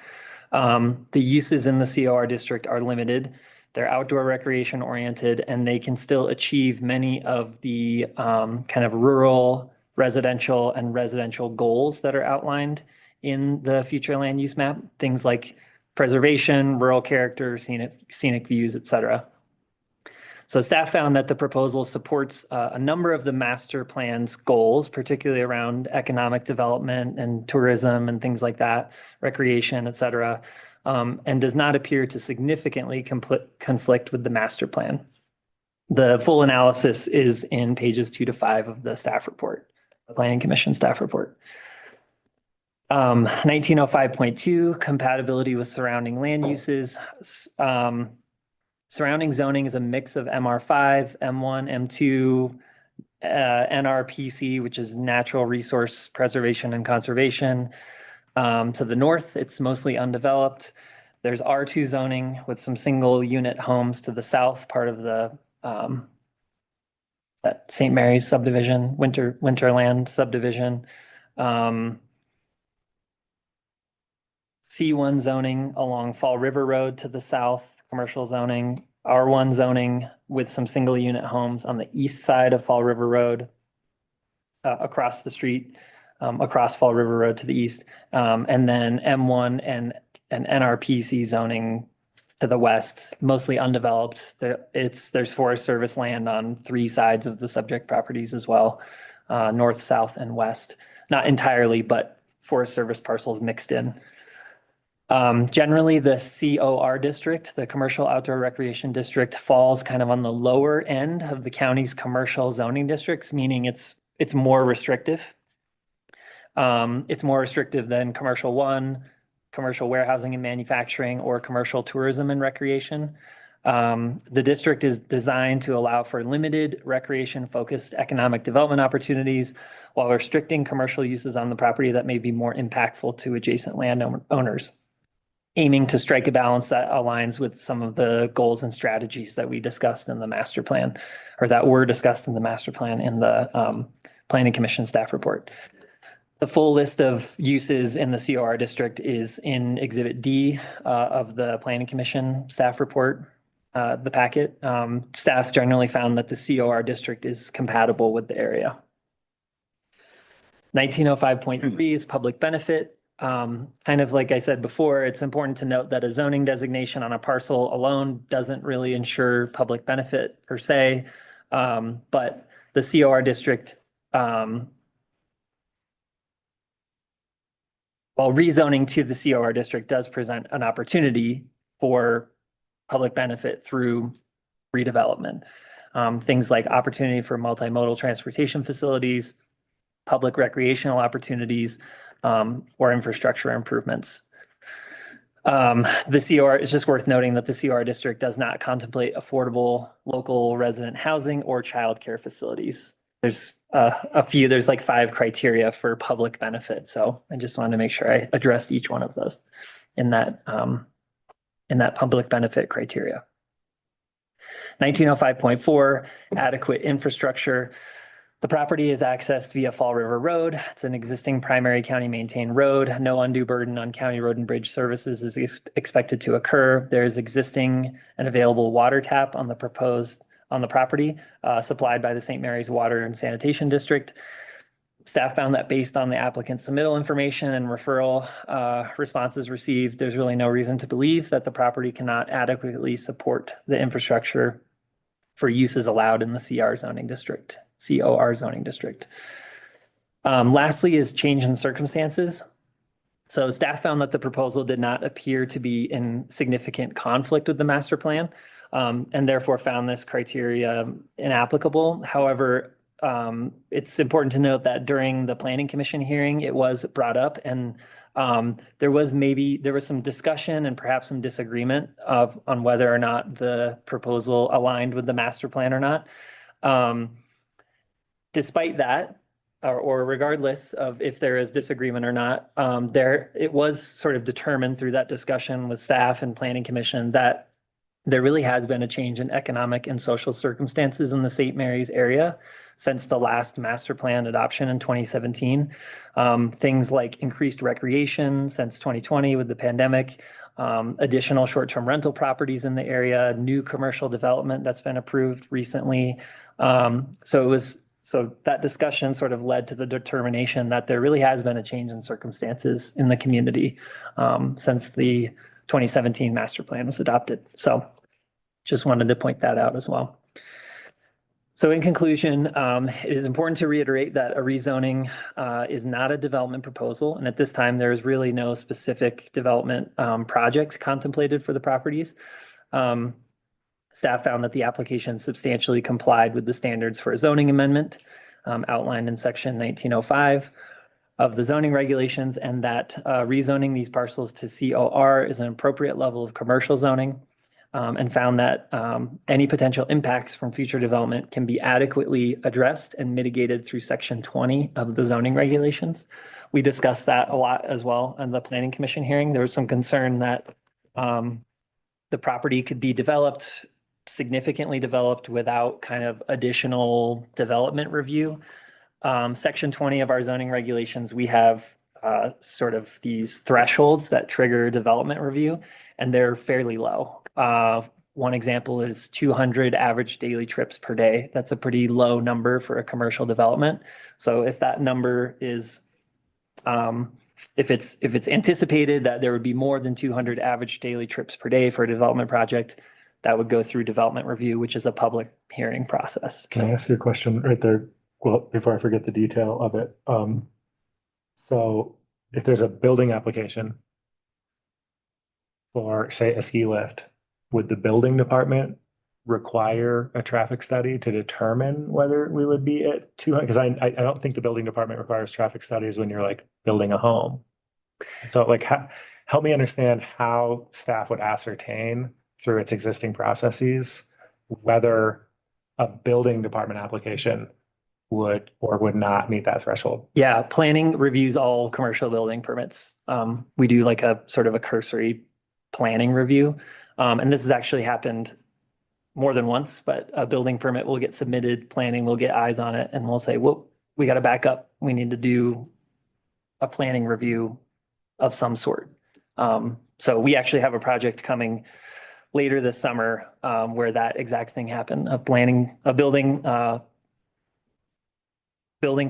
the uses in the COR district are limited. They're outdoor recreation oriented, and they can still achieve many of the kind of rural, residential, and residential goals that are outlined in the future land use map. Things like preservation, rural character, scenic views, et cetera. So staff found that the proposal supports a number of the master plan's goals, particularly around economic development and tourism and things like that, recreation, et cetera, and does not appear to significantly conflict with the master plan. The full analysis is in pages 2 to 5 of the staff report, the Planning Commission staff report. 1905.2, compatibility with surrounding land uses. Surrounding zoning is a mix of MR5, M1, M2, NRPC, which is Natural Resource Preservation and Conservation. To the north, it's mostly undeveloped. There's R2 zoning with some single unit homes to the south, part of the that St. Mary's subdivision, Winterland subdivision. C1 zoning along Fall River Road to the south, commercial zoning, R1 zoning with some single unit homes on the east side of Fall River Road, across the street, across Fall River Road to the east, and then M1 and NRPC zoning to the west, mostly undeveloped. There's Forest Service land on 3 sides of the subject properties as well, north, south, and west. Not entirely, but Forest Service parcels mixed in. Generally, the COR district, the Commercial Outdoor Recreation District, falls kind of on the lower end of the county's commercial zoning districts, meaning it's more restrictive. It's more restrictive than Commercial 1, commercial warehousing and manufacturing, or commercial tourism and recreation. The district is designed to allow for limited recreation-focused economic development opportunities while restricting commercial uses on the property that may be more impactful to adjacent landowners, aiming to strike a balance that aligns with some of the goals and strategies that we discussed in the master plan, or that were discussed in the master plan in the Planning Commission staff report. The full list of uses in the COR district is in Exhibit D of the Planning Commission staff report, the packet. Staff generally found that the COR district is compatible with the area. 1905.3 is public benefit. Kind of like I said before, it's important to note that a zoning designation on a parcel alone doesn't really ensure public benefit per se, but the COR district, while rezoning to the COR district does present an opportunity for public benefit through redevelopment. Things like opportunity for multimodal transportation facilities, public recreational opportunities, or infrastructure improvements. The COR, it's just worth noting that the COR district does not contemplate affordable local resident housing or childcare facilities. There's there's like 5 criteria for public benefit. So I just wanted to make sure I addressed each one of those in that public benefit criteria. 1905.4, adequate infrastructure. The property is accessed via Fall River Road. It's an existing primary county maintained road. No undue burden on county road and bridge services is expected to occur. There is existing and available water tap on the property, supplied by the St. Mary's Water and Sanitation District. Staff found that based on the applicant's submittal information and referral responses received, there's really no reason to believe that the property cannot adequately support the infrastructure for uses allowed in the COR zoning district. Lastly is change in circumstances. So staff found that the proposal did not appear to be in significant conflict with the master plan, and therefore found this criteria inapplicable. However, it's important to note that during the Planning Commission hearing, it was brought up, and there was some discussion and perhaps some disagreement on whether or not the proposal aligned with the master plan or not. Despite that, or regardless of if there is disagreement or not, it was sort of determined through that discussion with staff and Planning Commission that there really has been a change in economic and social circumstances in the St. Mary's area since the last master plan adoption in 2017. Things like increased recreation since 2020 with the pandemic, additional short-term rental properties in the area, new commercial development that's been approved recently. So that discussion sort of led to the determination that there really has been a change in circumstances in the community since the 2017 master plan was adopted. So just wanted to point that out as well. So in conclusion, it is important to reiterate that a rezoning is not a development proposal. And at this time, there is really no specific development project contemplated for the properties. Staff found that the application substantially complied with the standards for a zoning amendment outlined in section 1905 of the zoning regulations, and that rezoning these parcels to COR is an appropriate level of commercial zoning. and found that any potential impacts from future development can be adequately addressed and mitigated through section 20 of the zoning regulations. We discussed that a lot as well in the planning commission hearing. There was some concern that the property could be developed, significantly developed without kind of additional development review. Section 20 of our zoning regulations, we have sort of these thresholds that trigger development review, and they're fairly low. One example is 200 average daily trips per day. That's a pretty low number for a commercial development. So if that number is, if it's anticipated that there would be more than 200 average daily trips per day for a development project, that would go through development review, which is a public hearing process. Can I ask you a question right there? Well, before I forget the detail of it. So if there's a building application for, say, a ski lift, would the building department require a traffic study to determine whether we would be at 200? Because I don't think the building department requires traffic studies when you're like building a home. So like, help me understand how staff would ascertain through its existing processes whether a building department application would or would not meet that threshold. Yeah, planning reviews all commercial building permits. We do like a sort of a cursory planning review. And this has actually happened more than once, but a building permit will get submitted, planning will get eyes on it, and we'll say, well, we got to back up. We need to do a planning review of some sort. So we actually have a project coming later this summer where that exact thing happened. A building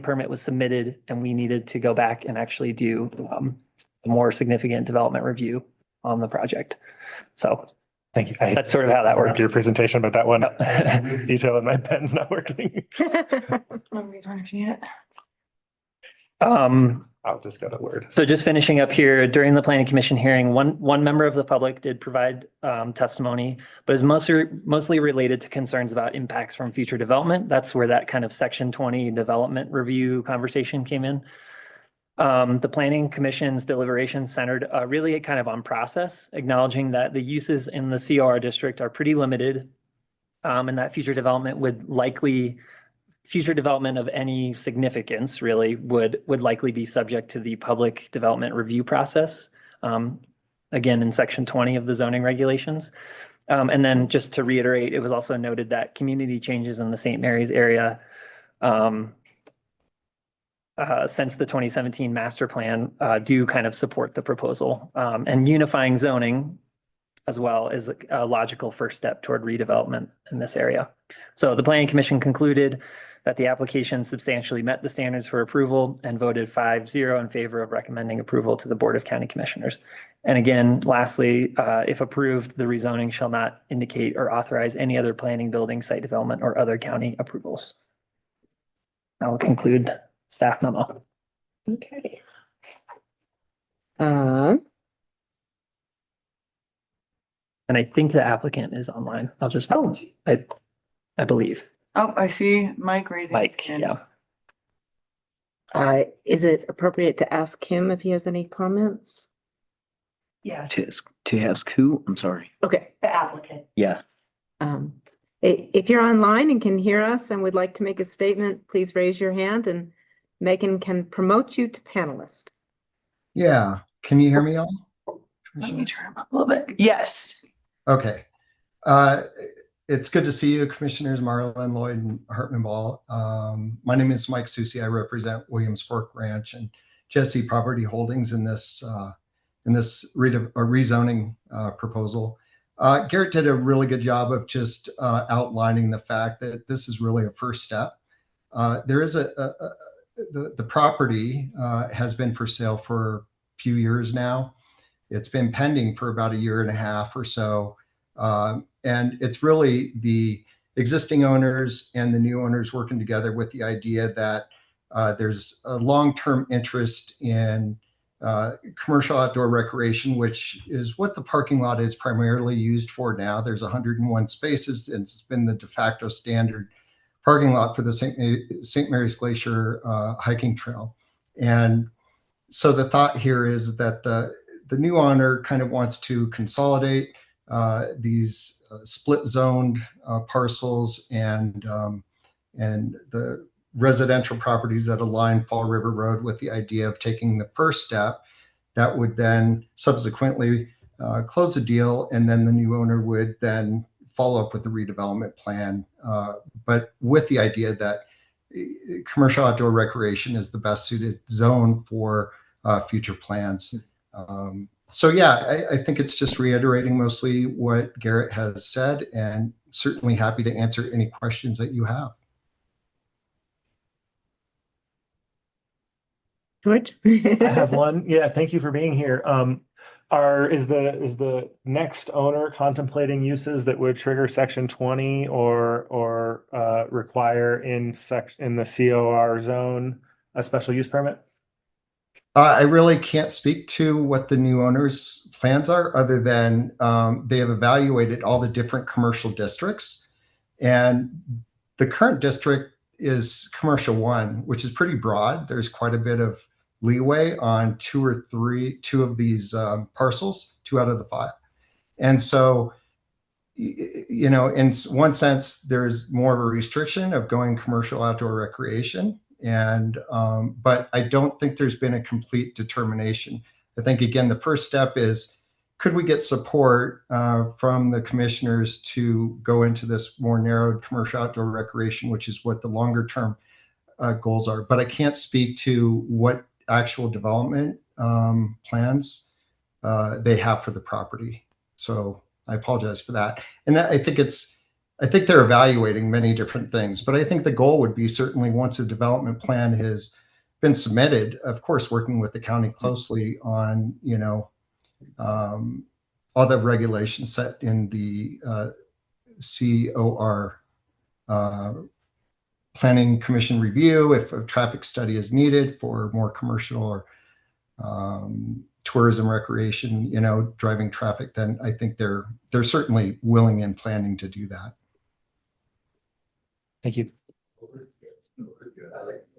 permit was submitted, and we needed to go back and actually do a more significant development review on the project. So thank you. That's sort of how that works. Your presentation, but that one detail in my pen's not working. I'll just go to Word. So just finishing up here, during the planning commission hearing, one member of the public did provide testimony, but is mostly related to concerns about impacts from future development. That's where that kind of section 20 development review conversation came in. The planning commission's deliberations centered really kind of on process, acknowledging that the uses in the COR district are pretty limited, and that future development of any significance really would likely be subject to the public development review process. Again, in section 20 of the zoning regulations. And then just to reiterate, it was also noted that community changes in the St. Mary's area since the 2017 master plan do kind of support the proposal. And unifying zoning as well is a logical first step toward redevelopment in this area. So the planning commission concluded that the application substantially met the standards for approval and voted 5-0 in favor of recommending approval to the Board of County Commissioners. And again, lastly, if approved, the rezoning shall not indicate or authorize any other planning, building, site development, or other county approvals. I will conclude staff memo. Okay. And I think the applicant is online. I'll just, I believe. Oh, I see Mike raising. Mike, his hand. yeah. Is it appropriate to ask him if he has any comments? Yes, To ask who? I'm sorry. Okay. the applicant. Yeah. If you're online and can hear us and would like to make a statement, please raise your hand and Megan can promote you to panelist. Yeah, can you hear me all? Let me turn him up a little bit. Yes. Okay. It's good to see you, Commissioners Marlin, Lloyd, and Hartman Ball. My name is Mike Susi. I represent Williams Fork Ranch and Jesse Property Holdings in this rezoning proposal. Garrett did a really good job of just outlining the fact that this is really a first step. There is the property has been for sale for a few years now. It's been pending for about a year and a half or so. And it's really the existing owners and the new owners working together with the idea that there's a long-term interest in commercial outdoor recreation, which is what the parking lot is primarily used for now. There's 101 spaces, and it's been the de facto standard parking lot for the St. Mary's Glacier hiking trail. And so the thought here is that the new owner kind of wants to consolidate these split zoned parcels and the residential properties that align Fall River Road with the idea of taking the first step that would then subsequently close the deal, and then the new owner would then follow up with the redevelopment plan, but with the idea that commercial outdoor recreation is the best suited zone for future plans. So yeah, I think it's just reiterating mostly what Garrett has said, and certainly happy to answer any questions that you have. George? I have one. Yeah, thank you for being here. Is the next owner contemplating uses that would trigger section 20 or require in the COR zone a special use permit? I really can't speak to what the new owner's plans are, other than they have evaluated all the different commercial districts, and the current district is commercial 1, which is pretty broad. There's quite a bit of leeway on two of these parcels, 2 out of the 5. And so, you know, in one sense, there's more of a restriction of going commercial outdoor recreation. And but I don't think there's been a complete determination. I think, again, the first step is, could we get support from the commissioners to go into this more narrowed commercial outdoor recreation, which is what the longer term goals are. But I can't speak to what actual development plans they have for the property. So I apologize for that. And I think they're evaluating many different things, but I think the goal would be, certainly once a development plan has been submitted, of course, working with the county closely on, you know, all the regulations set in the COR Planning Commission review, if a traffic study is needed for more commercial or tourism recreation, you know, driving traffic, then I think they're certainly willing and planning to do that. Thank you.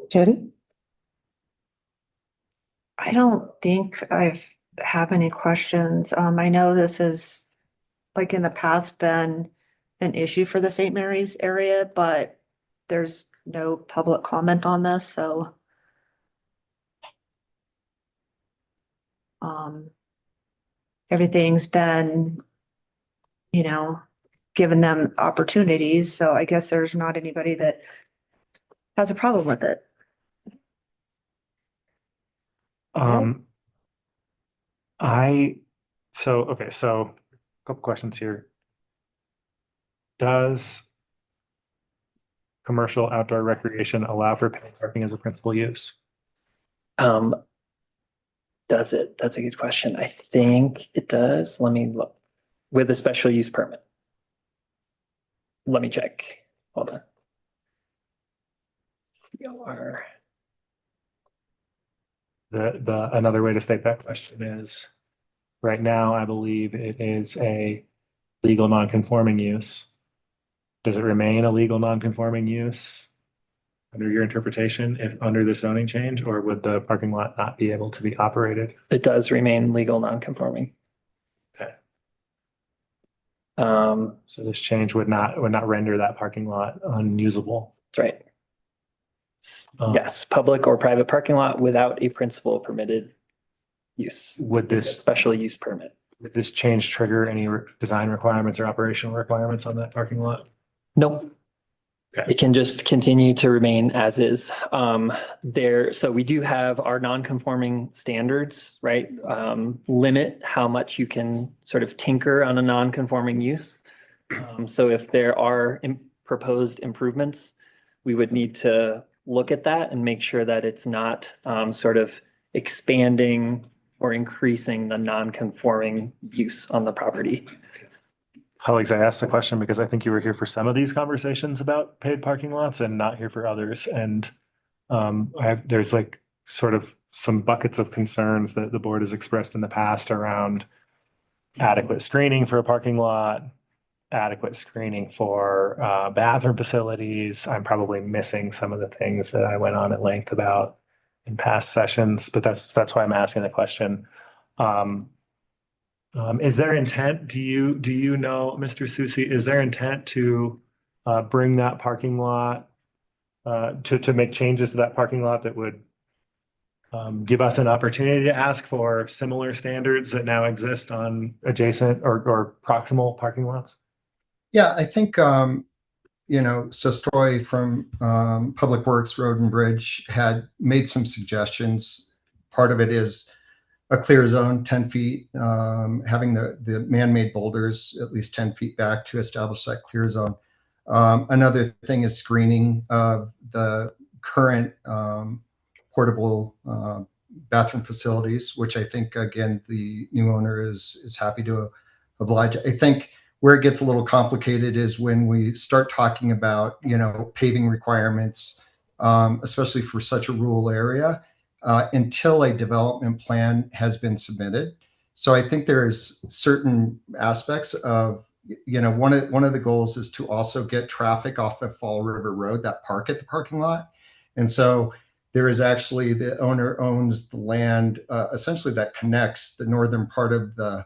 Jody? I don't think I have any questions. I know this is, like, in the past been an issue for the St. Mary's area, but there's no public comment on this, so everything's been, you know, given them opportunities, so I guess there's not anybody that has a problem with it. So a couple questions here. Does commercial outdoor recreation allow for paid parking as a principal use? Does it? That's a good question. I think it does. Let me look. With a special use permit. Let me check. Hold on. Another way to state that question is, right now, I believe it is a legal non-conforming use. Does it remain a legal non-conforming use under your interpretation if under the zoning change, or would the parking lot not be able to be operated? It does remain legal non-conforming. Okay. So this change would not render that parking lot unusable. That's right. Yes, public or private parking lot without a principal permitted use. Would It's a this special use permit? would this change trigger any design requirements or operational requirements on that parking lot? Nope. Okay. It can just continue to remain as is. So we do have our non-conforming standards, right? Limit how much you can sort of tinker on a non-conforming use. So if there are proposed improvements, we would need to look at that and make sure that it's not sort of expanding or increasing the non-conforming use on the property. Colleagues, I asked the question because I think you were here for some of these conversations about paid parking lots and not here for others. And there's like sort of some buckets of concerns that the board has expressed in the past around adequate screening for a parking lot, adequate screening for bathroom facilities. I'm probably missing some of the things that I went on at length about in past sessions, but that's why I'm asking the question. Is there intent, do you know, Mr. Susi, is there intent to bring that parking lot, to make changes to that parking lot that would give us an opportunity to ask for similar standards that now exist on adjacent or proximal parking lots? Yeah, I think, so Stoy from Public Works Road and Bridge had made some suggestions. Part of it is a clear zone, 10 feet, having the man-made boulders at least 10 feet back to establish that clear zone. Another thing is screening of the current portable bathroom facilities, which I think, again, the new owner is happy to oblige. I think where it gets a little complicated is when we start talking about, paving requirements, especially for such a rural area, until a development plan has been submitted. So I think there's certain aspects of, one of the goals is to also get traffic off of Fall River Road that park at the parking lot. And so there is actually, the owner owns the land essentially that connects the northern part of the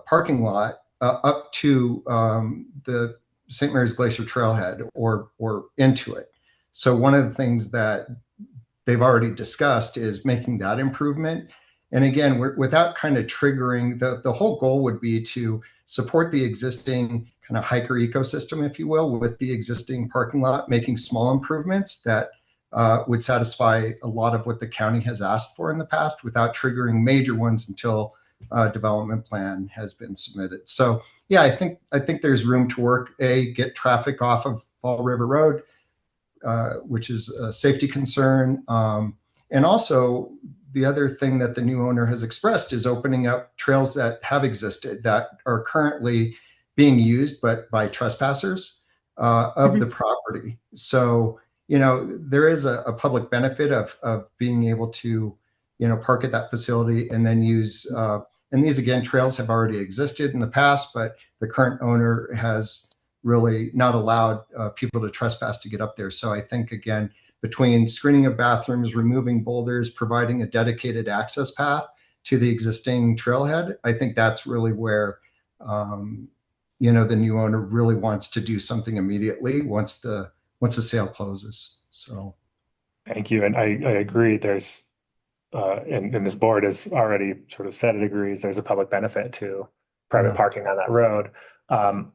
parking lot up to the St. Mary's Glacier Trailhead or into it. So one of the things that they've already discussed is making that improvement. And again, without kind of triggering, the whole goal would be to support the existing kind of hiker ecosystem, if you will, with the existing parking lot, making small improvements that would satisfy a lot of what the county has asked for in the past without triggering major ones until a development plan has been submitted. So yeah, I think there's room to work, get traffic off of Fall River Road, which is a safety concern. And also the other thing that the new owner has expressed is opening up trails that have existed that are currently being used, but by trespassers of the property. So, there is a public benefit of being able to, park at that facility and then use, and these, again, trails have already existed in the past, but the current owner has really not allowed people to trespass to get up there. So I think, again, between screening of bathrooms, removing boulders, providing a dedicated access path to the existing trailhead, I think that's really where, the new owner really wants to do something immediately once the sale closes. So. Thank you. And I agree. There's, and this board has already sort of said it agrees, there's a public benefit to private parking on that road,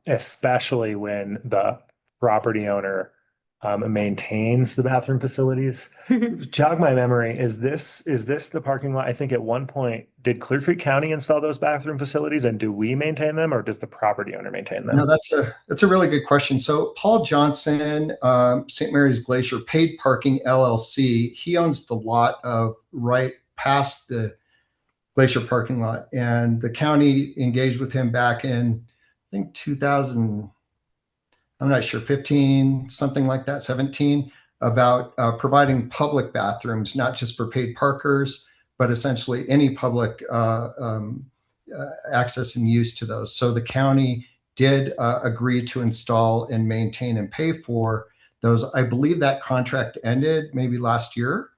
especially when the property owner maintains the bathroom facilities. Jog my memory, is this the parking lot? I think at one point, did Clear Creek County install those bathroom facilities, and do we maintain them, or does the property owner maintain them? No, that's a really good question. So Paul Johnson, St. Mary's Glacier Paid Parking LLC, he owns the lot of right past the Glacier parking lot, and the county engaged with him back in, I think, 2000. I'm not sure, 15, something like that, 17, about providing public bathrooms, not just for paid parkers, but essentially any public access and use to those. So the county did agree to install and maintain and pay for those. I believe that contract ended maybe last year.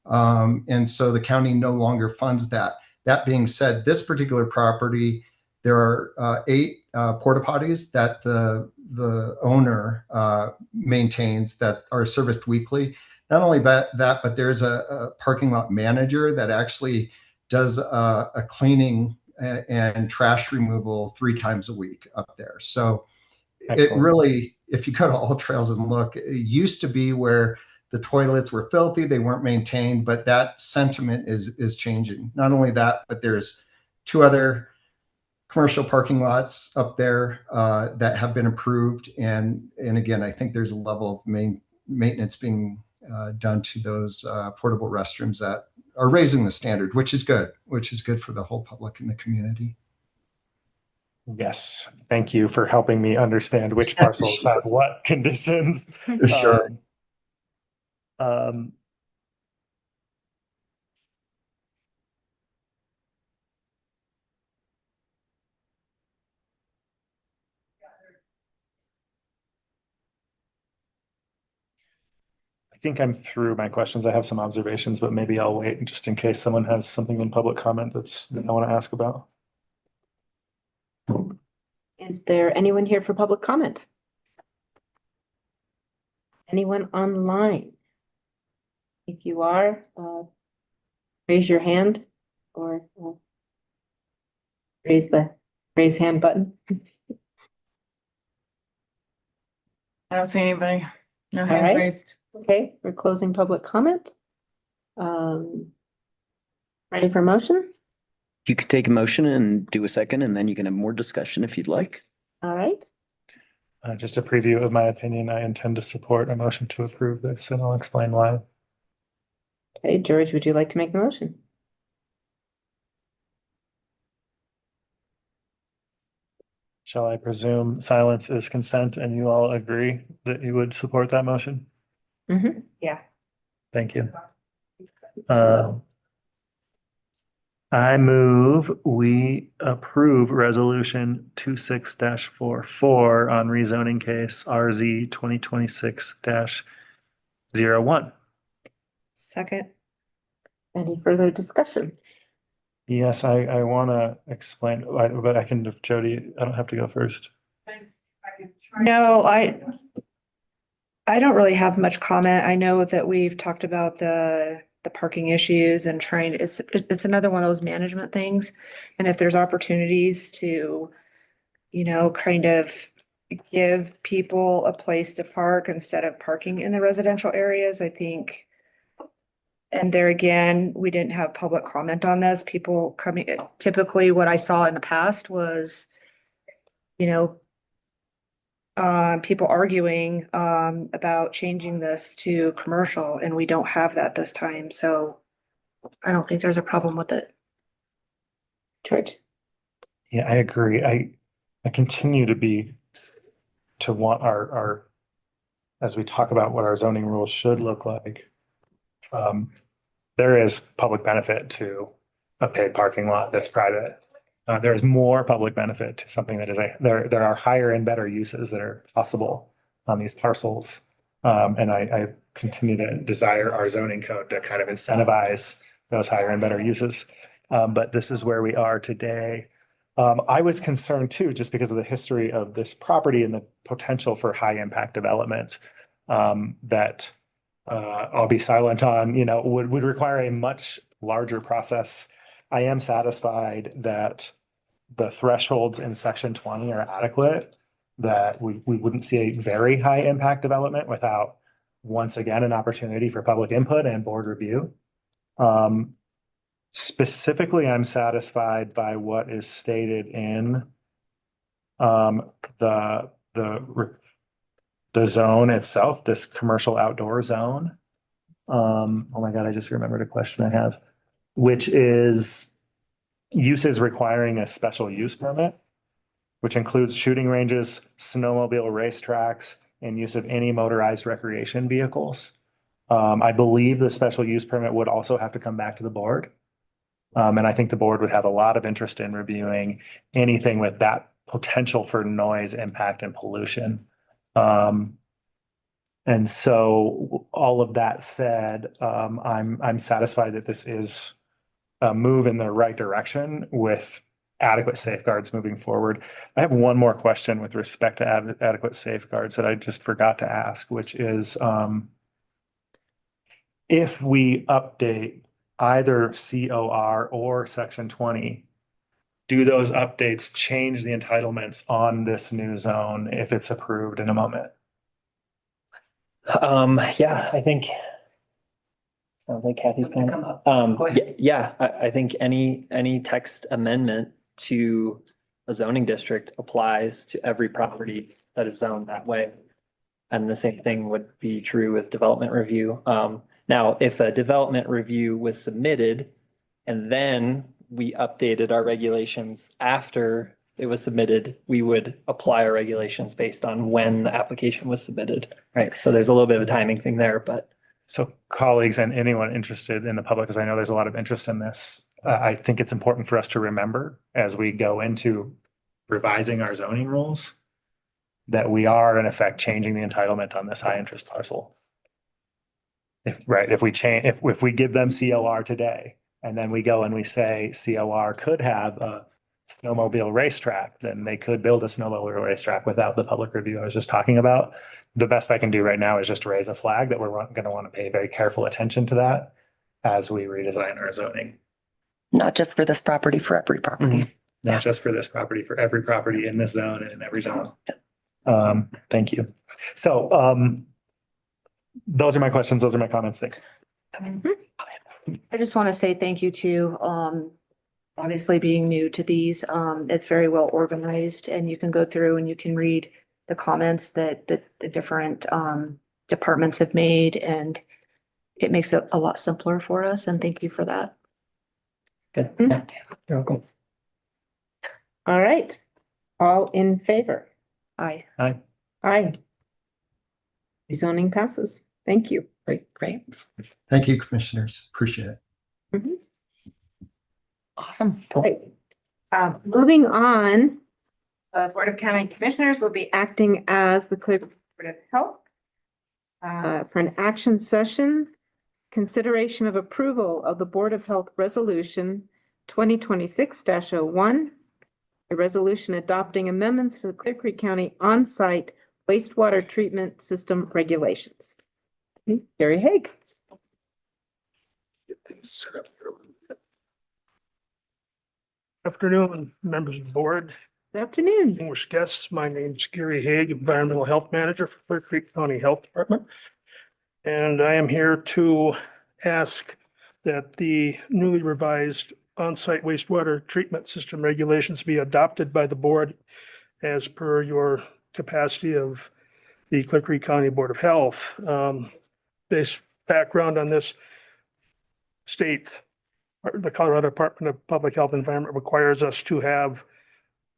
And so the county no longer funds that. That being said, this particular property, there are 8 porta potties that the owner maintains that are serviced weekly. Not only that, but there's a parking lot manager that actually does a cleaning and trash removal 3 times a week up there. So Excellent. It really, if you go to All Trails and look, it used to be where the toilets were filthy, they weren't maintained, but that sentiment is changing. Not only that, but there's 2 other commercial parking lots up there that have been approved. And again, I think there's a level of maintenance being done to those portable restrooms that are raising the standard, which is good for the whole public and the community. Yes. Thank you for helping me understand which parcels have what conditions. Sure. I think I'm through my questions. I have some observations, but maybe I'll wait just in case someone has something in public comment that I want to ask about. Is there anyone here for public comment? Anyone online? If you are, raise your hand or raise hand button. I don't see anybody. No All hands right. raised. Okay, we're closing public comment. Ready for motion? You could take a motion and do a second, and then you can have more discussion if you'd like. All right. Just a preview of my opinion, I intend to support a motion to approve this, and I'll explain why. Okay, George, would you like to make the motion? Shall I presume silence is consent and you all agree that you would support that motion? Mm-hmm. Yeah. Thank you. I move we approve resolution 26-44 on rezoning case RZ 2026-01. Second. Any further discussion? Yes, I want to explain, but I can, Jody, I don't have to go first. No, I don't really have much comment. I know that we've talked about the parking issues and trying, it's another one of those management things. And if there's opportunities to, kind of give people a place to park instead of parking in the residential areas, I think. And there again, we didn't have public comment on this. People coming, typically what I saw in the past was, people arguing about changing this to commercial, and we don't have that this time, so I don't think there's a problem with it. George? Yeah, I agree. I continue to want our, as we talk about what our zoning rules should look like. There is public benefit to a paid parking lot that's private. There is more public benefit to something that is there are higher and better uses that are possible on these parcels. And I continue to desire our zoning code to kind of incentivize those higher and better uses. But this is where we are today. I was concerned too, just because of the history of this property and the potential for high impact development, that I'll be silent on, would require a much larger process. I am satisfied that the thresholds in section 20 are adequate, that we wouldn't see a very high impact development without, once again, an opportunity for public input and board review. Specifically, I'm satisfied by what is stated in the zone itself, this commercial outdoor zone. Oh my God, I just remembered a question I have, which is uses requiring a special use permit, which includes shooting ranges, snowmobile racetracks, and use of any motorized recreation vehicles. I believe the special use permit would also have to come back to the board. And I think the board would have a lot of interest in reviewing anything with that potential for noise impact and pollution. And so all of that said, I'm satisfied that this is a move in the right direction with adequate safeguards moving forward. I have one more question with respect to adequate safeguards that I just forgot to ask, which is, if we update either COR or section 20, do those updates change the entitlements on this new zone if it's approved in a moment? Yeah, I think. Sounds like Kathy's Come kind up. of, Go ahead. yeah, I think any text amendment to a zoning district applies to every property that is zoned that way. And the same thing would be true with development review. Now, if a development review was submitted and then we updated our regulations after it was submitted, we would apply our regulations based on when the application was submitted, right? So there's a little bit of a timing thing there, but. So colleagues and anyone interested in the public, because I know there's a lot of interest in this, I think it's important for us to remember as we go into revising our zoning rules that we are in effect changing the entitlement on this high interest parcel. If we give them COR today, and then we go and we say COR could have a snowmobile racetrack, then they could build a snowmobile racetrack without the public review I was just talking about. The best I can do right now is just raise a flag that we're going to want to pay very careful attention to that as we redesign our zoning. Not just for this property, for every property. Not just for this property, for every property in this zone and in every zone. Thank you. So, those are my questions. Those are my comments. Thank you. I just want to say thank you to, obviously being new to these, it's very well organized and you can go through and you can read the comments that the different, departments have made, and it makes it a lot simpler for us. And thank you for that. Good. Yeah, you're welcome. All right. All in favor? Aye. Aye. Aye. Rezoning passes. Thank you. Great. Thank you, commissioners. Appreciate it. Awesome. Great. Moving on, Board of County Commissioners will be acting as the clerk of Board of Health for an action session. Consideration of approval of the Board of Health Resolution 2026-01, a resolution adopting amendments to the Clear Creek County on-site wastewater treatment system regulations. Gary Haig. Afternoon, members of the board. Good afternoon. Distinguished guests, my name is Gary Haig, Environmental Health Manager for Clear Creek County Health Department. And I am here to ask that the newly revised on-site wastewater treatment system regulations be adopted by the board as per your capacity of the Clear Creek County Board of Health. Base background on this: state, the Colorado Department of Public Health and Environment requires us to have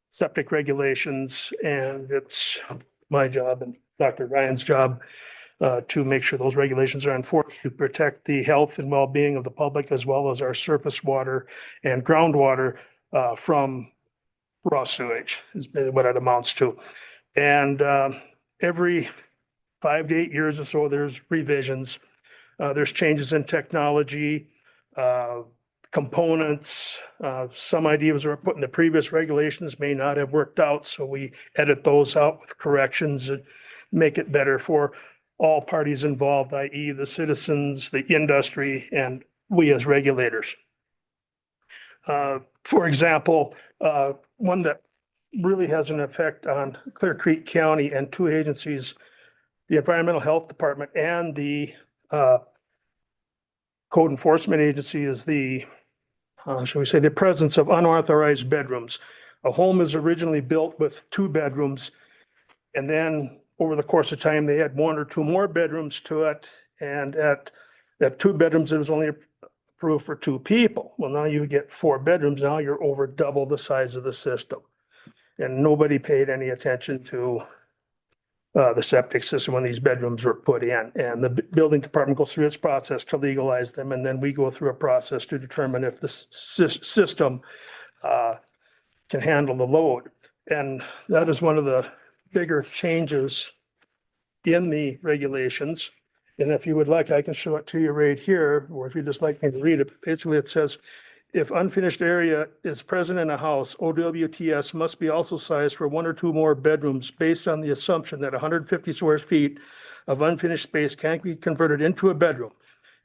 septic regulations, and it's my job and Dr. Ryan's job to make sure those regulations are enforced to protect the health and well-being of the public, as well as our surface water and groundwater from raw sewage is what it amounts to. And every 5 to 8 years or so, there's revisions. There's changes in technology, components. Some ideas were put in the previous regulations may not have worked out, so we edit those out with corrections and make it better for all parties involved, i.e. the citizens, the industry, and we as regulators. For example, one that really has an effect on Clear Creek County and two agencies, the Environmental Health Department and the Code Enforcement Agency, is the, shall we say, the presence of unauthorized bedrooms. A home is originally built with 2 bedrooms, and then over the course of time, they had 1 or 2 more bedrooms to it. And at 2 bedrooms, it was only approved for 2 people. Well, now you get 4 bedrooms. Now you're over double the size of the system. And nobody paid any attention to the septic system when these bedrooms were put in. And the building department goes through its process to legalize them. And then we go through a process to determine if the system can handle the load. And that is one of the bigger changes in the regulations. And if you would like, I can show it to you right here, or if you'd just like me to read it. Basically, it says, if unfinished area is present in a house, OWTS must be also sized for 1 or 2 more bedrooms based on the assumption that 150 square feet of unfinished space can be converted into a bedroom.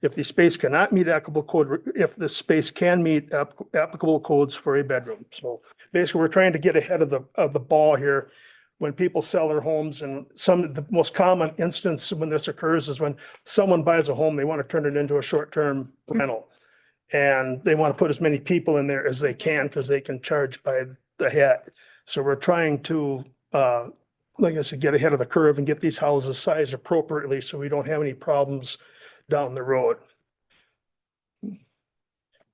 If the space cannot meet applicable code, if the space can meet applicable codes for a bedroom. So basically, we're trying to get ahead of the ball here when people sell their homes. And the most common instance when this occurs is when someone buys a home, they want to turn it into a short-term rental. And they want to put as many people in there as they can because they can charge by the head. So we're trying to, like I said, get ahead of the curve and get these houses sized appropriately so we don't have any problems down the road.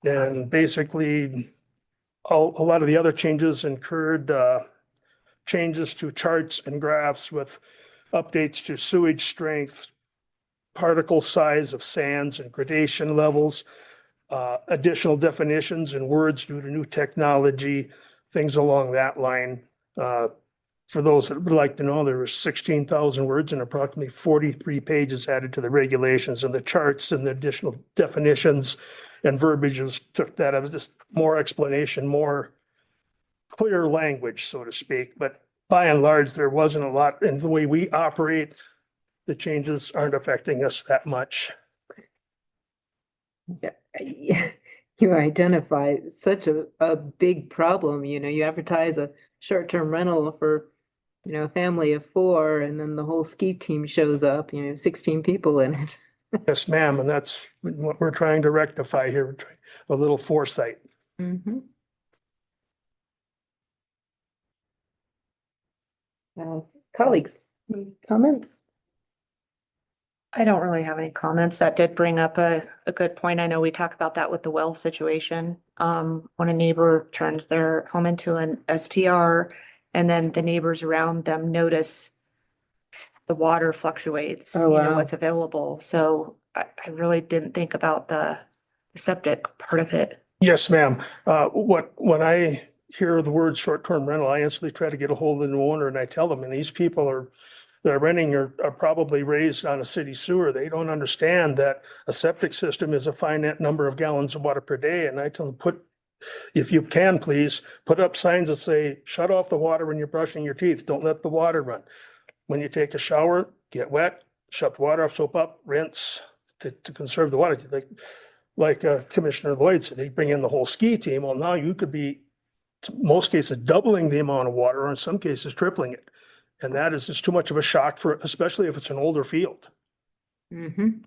And basically, a lot of the other changes incurred changes to charts and graphs with updates to sewage strength, particle size of sands and gradation levels, additional definitions and words due to new technology, things along that line. For those that would like to know, there were 16,000 words and approximately 43 pages added to the regulations, and the charts and the additional definitions and verbiage took that. It was just more explanation, more clear language, so to speak, but by and large, there wasn't a lot in the way we operate. The changes aren't affecting us that much. Yeah, you identify such a big problem, you advertise a short-term rental for, a family of 4, and then the whole ski team shows up, 16 people in it. Yes, ma'am, and that's what we're trying to rectify here, We're trying- a little foresight. Mhm. Colleagues, any comments? I don't really have any comments. That did bring up a good point. I know we talk about that with the well situation. When a neighbor turns their home into an STR and then the neighbors around them notice the water fluctuates, Oh, wow. what's available. So I really didn't think about the septic part of it. Yes, ma'am. When I hear the word short-term rental, I instantly try to get a hold of the new owner and I tell them, and these people that are renting are probably raised on a city sewer. They don't understand that a septic system is a finite number of gallons of water per day. And I tell them, if you can, please put up signs that say, shut off the water when you're brushing your teeth. Don't let the water run. When you take a shower, get wet, shut the water off, soap up, rinse to conserve the water. Like Commissioner Lloyd said, they bring in the whole ski team. Well, now you could be, in most cases, doubling the amount of water, or in some cases, tripling it. And that is just too much of a shock especially if it's an older field. Mm-hmm.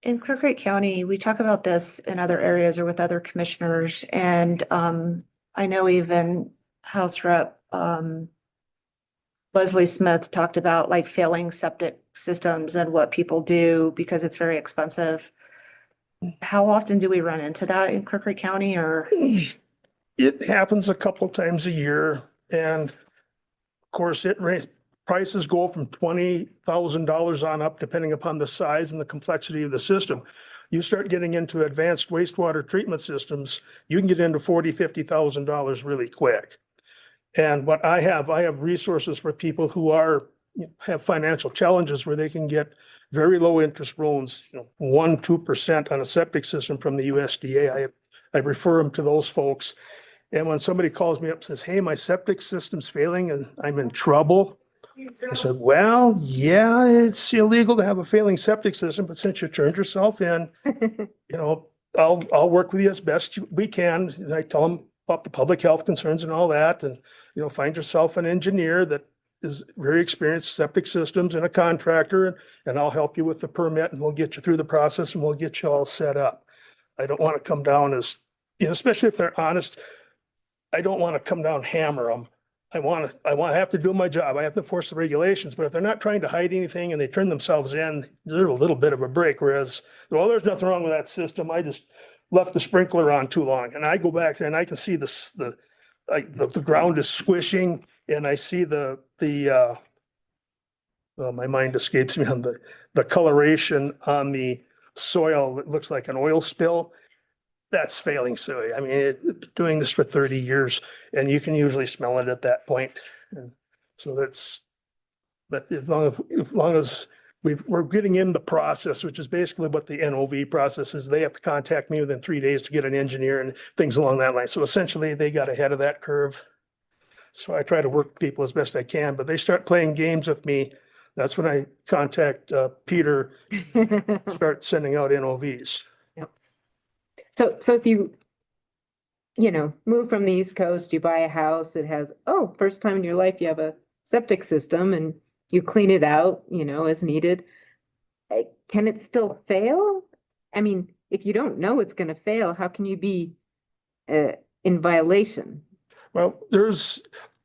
In Clear Creek County, we talk about this in other areas or with other commissioners, and I know even House Rep Leslie Smith talked about like failing septic systems and what people do because it's very expensive. How often do we run into that in Clear Creek County or? It happens a couple times a year, and of course, prices go from $20,000 on up, depending upon the size and the complexity of the system. You start getting into advanced wastewater treatment systems, you can get into $40,000, $50,000 really quick. And what I have resources for people who have financial challenges where they can get very low interest loans, 1%, 2% on a septic system from the USDA. I refer them to those folks. And when somebody calls me up and says, hey, my septic system's failing and I'm in trouble, I said, well, yeah, it's illegal to have a failing septic system, but since you turned yourself in, I'll work with you as best we can. And I tell them about the public health concerns and all that. And, find yourself an engineer that is very experienced septic systems and a contractor, and I'll help you with the permit and we'll get you through the process and we'll get you all set up. I don't want to come down as, especially if they're honest, I don't want to come down and hammer them. I have to do my job. I have to enforce the regulations, but if they're not trying to hide anything and they turn themselves in, there's a little bit of a break. Whereas, well, there's nothing wrong with that system. I just left the sprinkler on too long. And I go back there and I can see the ground is squishing and I see my mind escapes me on the coloration on the soil. It looks like an oil spill. That's failing soy. I mean, doing this for 30 years and you can usually smell it at that point. And so but as long as we're getting in the process, which is basically what the NOV process is, they have to contact me within 3 days to get an engineer and things along that line. So essentially they got ahead of that curve. So I try to work with people as best I can, but they start playing games with me. That's when I contact Peter, start sending out NOVs. So if you move from the East Coast, you buy a house, it has, first time in your life you have a septic system and you clean it out, as needed. Can it still fail? I mean, if you don't know it's going to fail, how can you be in violation? Well, there's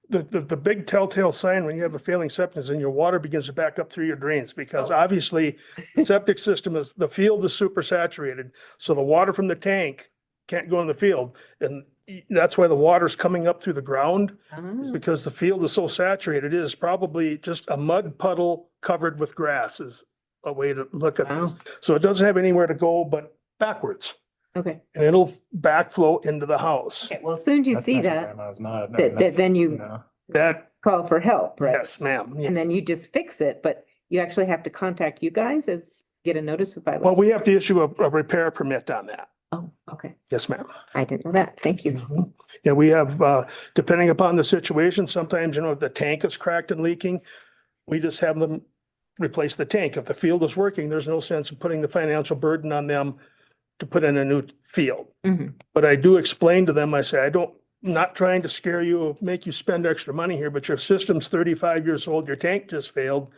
the big telltale sign when you have a failing septic is and your water begins to back up through your drains, because obviously the septic system the field is super saturated. So the water from the tank can't go in the field. And that's why the water's coming up through the ground. It's because the field is so saturated. It is probably just a mud puddle covered with grass is a way to look at this. So it doesn't have anywhere to go but backwards. Okay. And it'll backflow into the house. Okay, well, as soon as you see that, then you call for help, right? Yes, ma'am. And then you just fix it, but you actually have to contact you guys get a notice of violation. Well, we have to issue a repair permit on that. Oh, okay. Yes, ma'am. I didn't know that. Thank you. Yeah, we have, depending upon the situation, sometimes, if the tank is cracked and leaking, we just have them replace the tank. If the field is working, there's no sense in putting the financial burden on them to put in a new field. Mhm. But I do explain to them, I say, not trying to scare you or make you spend extra money here, but your system's 35 years old, your tank just failed.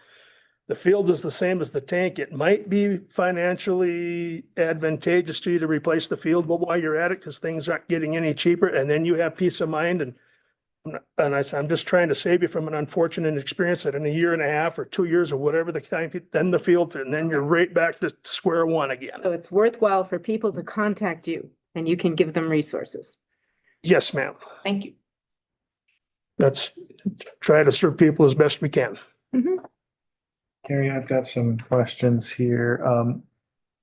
The field is the same as the tank. It might be financially advantageous to you to replace the field, but while you're at it, because things aren't getting any cheaper, and then you have peace of mind. And I said, I'm just trying to save you from an unfortunate experience that in a year and a half or 2 years or whatever the time, then the field, and then you're right back to square one again. So it's worthwhile for people to contact you and you can give them resources. Yes, ma'am. Thank you. Let's try to serve people as best we can. Carrie, I've got some questions here.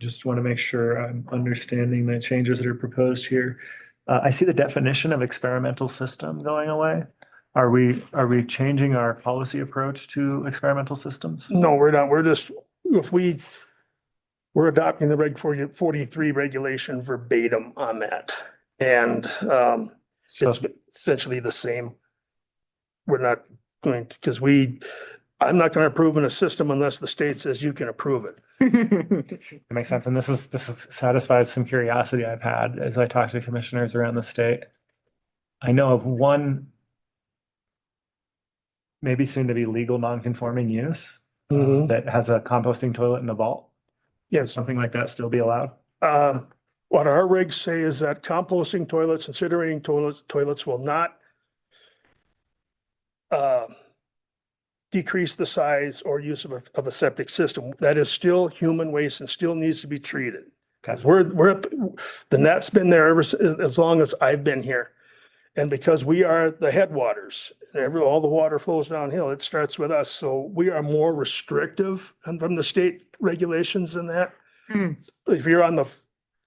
Just want to make sure I'm understanding the changes that are proposed here. I see the definition of experimental system going away. Are we changing our policy approach to experimental systems? No, we're not. We're just, we're adopting the Reg 43 regulation verbatim on that. And it's essentially the same. We're not going to, because I'm not going to approve in a system unless the state says you can approve it. It makes sense. And this satisfies some curiosity I've had as I talk to commissioners around the state. I know of one maybe soon to be legal non-conforming use that has a composting toilet in a vault. Yes. Something like that still be allowed? What our regs say is that composting toilets, incinerating toilets will not decrease the size or use of a septic system. That is still human waste and still needs to be treated. Because then that's been there as long as I've been here. And because we are the headwaters, all the water flows downhill, it starts with us. So we are more restrictive from the state regulations than that. If you're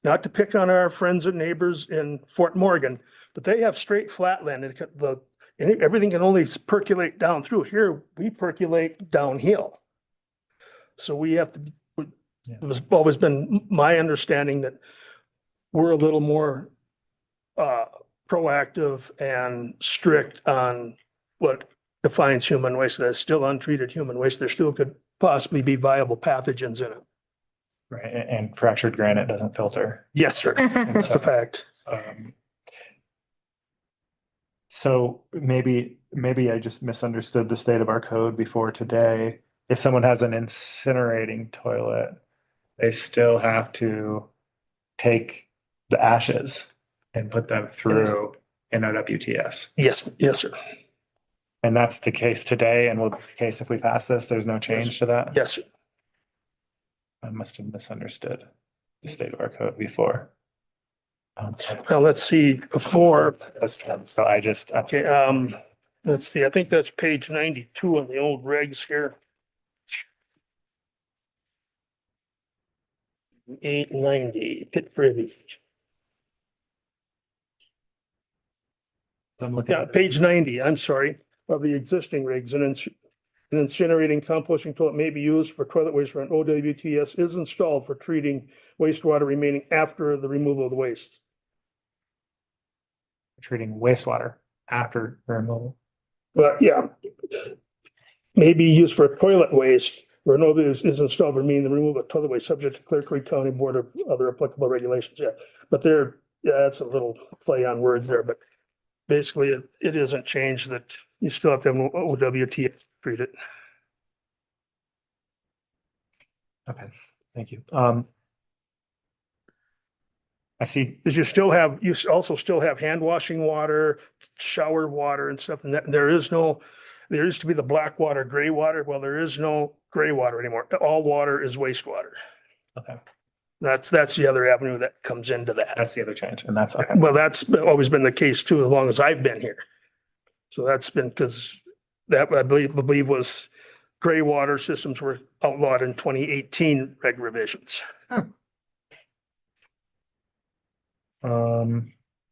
not to pick on our friends and neighbors in Fort Morgan, but they have straight flatland. And everything can only percolate down through. Here, we percolate downhill. So we have to, it was always been my understanding that we're a little more proactive and strict on what defines human waste. That's still untreated human waste. There still could possibly be viable pathogens in it. Right. And fractured granite doesn't filter. Yes, sir. That's a fact. So maybe I just misunderstood the state of our code before today. If someone has an incinerating toilet, they still have to take the ashes and put them through an OWTS. Yes, yes, sir. And that's the case today and will be the case if we pass this. There's no change to that? Yes, sir. I must have misunderstood the state of our code before. Well, let's see, before. So I just. Okay, let's see, I think that's page 92 on the old regs here. 890, pit privy. Yeah, page 90, I'm sorry, of the existing regs. An incinerating composting toilet may be used for toilet waste where an OWTS is installed for treating wastewater remaining after the removal of the waste. Treating wastewater after removal. But yeah, may be used for toilet waste where an OWTS is installed for meaning the removal of toilet waste subject to Clear Creek County Board of other applicable regulations. Yeah, but that's a little play on words there, but basically it isn't changed that you still have to have an OWTS treat it. Okay, thank you. I see. You also still have hand washing water, shower water and stuff. And that there used to be the black water, gray water. Well, there is no gray water anymore. All water is wastewater. Okay. That's the other avenue that comes into that. That's the other change. And that's okay. Well, that's always been the case too, as long as I've been here. So that's been because that I believe was gray water systems were outlawed in 2018 reg revisions.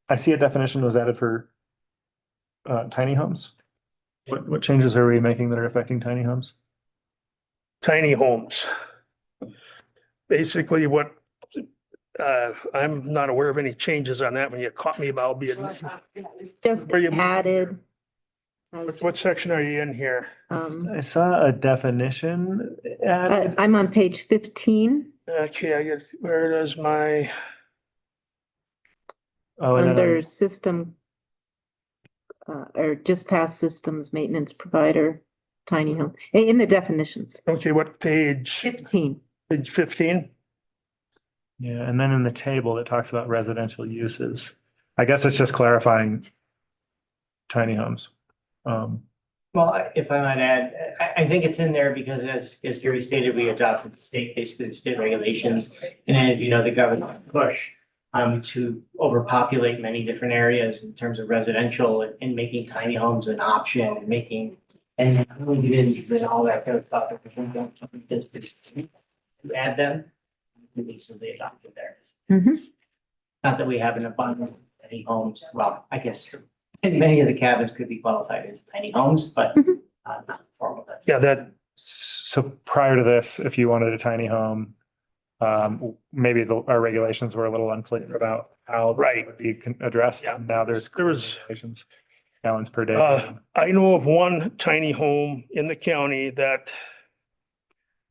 I see a definition was added for tiny homes. What changes are we making that are affecting tiny homes? Tiny homes. Basically I'm not aware of any changes on that when you caught me about being. Just Where you- added. What section are you in here? I saw a definition added. I'm on page 15 Okay, I guess, where does my, Oh, and then under system. Or just past systems maintenance provider, tiny home, in the definitions, okay, what page? 15. Page 15? yeah, and then in the table, it talks about residential uses. I guess it's just clarifying tiny homes. Well, if I might add, I think it's in there because as Gary stated, we adopted basically the state regulations. And as you know, the government push to overpopulate many different areas in terms of residential and making tiny homes an option and making, and we get into all that kind of stuff. To add them, we recently adopted theirs. Not that we have an abundance of tiny homes. Well, I guess many of the cabins could be qualified as tiny homes, but not formal. Yeah, that, So prior to this, if you wanted a tiny home, maybe our regulations were a little unclear about how it would be addressed. Yeah. Now there's regulations, gallons per day. I know of one tiny home in the county that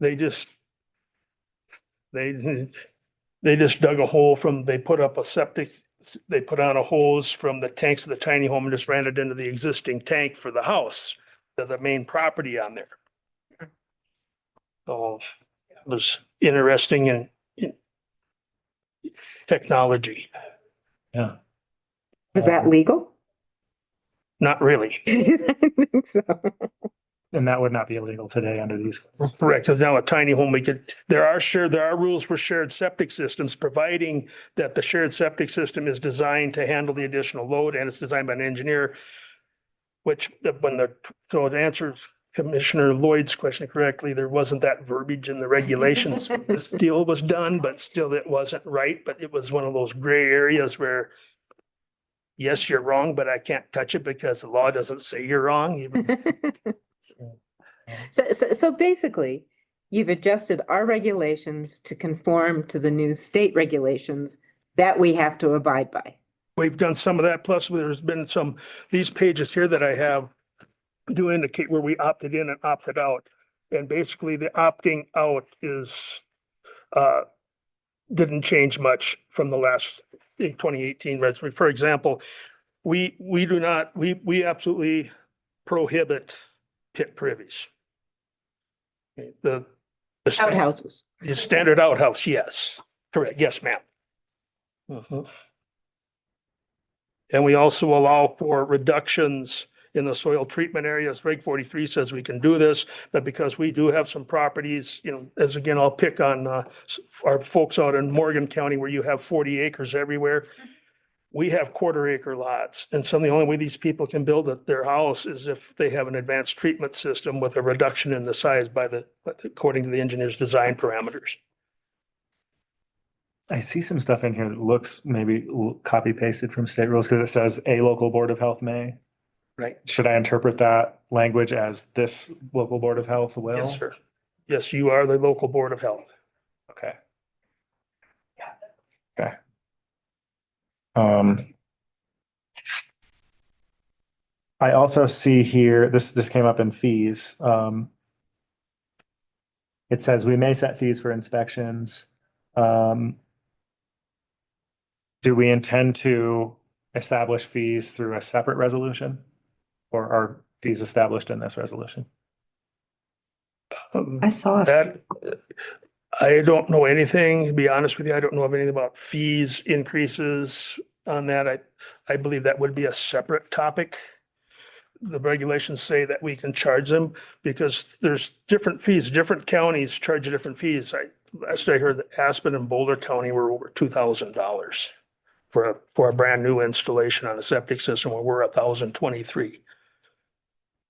they just dug a hole they put up a septic, they put on a hose from the tanks of the tiny home and just ran it into the existing tank for the house, the main property on there. So it was interesting in technology. Yeah. Is that legal? Not really. I think so. And that would not be illegal today under these. Correct, because now a tiny home, there are rules for shared septic systems, providing that the shared septic system is designed to handle the additional load and it's designed by an engineer. So to answer Commissioner Lloyd's question correctly, there wasn't that verbiage in the regulations. when This deal was done, but still it wasn't right, but it was one of those gray areas where yes, you're wrong, but I can't touch it because the law doesn't say you're wrong. So basically, you've adjusted our regulations to conform to the new state regulations that we have to abide by. We've done some of that, plus there's been these pages here that I have do indicate where we opted in and opted out. And basically the opting out is, didn't change much from the last in 2018 registry. For example, we absolutely prohibit pit privies. The Outhouses. The standard outhouse, yes, correct, yes, ma'am. And we also allow for reductions in the soil treatment areas. Reg 43 says we can do this, but because we do have some properties, as again, I'll pick on our folks out in Morgan County where you have 40 acres everywhere. We have quarter-acre lots, and the only way these people can build their house is if they have an advanced treatment system with a reduction in the size according to the engineer's design parameters. I see some stuff in here that looks maybe copy pasted from state rules because it says a local board of health may. Right. Should I interpret that language as this local board of health will? Yes, sir. Yes, you are the local board of health. Okay. I also see here, this came up in fees. It says we may set fees for inspections. Do we intend to establish fees through a separate resolution? Or are fees established in this resolution? I saw that. I don't know anything, to be honest with you. I don't know of anything about fees increases on that. I believe that would be a separate topic. The regulations say that we can charge them because there's different fees. Different counties charge different fees. Last I heard that Aspen and Boulder County were over $2,000 for a brand new installation on a septic system where we're $1,023.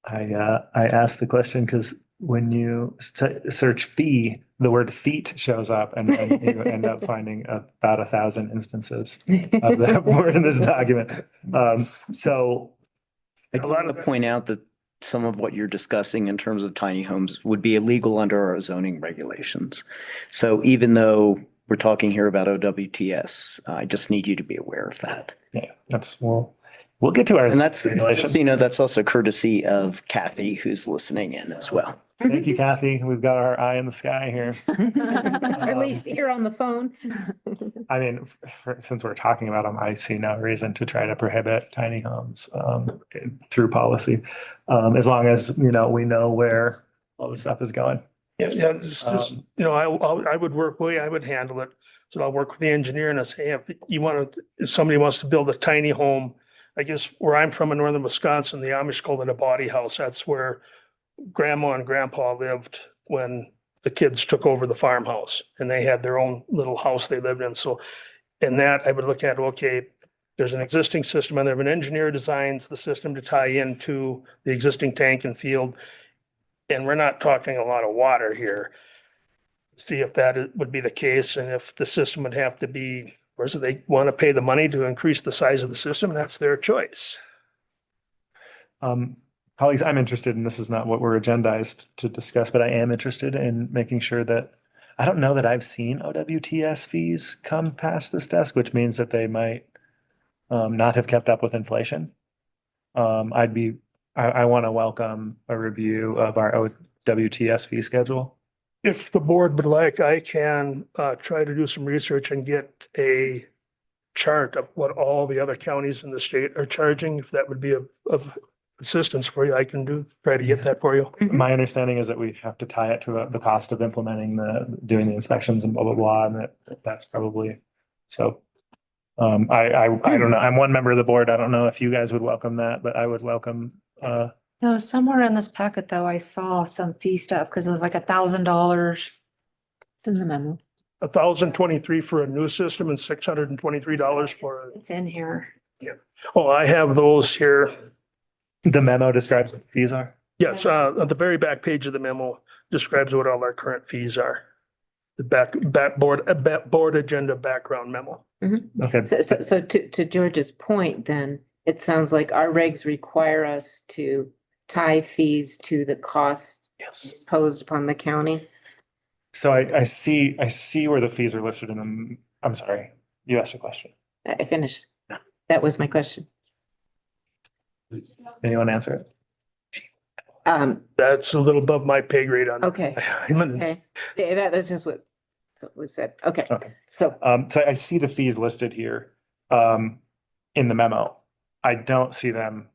I asked the question because when you search fee, the word feet shows up and then you end up finding about 1,000 instances of that word in this document. So I want to point out that some of what you're discussing in terms of tiny homes would be illegal under our zoning regulations. So even though we're talking here about OWTS. I just need you to be aware of that. Yeah, we'll get to ours. And that's, just so you know, that's also courtesy of Kathy, who's listening in as well. Thank you, Kathy. We've got our eye in the sky here. At least here on the phone. I mean, since we're talking about them, I see no reason to try to prohibit tiny homes through policy, as long as, we know where all the stuff is going. Yeah, it's just, I would work, I would handle it. So I'll work with the engineer and I say, if somebody wants to build a tiny home, I guess where I'm from in northern Wisconsin, the Amish call it a body house. That's where grandma and grandpa lived when the kids took over the farmhouse and they had their own little house they lived in. So in that, I would look at, okay, there's an existing system and there an engineer designs the system to tie into the existing tank and field. And we're not talking a lot of water here. See if that would be the case and if the system would have to be, or so they want to pay the money to increase the size of the system, that's their choice. Colleagues, I'm interested, and this is not what we're agendized to discuss, but I am interested in making sure that, I don't know that I've seen OWTS fees come past this desk, which means that they might not have kept up with inflation. I want to welcome a review of our OWTS fee schedule. If the board would like, I can try to do some research and get a chart of what all the other counties in the state are charging. If that would be of assistance for you, I can try to get that for you. My understanding is that we have to tie it to the cost of implementing doing the inspections and blah, blah, blah, and that's probably, so. I don't know. I'm one member of the board. I don't know if you guys would welcome that, but I would welcome, No, somewhere in this packet though, I saw some fee stuff because it was like $1,000. It's in the memo. $1,023 for a new system and $623 for. It's in here. Yeah. Oh, I have those here. the memo describes what fees are. Yes, at the very back page of the memo describes what all our current fees are. The board agenda background memo. Okay. So to George's point, then, it sounds like our regs require us to tie fees to the cost imposed upon the county. So I see where the fees are listed in them. I'm sorry, you asked a question. I finished. That was my question. Anyone answer it? That's a little above my pay grade on. Okay. Okay. Yeah, that's just what was said. Okay. So So I see the fees listed here in the memo. I don't see them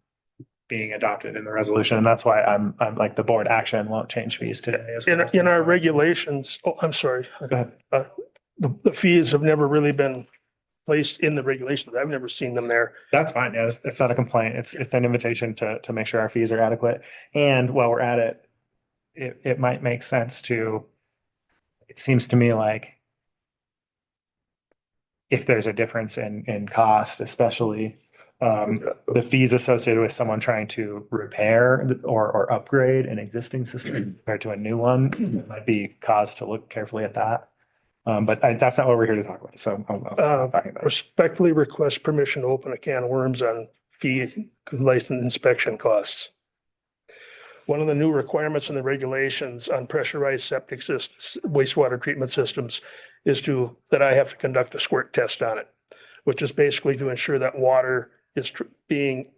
being adopted in the resolution, and that's why I'm like, the board action won't change fees today. In our regulations, I'm sorry. Go ahead. The fees have never really been placed in the regulations. I've never seen them there. That's fine. Yeah, it's not a complaint. It's an invitation to make sure our fees are adequate. And while we're at it, it might make sense to, it seems to me like if there's a difference in cost, especially the fees associated with someone trying to repair or upgrade an existing system compared to a new one, it might be cause to look carefully at that. But that's not what we're here to talk about. So I'll stop talking about it. Respectfully request permission to open a can of worms on fee license inspection costs. One of the new requirements in the regulations on pressurized septic systems, wastewater treatment systems, is that I have to conduct a squirt test on it, which is basically to ensure that water is being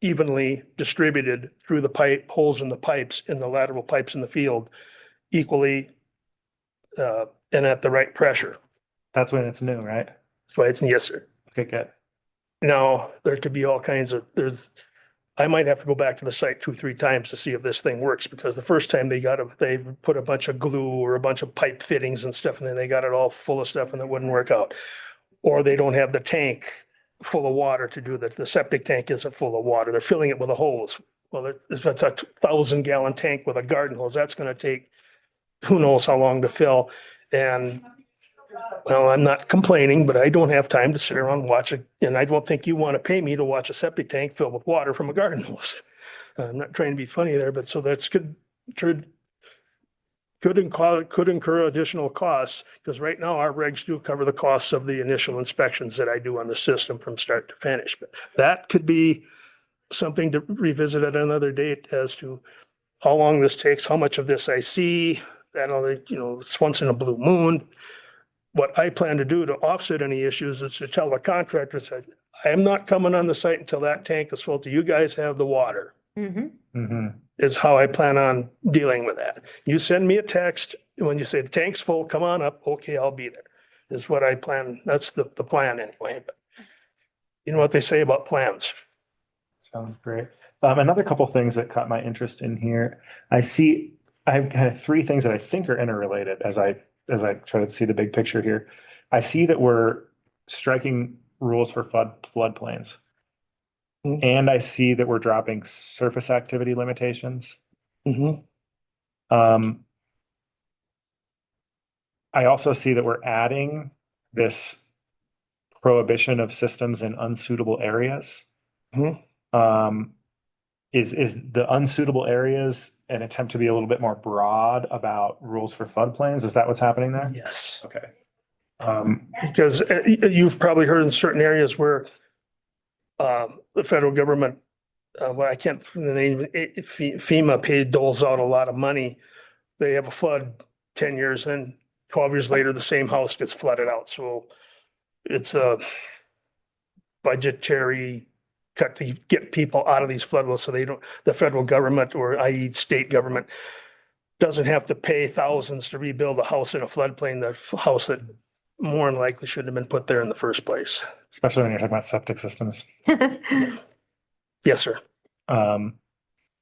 evenly distributed through the holes in the pipes, in the lateral pipes in the field, equally and at the right pressure. That's when it's new, right? That's why it's, yes, sir. Okay, good. Now, there could be all kinds of, I might have to go back to the site 2-3 times to see if this thing works, because the first time they put a bunch of glue or a bunch of pipe fittings and stuff, and then they got it all full of stuff and it wouldn't work out. Or they don't have the tank full of water to do that. The septic tank isn't full of water. They're filling it with a hose. Well, if that's a 1,000-gallon tank with a garden hose, that's going to take who knows how long to fill. And well, I'm not complaining, but I don't have time to sit around and watch it. And I don't think you want to pay me to watch a septic tank filled with water from a garden hose. I'm not trying to be funny there, but so that's could incur additional costs, because right now our regs do cover the costs of the initial inspections that I do on the system from start to finish. But that could be something to revisit at another date as to how long this takes, how much of this I see. It's once in a blue moon. what I plan to do to offset any issues is to tell the contractor, said, I am not coming on the site until that tank is full. Do you guys have the water? Is how I plan on dealing with that. You send me a text when you say the tank's full, come on up. Okay, I'll be there. Is what I plan. That's the plan anyway. But you know what they say about plans. Sounds great. Another couple things that caught my interest in here. I have kind of three things that I think are interrelated as I try to see the big picture here. I see that we're striking rules for floodplains. And I see that we're dropping surface activity limitations. I also see that we're adding this prohibition of systems in unsuitable areas. Is the unsuitable areas an attempt to be a little bit more broad about rules for floodplains? Is that what's happening there? Yes. Okay. Because you've probably heard in certain areas where the federal government, well, I can't, the name, FEMA doles out a lot of money. They have a flood 10 years, then 12 years later, the same house gets flooded out. So it's a budgetary cut to get people out of these floodwaters so they don't, the federal government or i.e. state government doesn't have to pay thousands to rebuild a house in a floodplain, the house that more than likely shouldn't have been put there in the first place. Especially when you're talking about septic systems. Yes, sir.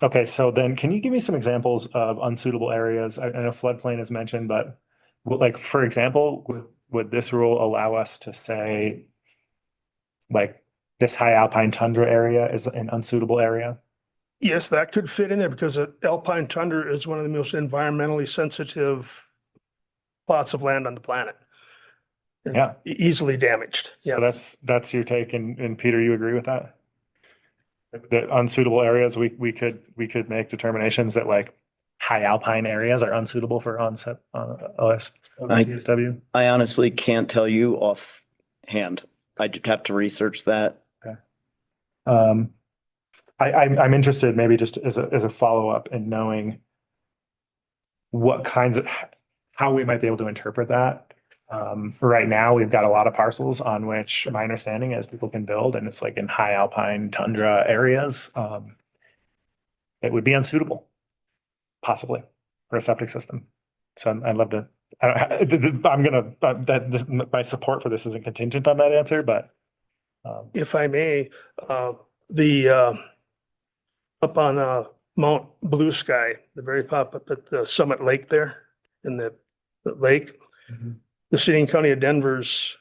Okay, so then can you give me some examples of unsuitable areas? I know floodplain is mentioned, but like, for example, would this rule allow us to say like this high alpine tundra area is an unsuitable area? Yes, that could fit in there because alpine tundra is one of the most environmentally sensitive plots of land on the planet. It's Yeah. easily damaged. So Yes. that's your take, and Peter, you agree with that? The unsuitable areas, we could make determinations that like high alpine areas are unsuitable for onset OSW. I honestly can't tell you offhand. I'd have to research that. Okay. I'm interested maybe just as a follow-up in knowing what kinds of, how we might be able to interpret that. For right now, we've got a lot of parcels on which my understanding is people can build, and it's like in high alpine tundra areas. It would be unsuitable, possibly, for a septic system. So I'd love to, my support for this isn't contingent on that answer, but. If I may, up on Mount Blue Sky, the very top up at the Summit Lake there in the lake, the city and county of Denver's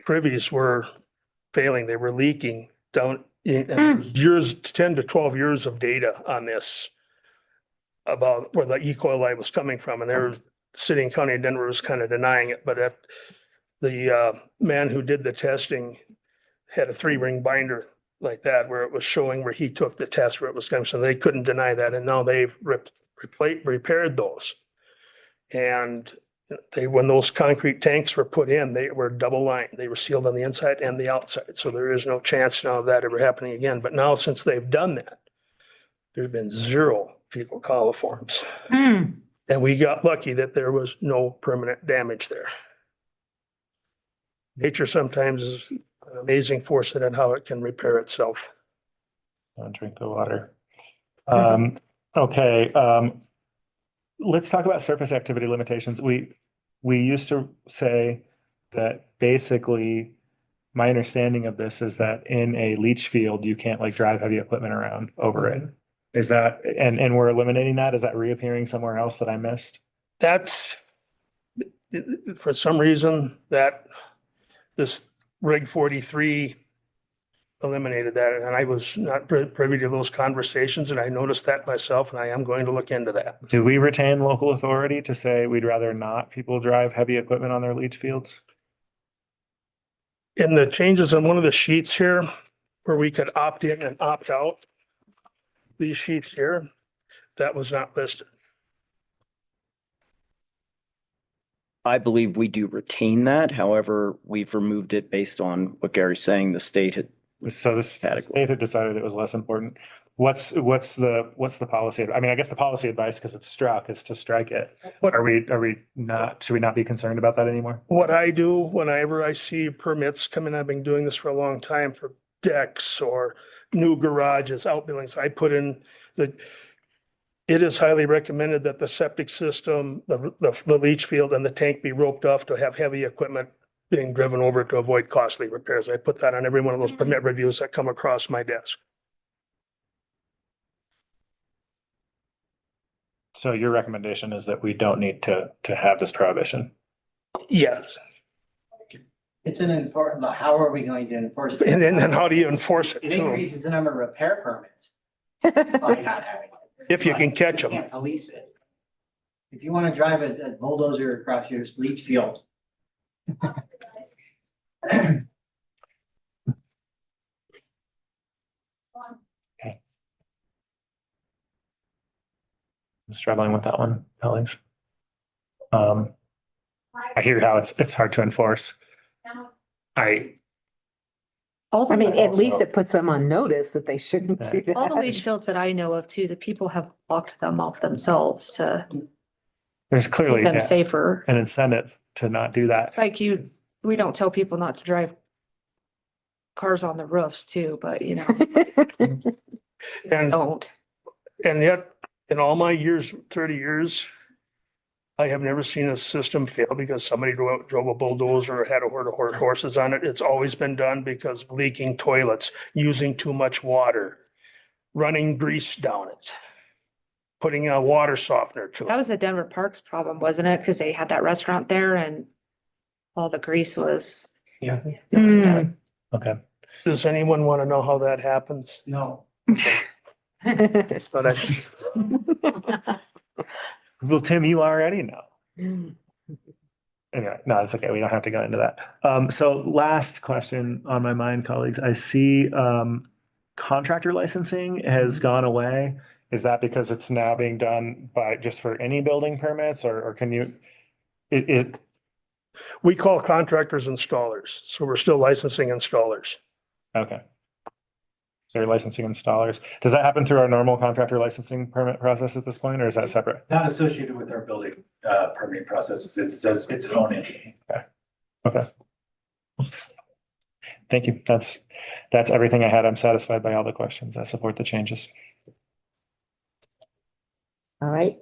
privies were failing. They were leaking down in years, 10 to 12 years of data on this about where the E. coli was coming from. And the city and county of Denver was kind of denying it, but the man who did the testing had a 3-ring binder like that, where it was showing where he took the test where it was coming. So they couldn't deny that. And now they've repaired those. And when those concrete tanks were put in, they were double lined. They were sealed on the inside and the outside. So there is no chance now of that ever happening again. But now since they've done that, there's been 0 fecal coliforms. And we got lucky that there was no permanent damage there. Nature sometimes is an amazing force in how it can repair itself. Don't drink the water. Okay. Let's talk about surface activity limitations. We used to say that basically my understanding of this is that in a leach field, you can't like drive heavy equipment around over it. Is that, and we're eliminating that? Is that reappearing somewhere else that I missed? That's, for some reason, that this Reg 43 eliminated that. And I was not privy to those conversations, and I noticed that myself, and I am going to look into that. Do we retain local authority to say we'd rather not people drive heavy equipment on their leach fields? In the changes on one of the sheets here, where we could opt in and opt out, these sheets here, that was not listed. I believe we do retain that. However, we've removed it based on what Gary's saying. The state So the state had decided it was less important. What's the policy? I mean, I guess the policy advice, because it's struck, is to strike it. Are we not, should we not be concerned about that anymore? What I do whenever I see permits coming, I've been doing this for a long time for decks or new garages, outbuildings, I put in the, it is highly recommended that the septic system, the leach field and the tank be roped off to have heavy equipment being driven over to avoid costly repairs. I put that on every one of those permit reviews that come across my desk. So your recommendation is that we don't need to have this prohibition? Yes. It's an enforcement, how are we going to enforce it? And then how do you enforce it It too? increases the number of repair permits. By not having it. If you can catch You them. can't police it. If you want to drive a bulldozer across your leach field. I'm struggling with that one, colleagues. I hear how it's hard to enforce. I mean, at least it puts them on notice that they shouldn't do that. All the leach fields that I know of too, the people have blocked them off themselves to There's clearly keep them safer. an incentive to not do that. It's like we don't tell people not to drive cars on the roofs too, but you know, And, don't. and yet, in all my years, 30 years, I have never seen a system fail because somebody drove a bulldozer or had a herd of horses on it. It's always been done because of leaking toilets, using too much water, running grease down it, putting a water softener to That it. was the Denver Parks problem, wasn't it? Because they had that restaurant there and all the grease was. Yeah. Okay. Does anyone want to know how that happens? No. So that's, Well, Tim, you already know. Anyway, no, it's okay. We don't have to go into that. So last question on my mind, colleagues. I see contractor licensing has gone away. Is that because it's now being done by just for any building permits or can you, we call contractors installers, so we're still licensing installers. okay. So you're licensing installers. Does that happen through our normal contractor licensing permit process at this point, or is that separate? Not associated with our building permitting processes. It's its own entity. Okay. Thank you. That's everything I had. I'm satisfied by all the questions. I support the changes. All right.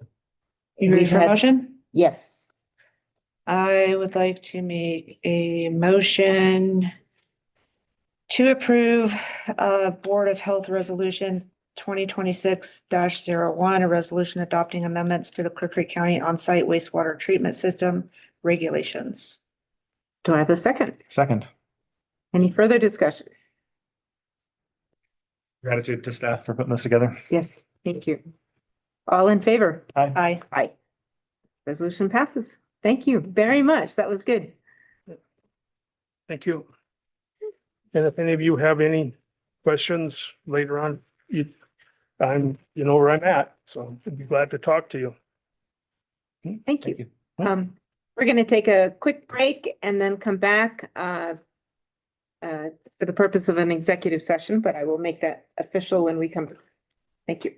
You ready for a motion? Yes. I would like to make a motion to approve Board of Health Resolution 2026-01, a resolution adopting amendments to the Clear Creek County on-site wastewater treatment system regulations. Do I have a second? Second. Any further discussion? Gratitude to staff for putting this together. Yes, thank you. All in favor? Aye. Aye. Aye. Resolution passes. Thank you very much. That was good. Thank you. And if any of you have any questions later on, you know where I'm at, so I'd be glad to talk to you. Thank you. We're going to take a quick break and then come back for the purpose of an executive session, but I will make that official when we come. Thank you.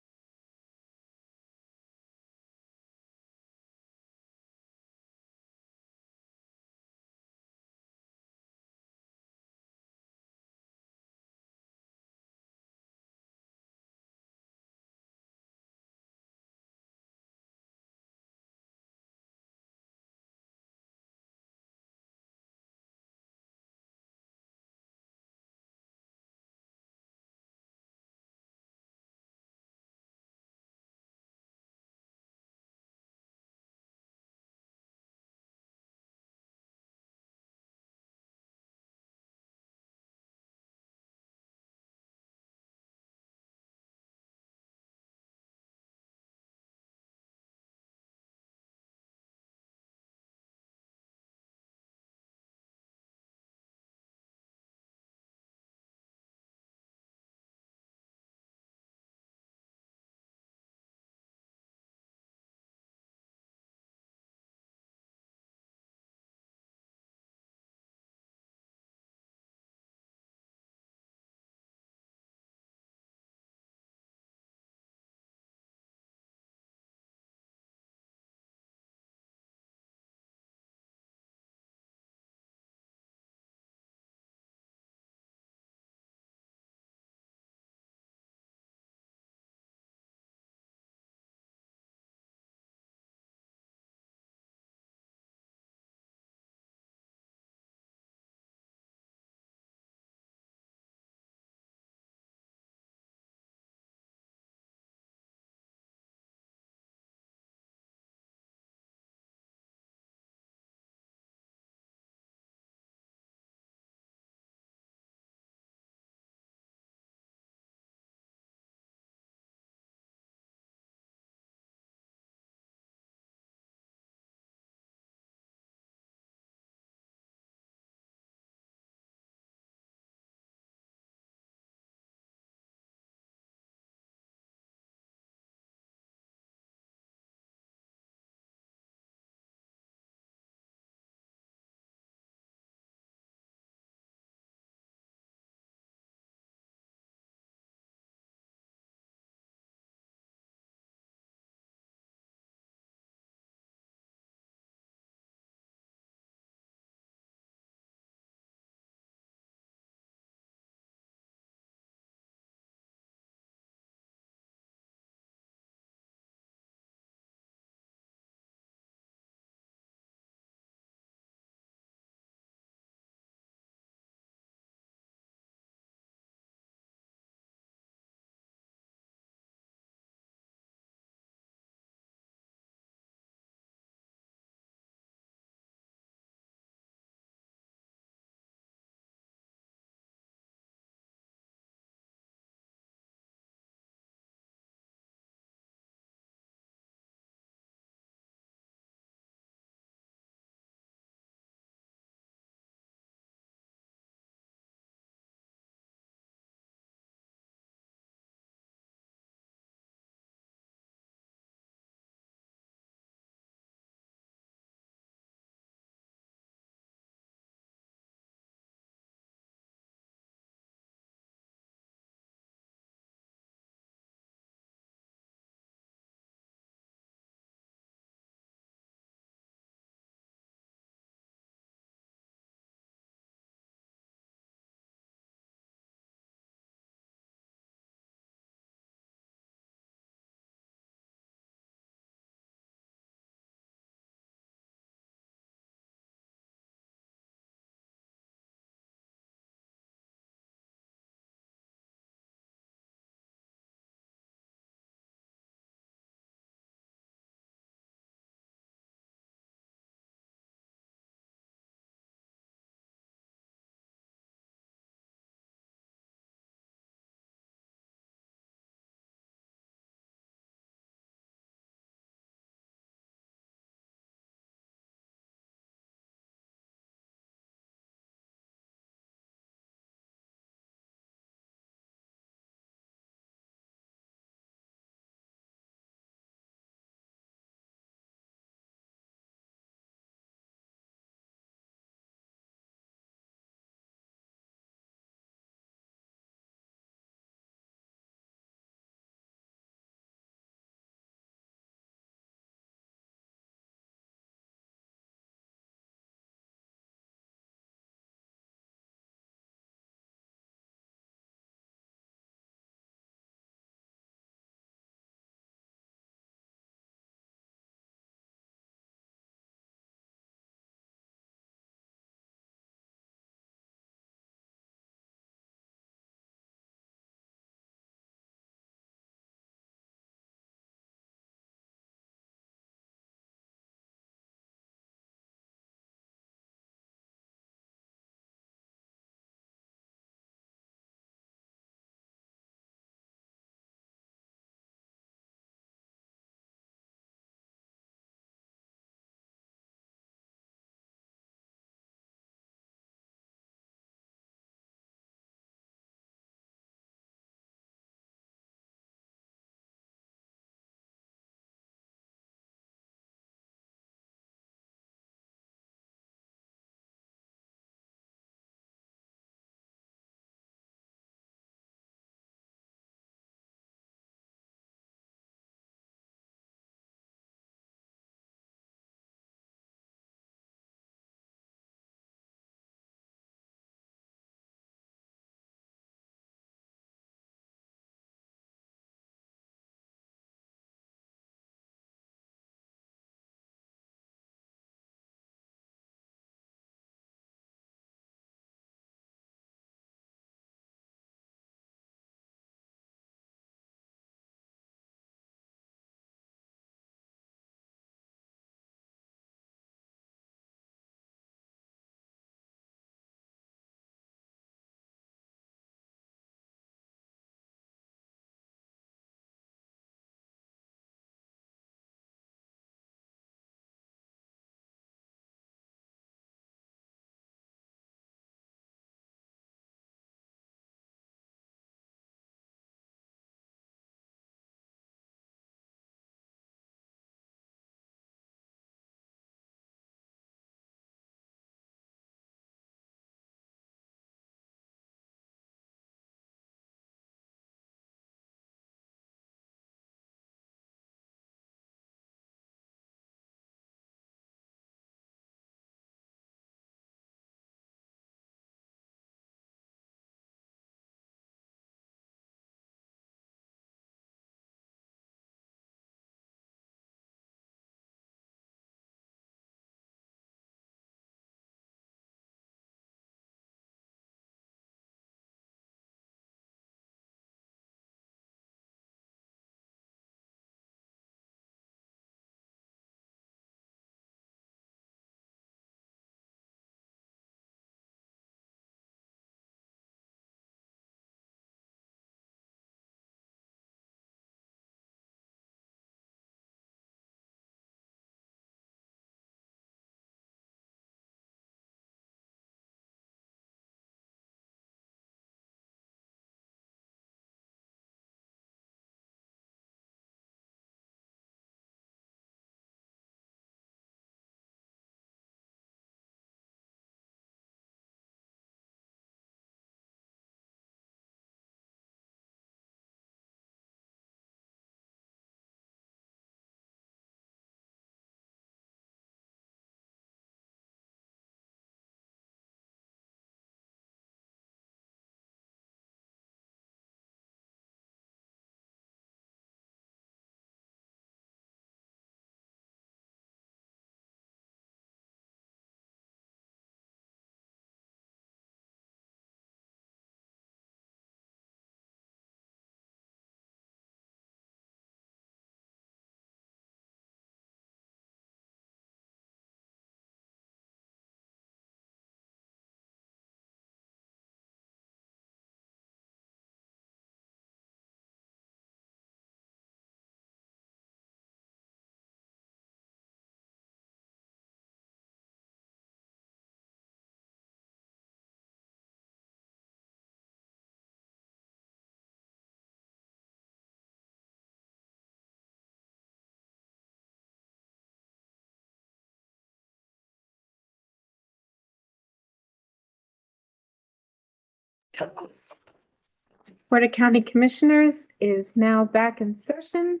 Board of County Commissioners is now back in session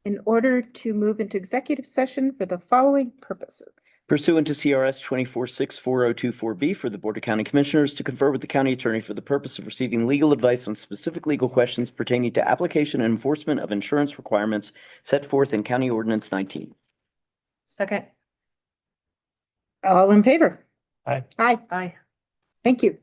in order to move into executive session for the following purposes. Pursuant to CRS 24640224B for the Board of County Commissioners to confer with the county attorney for the purpose of receiving legal advice on specific legal questions pertaining to application and enforcement of insurance requirements set forth in County Ordinance 19. Second. All in favor? Aye. Aye. Aye. Thank you.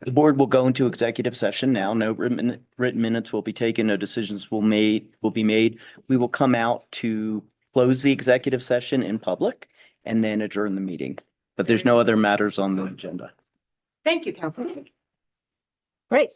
The board will go into executive session now. No written minutes will be taken. No decisions will be made. We will come out to close the executive session in public and then adjourn the meeting. But there's no other matters on the agenda. Thank you, Council. Great.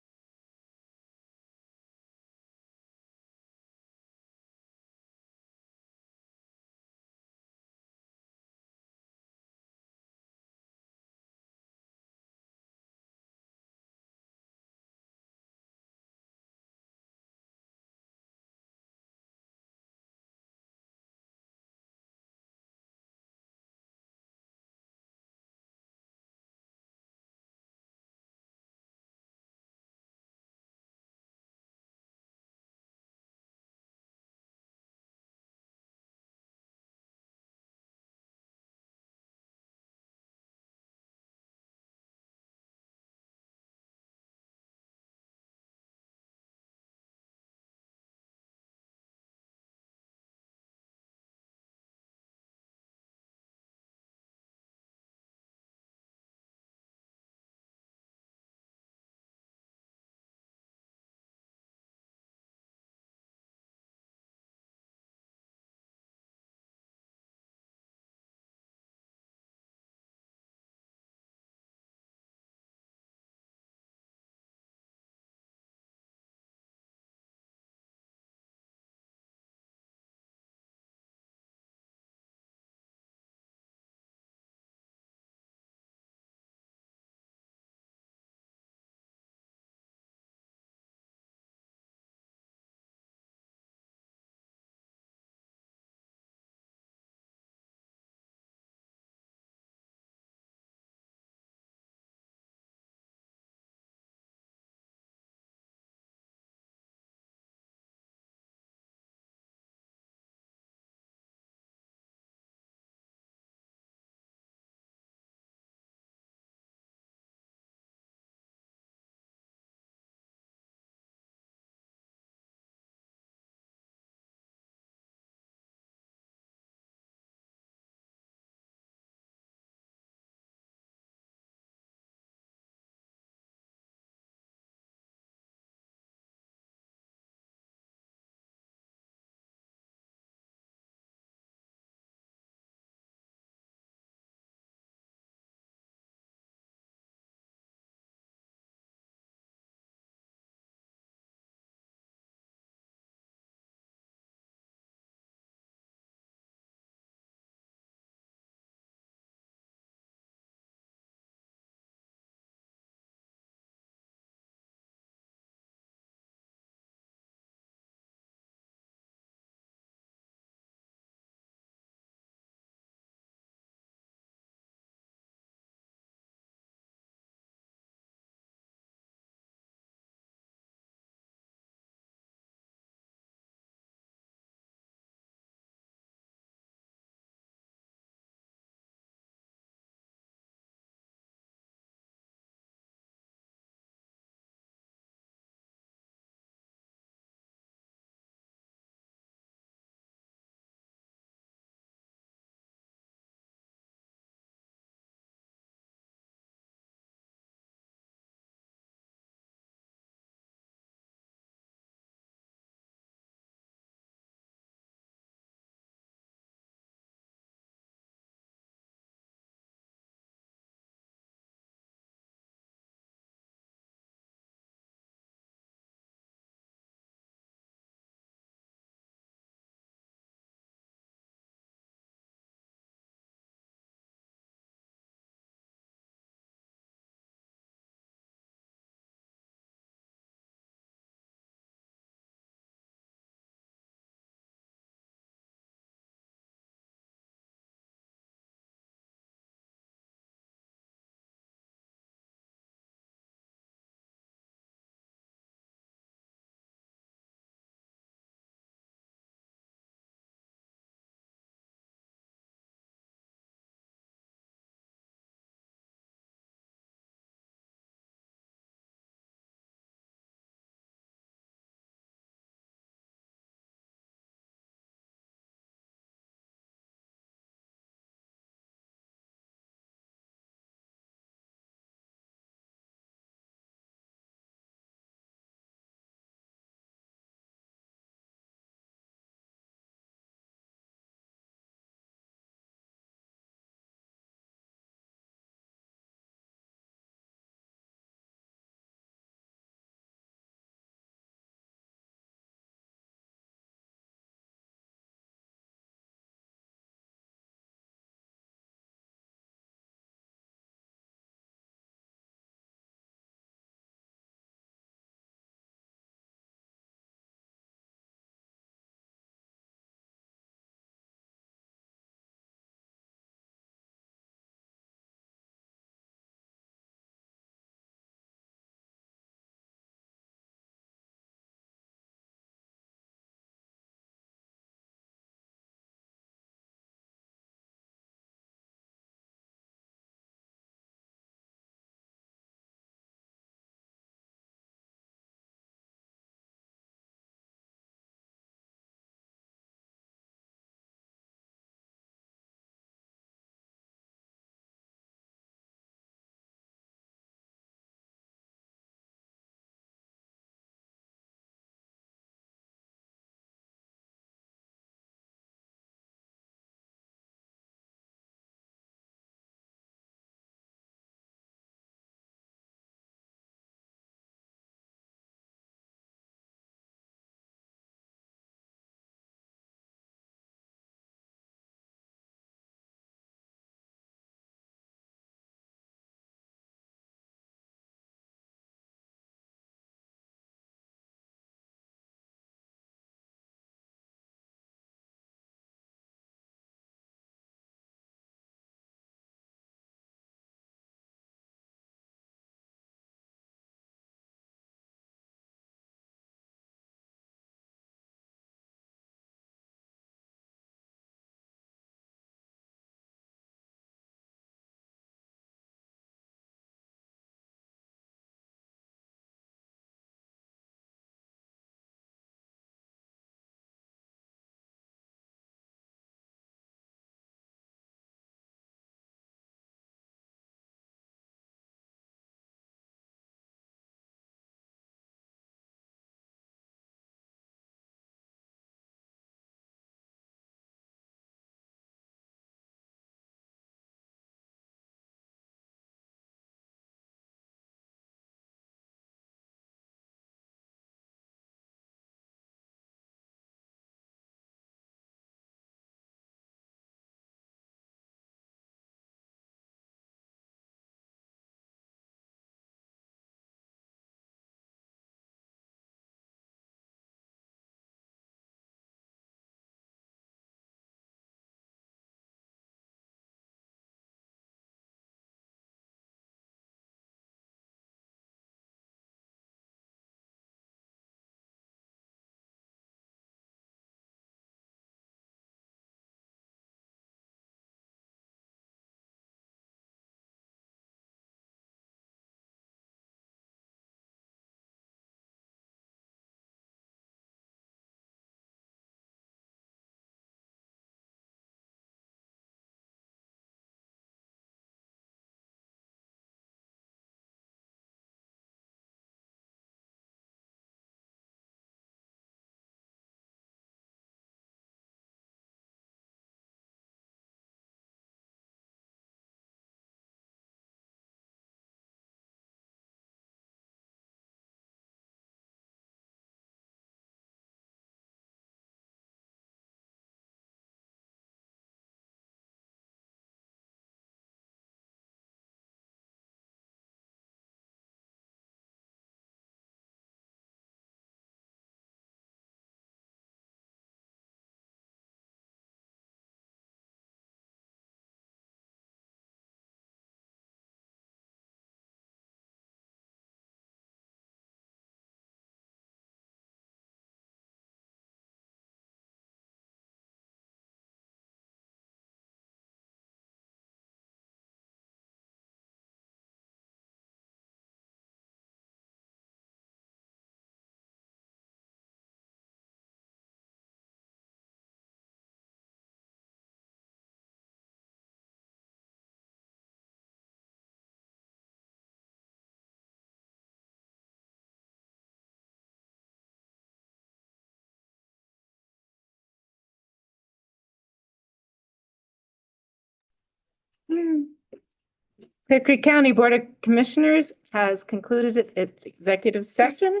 Clear Creek County Board of Commissioners has concluded its executive session.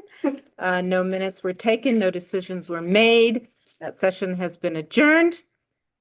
No minutes were taken, no decisions were made. That session has been adjourned.